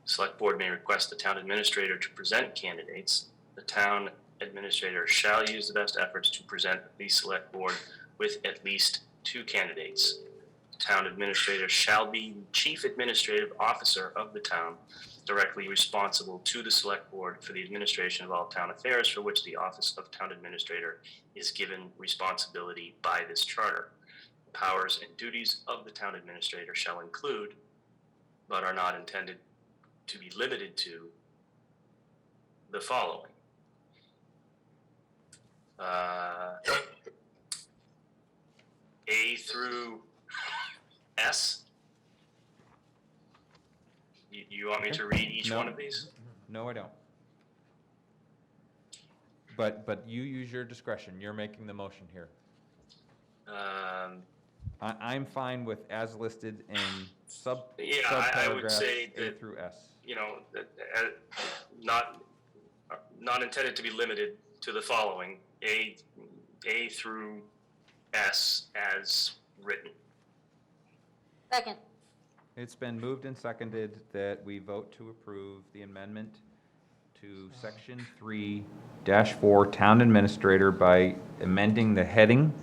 Select board may request the town administrator to present candidates. The town administrator shall use the best efforts to present the select board with at least 2 candidates. The town administrator shall be chief administrative officer of the town, directly responsible to the select board for the administration of all town affairs for which the office of town administrator is given responsibility by this charter. The powers and duties of the town administrator shall include, but are not intended to be limited to, the following. A through S. You want me to read each No. one of these? No, I don't. But you use your discretion. You're making the motion here. I'm fine with as listed in Yeah, I would subparagraphs say A that, through S. you know, not intended to be limited to the following, A through S as written. Second. It's been moved and seconded that we vote to approve the amendment to section 3-4 town administrator by amending the heading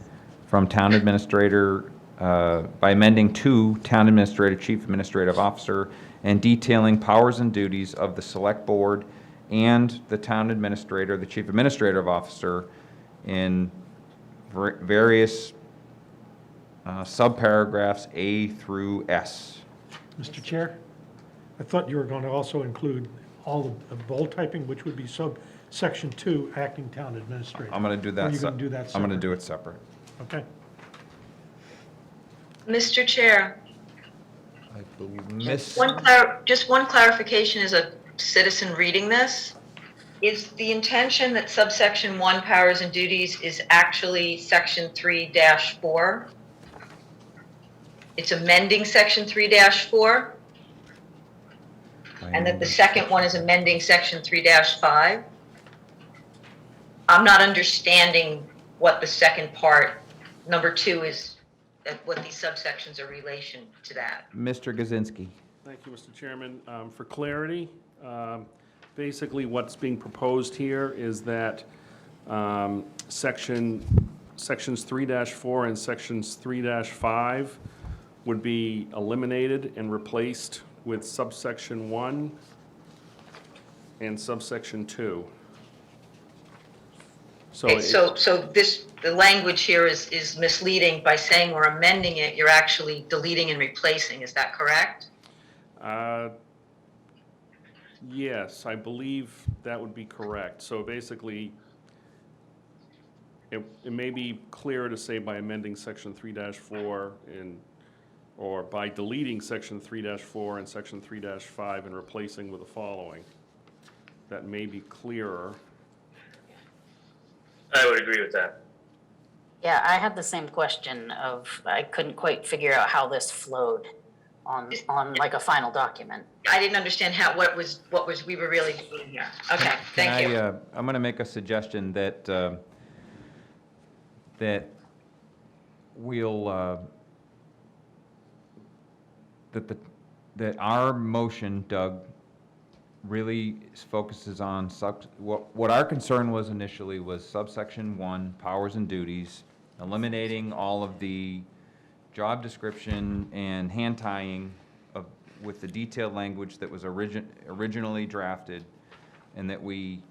from town administrator, by amending to town administrator, chief administrative officer, and detailing powers and duties of the select board and the town administrator, the chief administrative officer, in various subparagraphs A through S. Mr. Chair, I thought you were going to also include all of the bold typing, which would be subsection 2, acting town administrator. I'm going to do that. Or are you going to do that I'm going to separate? do it separate. Okay. Mr. Chair, I believe Miss. just one clarification as a citizen reading this. Is the intention that subsection 1, powers and duties, is actually section 3-4? It's amending section 3-4? And that the second one is amending section 3-5? I'm not understanding what the second part, number 2, is, what these subsections are relation to that. Mr. Gazinski. Thank you, Mr. Chairman. For clarity, basically what's being proposed here is that sections 3-4 and sections 3-5 would be eliminated and replaced with subsection 1 and subsection 2. Okay, so the language here is misleading. By saying we're amending it, you're actually deleting and replacing, is that correct? Yes, I believe that would be correct. So basically, it may be clearer to say by amending section 3-4 or by deleting section 3-4 and section 3-5 and replacing with the following. That may be clearer. I would agree with that. Yeah, I had the same question of, I couldn't quite figure out how this flowed on like a final document. I didn't understand what we were really doing here. Okay, thank you. I'm going to make a suggestion that, that we'll, that our motion, Doug, really focuses on what our concern was initially was subsection 1, powers and duties, eliminating all of the job description and hand tying with the detailed language that was originally drafted, and that we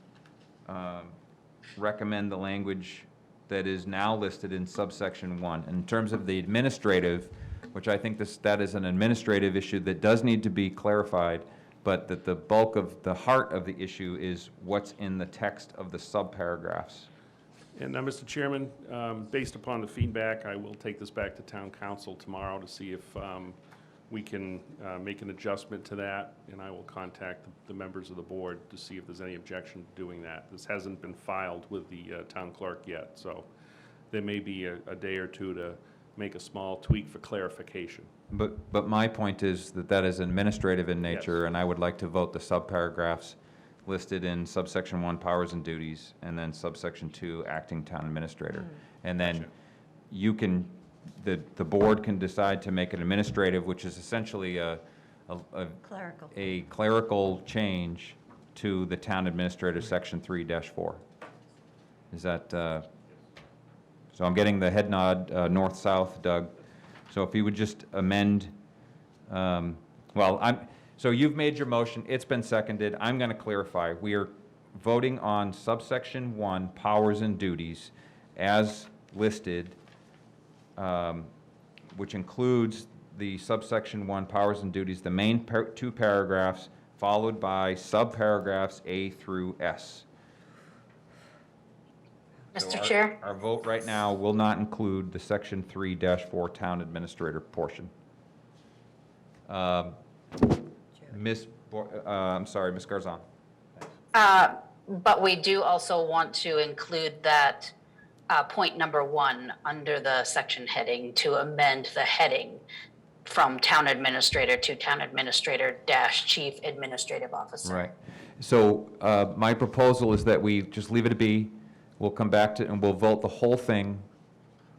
recommend the language that is now listed in subsection 1. In terms of the administrative, which I think that is an administrative issue that does need to be clarified, but that the bulk of the heart of the issue is what's in the text of the subparagraphs. And now, Mr. Chairman, based upon the feedback, I will take this back to Town Council tomorrow to see if we can make an adjustment to that, and I will contact the members of the board to see if there's any objection to doing that. This hasn't been filed with the town clerk yet, so there may be a day or two to make a small tweak for clarification. But my point is that is administrative in nature, Yes. and I would like to vote the subparagraphs listed in subsection 1, powers and duties, and then subsection 2, acting town administrator. And then you can, the board can decide to make it administrative, which is essentially a Clerical. a clerical change to the town administrator, section 3-4. Is that, so I'm getting the head nod, north-south, Doug. So if you would just amend, so you've made your motion, it's been seconded, I'm gonna clarify. We are voting on subsection 1, powers and duties, as listed, which includes the subsection 1, powers and duties, the main two paragraphs, followed by subparagraphs A through S. So Mr. Chair? Our vote right now will not include the section 3-4 town administrator portion. I'm sorry, Ms. Garzon. But we do also want to include that point number 1 under the section heading to amend the heading from town administrator to town administrator dash chief administrative officer. Right. So my proposal is that we just leave it to be. We'll come back to, and we'll vote the whole thing.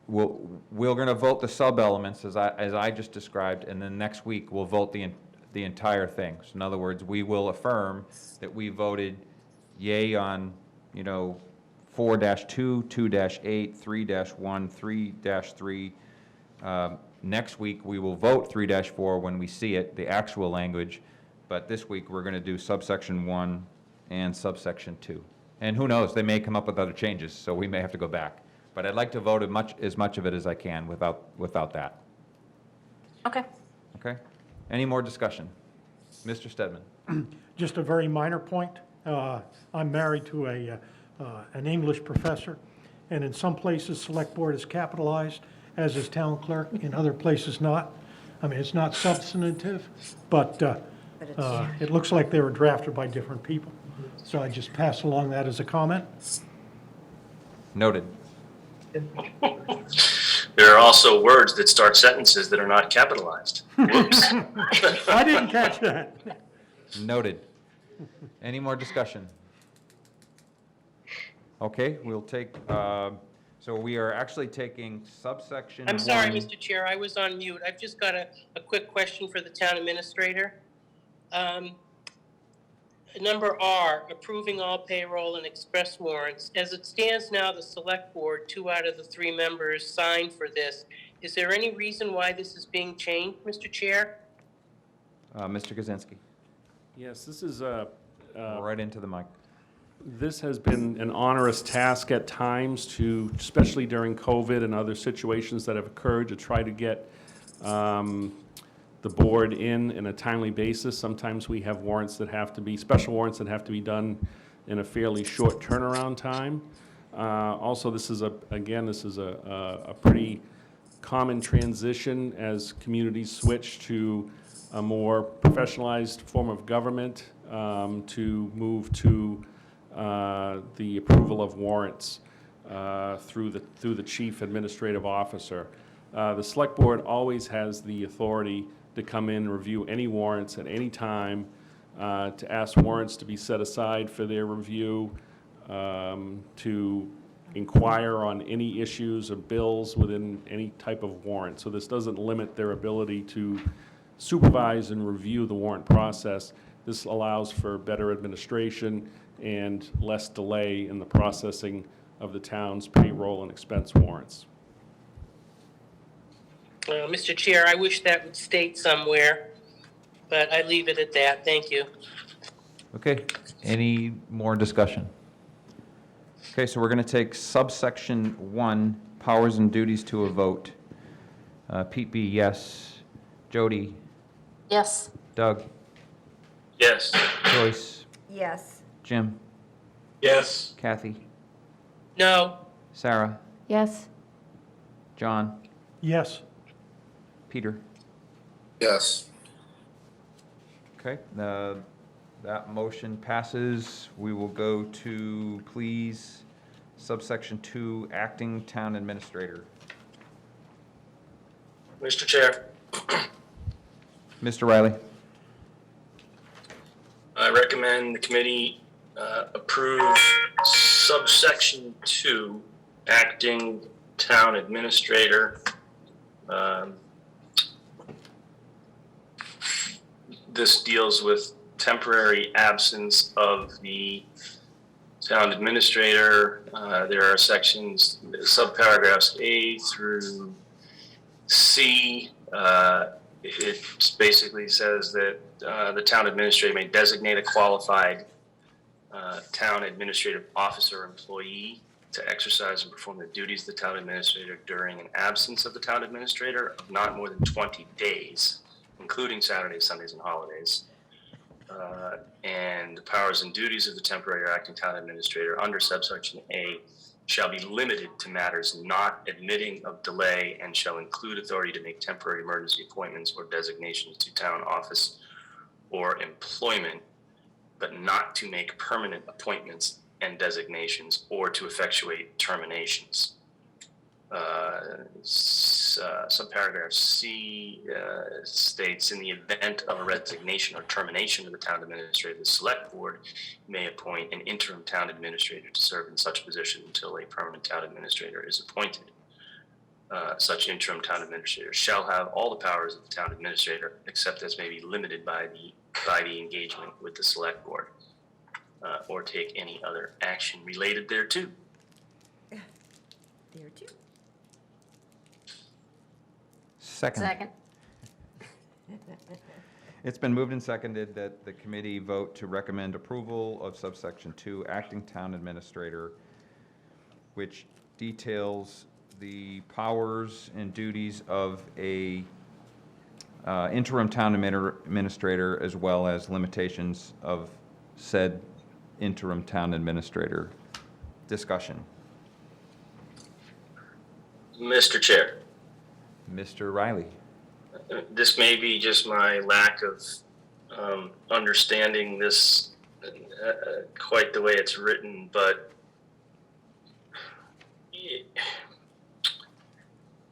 We're going to vote the sub-elements as I just described, and then next week we'll vote the entire thing. So in other words, we will affirm that we voted yay on, 4-2, 2-8, 3-1, 3-3. Next week, we will vote 3-4 when we see it, the actual language, but this week, we're going to do subsection 1 and subsection 2. And who knows, they may come up with other changes, so we may have to go back. But I'd like to vote as much of it as I can without that. Okay. Okay? Any more discussion? Mr. Stedman? Just a very minor point. I'm married to an English professor, and in some places, select board is capitalized, as is town clerk, in other places not. I mean, it's not substantive, but it looks like they were drafted by different people. So I just pass along that as a comment. Noted. There are also words that start sentences that are not capitalized. Whoops. I didn't catch that. Noted. Any more discussion? Okay, we'll take, so we are actually taking subsection I'm sorry, 1. Mr. Chair, I was on mute. I've just got a quick question for the town administrator. Number R, approving all payroll and express warrants. As it stands now, the select board, 2 out of the 3 members signed for this. Is there any reason why this is being changed, Mr. Chair? Mr. Kaczynski, Yes, this is right into the mic. This has been an onerous task at times to, especially during COVID and other situations that have occurred, to try to get the board in a timely basis. Sometimes we have warrants that have to be, special warrants that have to be done in a fairly short turnaround time. Also, this is a pretty common transition as communities switch to a more professionalized form of government, to move to the approval of warrants through the chief administrative officer. The select board always has the authority to come in and review any warrants at any time, to ask warrants to be set aside for their review, to inquire on any issues or bills within any type of warrant. So this doesn't limit their ability to supervise and review the warrant process. This allows for better administration and less delay in the processing of the town's payroll and expense warrants. Mr. Chair, I wish that would state somewhere, but I leave it at that. Thank you. Okay, any more discussion? Okay, so we're going to take subsection 1, powers and duties to a vote. Pete B., yes. Jody? Yes. Doug? Yes. Joyce? Yes. Jim? Yes. Kathy? No. Sarah? Yes. John? Yes. Peter? Yes. Okay, that motion passes. We will go to, please, subsection 2, acting town administrator. Mr. Chair, Mr. Riley? I recommend the committee approve subsection 2, acting town administrator. This deals with temporary absence of the town administrator. There are sections, subparagraphs A through C. It basically says that the town administrator may designate a qualified town administrative officer or employee to exercise and perform the duties of the town administrator during an absence of the town administrator of not more than 20 days, including Saturdays, Sundays, and holidays. And the powers and duties of the temporary or acting town administrator under subsection A shall be limited to matters not admitting of delay and shall include authority to make temporary emergency appointments or designations to town office or employment, but not to make permanent appointments and designations or to effectuate terminations. Subparagraph C states, in the event of a resignation or termination of the town administrator, the select board may appoint an interim town administrator to serve in such position until a permanent town administrator is appointed. Such interim town administrator shall have all the powers of the town administrator, except as may be limited by the engagement with the select board, or take any other action related thereto. There too. Second. It's been moved and seconded that the committee vote to recommend approval of subsection 2, acting town administrator, which details the powers and duties of a interim town administrator, as well as limitations of said interim town administrator. Discussion. Mr. Chair. Mr. Riley. This may be just my lack of understanding this quite the way it's written, but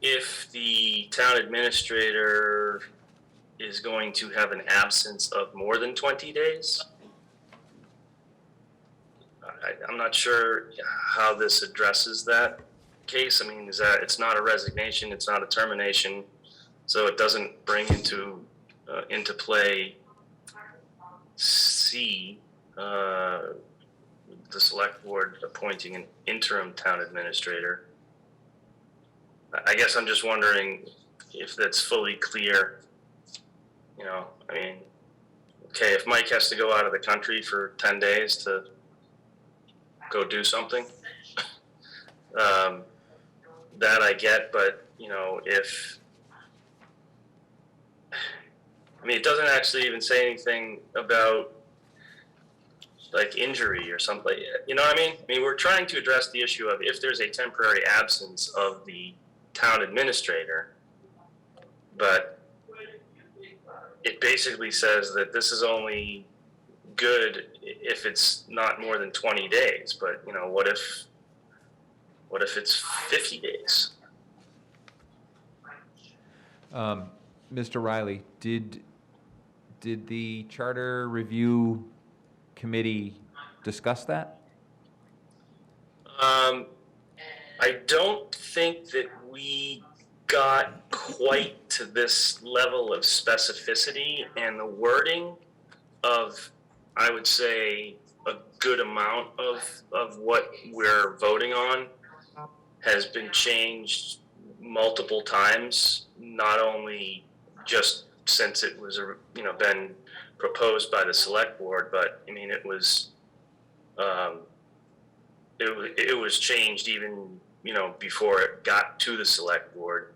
if the town administrator is going to have an absence of more than 20 days, I'm not sure how this addresses that case. I mean, is that it's not a resignation, it's not a termination, so it doesn't bring into play C, the select board appointing an interim town administrator. I guess I'm just wondering if that's fully clear. You know, I mean, okay, if Mike has to go out of the country for 10 days to go do something, that I get, but, you know, it doesn't actually even say anything about, like, injury or something, you know what I mean? I mean, we're trying to address the issue of if there's a temporary absence of the town administrator, but it basically says that this is only good if it's not more than 20 days, but, you know, what if it's 50 days? Mr. Riley, did the Charter Review Committee discuss that? I don't think that we got quite to this level of specificity, and the wording of, I would say, a good amount of what we're voting on has been changed multiple times, not only just since it was, you know, been proposed by the select board, but I mean, it was changed even, you know, before it got to the select board,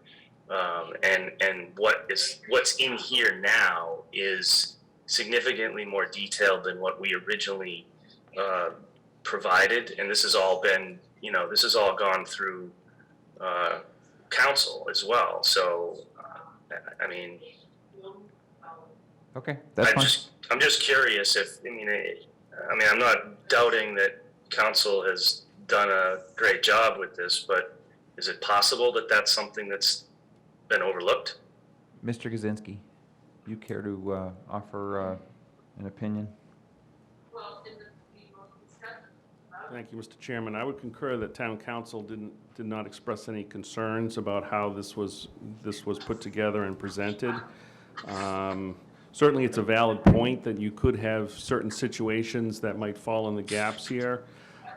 and what's in here now is significantly more detailed than what we originally provided, and this has all been, you know, this has all gone through council as well. So, I mean, Okay, that's fine. I'm just curious if, I mean, I'm not doubting that council has done a great job with this, but is it possible that that's something that's been overlooked? Mr. Kaczynski, you care to offer an opinion? Thank you, Mr. Chairman. I would concur that town council did not express any concerns about how this was put together and presented. Certainly, it's a valid point that you could have certain situations that might fall in the gaps here.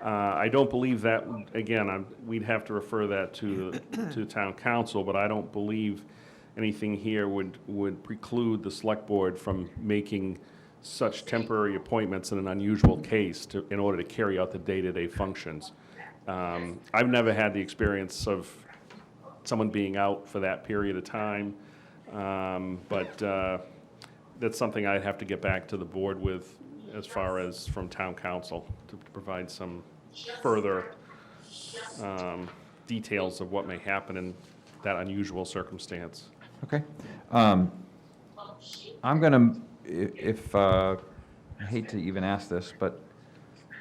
I don't believe that, again, we'd have to refer that to town council, but I don't believe anything here would preclude the select board from making such temporary appointments in an unusual case in order to carry out the day-to-day functions. I've never had the experience of someone being out for that period of time, but that's something I'd have to get back to the board with as far as from town council to provide some further details of what may happen in that unusual circumstance. Okay. I'm going to, I hate to even ask this, but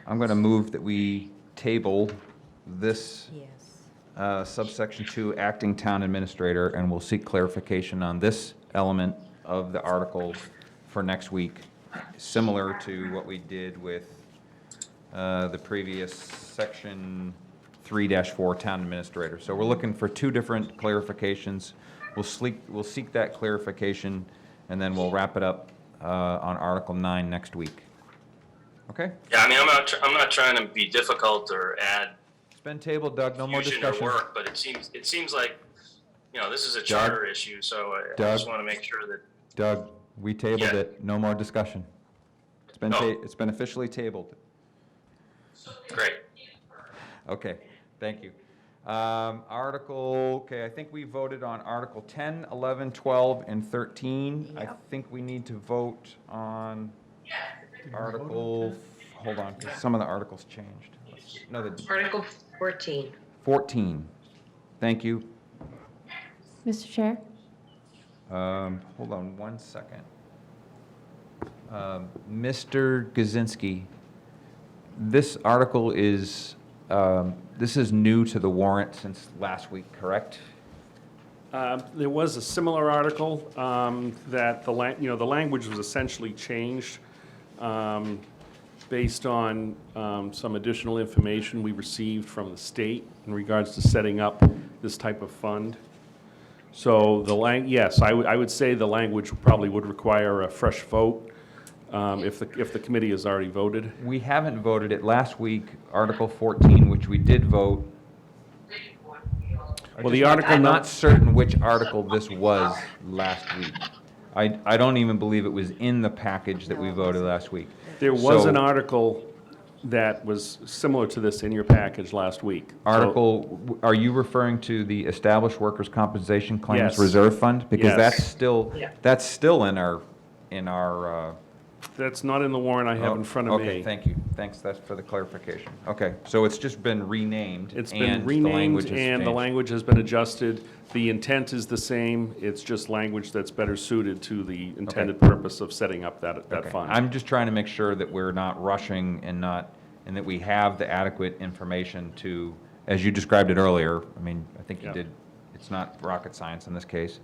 I'm going to move that we table this subsection 2, acting town administrator, and we'll seek clarification on this element of the article for next week, similar to what we did with the previous section 3-4, town administrator. So we're looking for 2 different clarifications. We'll seek that clarification, and then we'll wrap it up on Article 9 next week. Okay? Yeah, I mean, I'm not trying to be difficult or add It's been tabled, Doug. No more confusion or discussion. work, but it seems like, this is a charter issue, so I just want to make sure that. Doug, we tabled it. No more discussion. It's been Oh. it's been officially tabled. Great. Okay, thank you. Okay, I think we voted on Article 10, 11, 12, and 13. I think we need to vote on Article, hold on, 'cause some of the articles changed. No, Article 14. 14. Thank you. Mr. Chair? Hold on one second. Mr. Gazinski, this article is, this is new to the warrant since last week, correct? There was a similar article that the language was essentially changed based on some additional information we received from the state in regards to setting up this type of fund. So yes, I would say the language probably would require a fresh vote if the committee has already voted. We haven't voted it last week, Article 14, which we did vote. Well, the article. I'm not certain which article this was last week. I don't even believe it was in the package that we voted last week. There was So- an article that was similar to this in your package last week. Are you referring to the Established Workers' Compensation Claims Yes. Reserve Fund? Because Yes. that's still in our. That's not in the warrant I have in front of me. Okay, thank you. Thanks, that's for the clarification. Okay, so it's just been renamed. It's and been the renamed language has and the changed. language has been adjusted. The intent is the same. It's just language that's better suited to the intended purpose of setting up that Okay. fund. I'm just trying to make sure that we're not rushing and that we have the adequate information to, as you described it earlier, I mean, I think you Yeah. did, it's not rocket science in this case,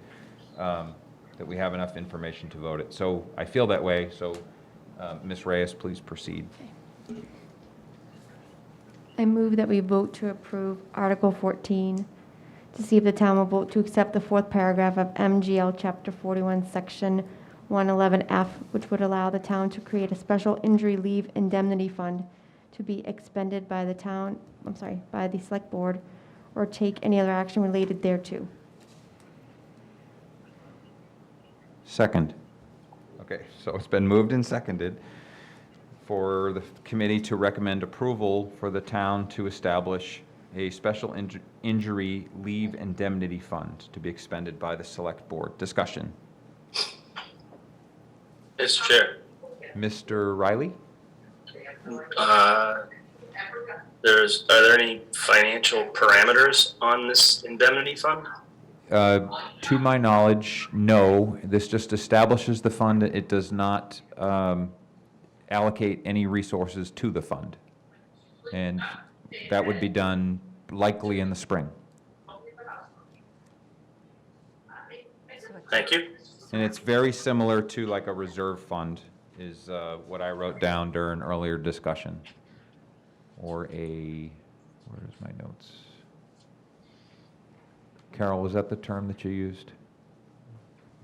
that we have enough information to vote it. So I feel that way, so Ms. Reyes, please proceed. I move that we vote to approve Article 14 to see if the town will vote to accept the 4th paragraph of MGL Chapter 41, Section 111F, which would allow the town to create a special injury leave indemnity fund to be expended by the by the select board, or take any other action related thereto. Second. Okay, so it's been moved and seconded for the committee to recommend approval for the town to establish a special injury leave indemnity fund to be expended by the select board. Discussion. Mr. Chair, Mr. Riley? are there any financial parameters on this indemnity fund? To my knowledge, no. This just establishes the fund. It does not allocate any resources to the fund. And that would be done likely in the spring. Thank you. And it's very similar to like a reserve fund is what I wrote down during earlier discussion. or where's my notes? Carol, was that the term that you used?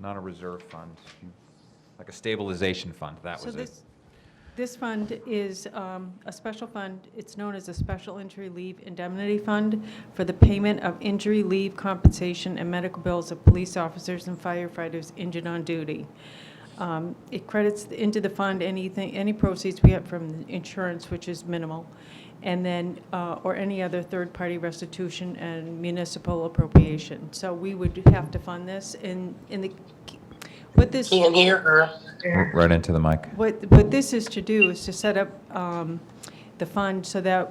Not a reserve fund, like a stabilization fund, that was it. This fund is a special fund. It's known as a Special Injury Leave Indemnity Fund for the payment of injury leave compensation and medical bills of police officers and firefighters injured on duty. It credits into the fund any proceeds we get from the insurance, which is minimal, and then, or any other third-party restitution and municipal appropriation. So we would have to fund this in the, what this. Can't hear her. Right into the mic. What this is to do is to set up the fund so that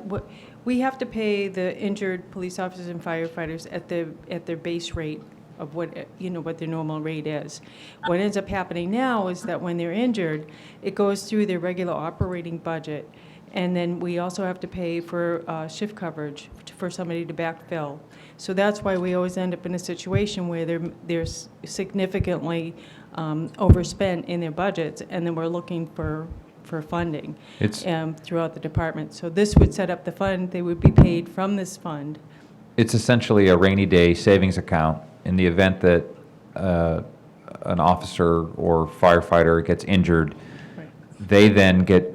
we have to pay the injured police officers and firefighters at their base rate of what their normal rate is. What ends up happening now is that when they're injured, it goes through their regular operating budget, and then we also have to pay for shift coverage for somebody to backfill. So that's why we always end up in a situation where they're significantly overspent in their budgets, and then we're looking for funding throughout the department. So this would set up the fund. They would be paid from this fund. It's essentially a rainy day savings account in the event that an officer or firefighter gets injured. Right. They then get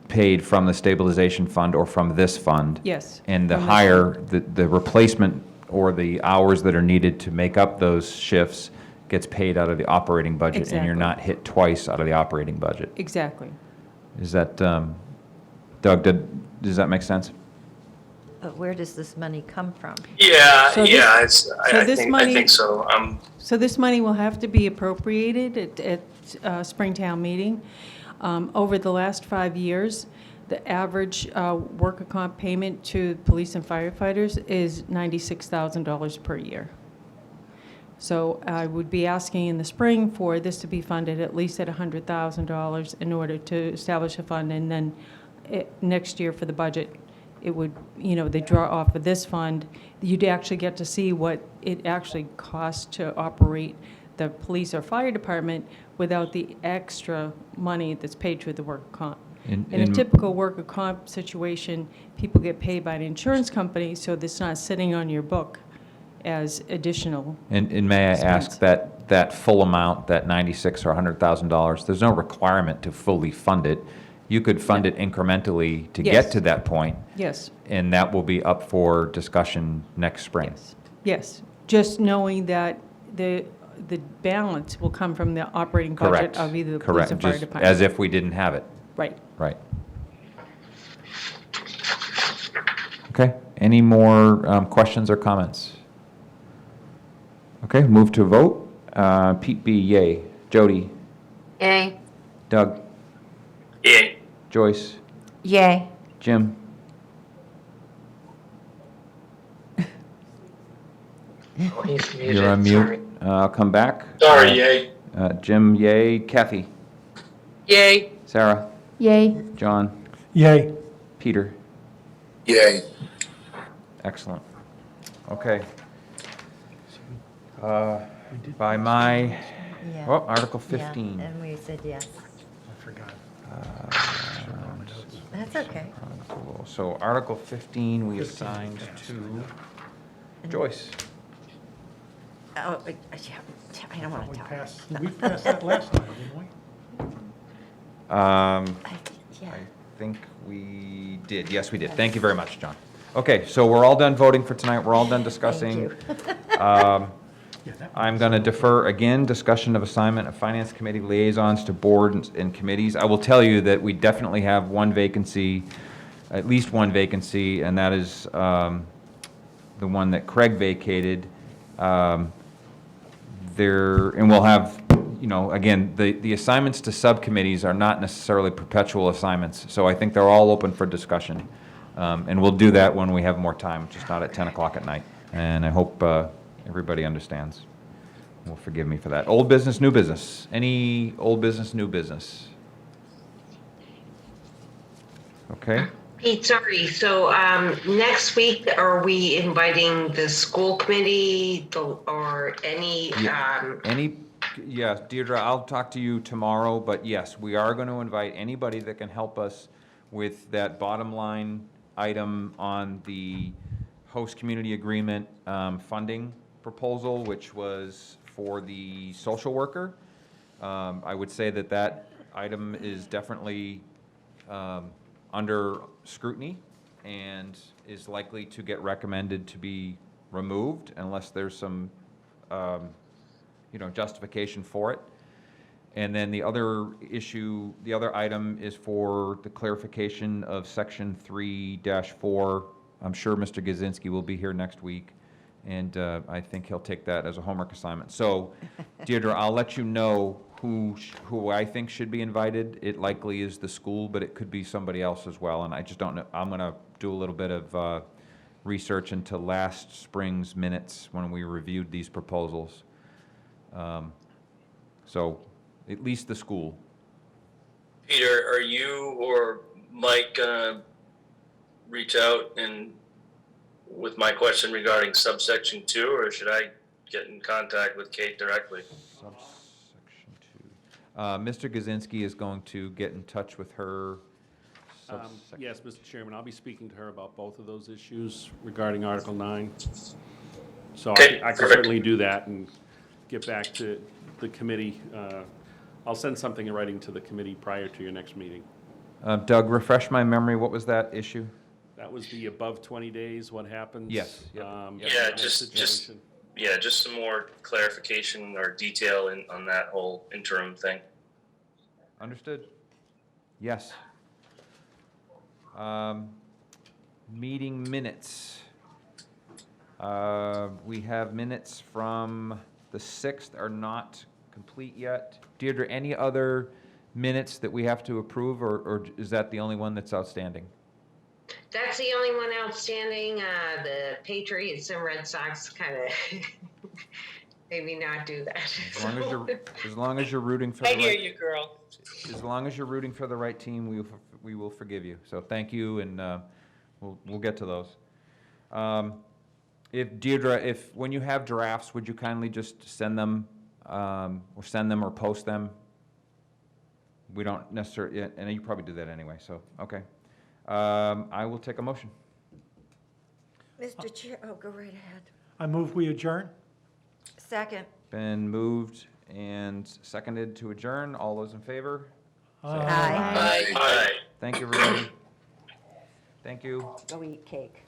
paid from the stabilization fund or from this fund. Yes. And the from this higher, the replacement or the hours that are needed to make up those shifts gets paid out of the operating budget. And you're Exactly. not hit twice out of the operating budget. Exactly. Is that, Doug, does that make sense? But where does this money come from? Yeah, So yeah, I this think money- so. So this money will have to be appropriated at Springtown meeting. Over the last 5 years, the average worker comp payment to police and firefighters is $96,000 per year. So I would be asking in the spring for this to be funded at least at $100,000 in order to establish a fund, and then next year for the budget, it would, they draw off of this fund. You'd actually get to see what it actually costs to operate the police or fire department without the extra money that's paid to the worker comp. In a typical worker comp situation, people get paid by an insurance company, so it's not sitting on your book as additional. And may I expense. ask that full amount, that $96,000 or $100,000, there's no requirement to fully fund it. You could fund it incrementally to Yes. get to that point, Yes, and that will be up for discussion next spring. yes. Just knowing that the balance will come from the operating budget Correct. of either the police Correct. or fire Just department. as if we didn't have it. Right. Right. Okay, any more questions or comments? Okay, move to a vote. Pete B, yay. Jody? Yay. Doug? Yay. Joyce? Yay. Jim? Oh, he's muted. You're on Sorry. mute. I'll come back. Sorry, yay. Jim, yay. Kathy? Yay. Sarah? Yay. John? Yay. Peter? Yay. Excellent. Okay. By my, Yeah. oh, Article Yeah, 15. and we said yes. I forgot. That's okay. So Article 15, we assigned to Joyce. Oh, yeah, I don't want We to talk. passed that last time, didn't we? Yeah. I think we did. Yes, we did. Thank you very much, John. Okay, so we're all done voting for tonight. We're all done discussing. I'm going to defer, again, discussion of assignment of Finance Committee liaisons to boards and committees. I will tell you that we definitely have one vacancy, at least one vacancy, and that is the one that Craig vacated. And we'll have, again, the assignments to subcommittees are not necessarily perpetual assignments, so I think they're all open for discussion. And we'll do that when we have more time, just not at 10 o'clock at night. And I hope everybody understands. Will forgive me for that. Old business, new business. Any old business, new business? Okay. Pete, sorry, so next week, are we inviting the school committee or any, Yeah, Deirdre, I'll talk to you tomorrow, but yes, we are going to invite anybody that can help us with that bottom line item on the host community agreement funding proposal, which was for the social worker. I would say that that item is definitely under scrutiny and is likely to get recommended to be removed unless there's some, justification for it. And then the other issue, the other item is for the clarification of section 3-4. I'm sure Mr. Gazinski will be here next week, and I think he'll take that as a homework assignment. So, Deirdre, I'll let you know who I think should be invited. It likely is the school, but it could be somebody else as well, and I just don't know. I'm gonna do a little bit of research into last spring's minutes when we reviewed these proposals. So, at least the school. Peter, are you or Mike gonna reach out and with my question regarding subsection 2, or should I get in contact with Kate directly? Subsection 2. Mr. Gazinski is going to get in touch with her. Yes, Mr. Chairman, I'll be speaking to her about both of those issues regarding Article 9. So Okay, I can perfect. certainly do that and get back to the committee. I'll send something in writing to the committee prior to your next meeting. Doug, refresh my memory, what was that issue? That was the above 20 days, what happens? Yes, yep. Yeah, in that just situation. some more clarification or detail on that whole interim thing. Understood? Yes. Meeting minutes. We have minutes from the 6th are not complete yet. Deirdre, any other minutes that we have to approve, or is that the only one that's outstanding? That's the only one outstanding. The Patriots and Red Sox kind of maybe not do that. As long as you're rooting for the I right. hear you, girl. As long as you're rooting for the right team, we will forgive you. So thank you, and we'll get to those. If Deirdre, when you have drafts, would you kindly just send them or post them? We don't necessarily, and you probably do that anyway. So okay, I will take a motion. Mr. Chair, go right ahead. I move we adjourn. Second. Been moved and seconded to adjourn. All those in favor? Say Aye. Aye. Thank you, everybody. Thank you. Go eat cake.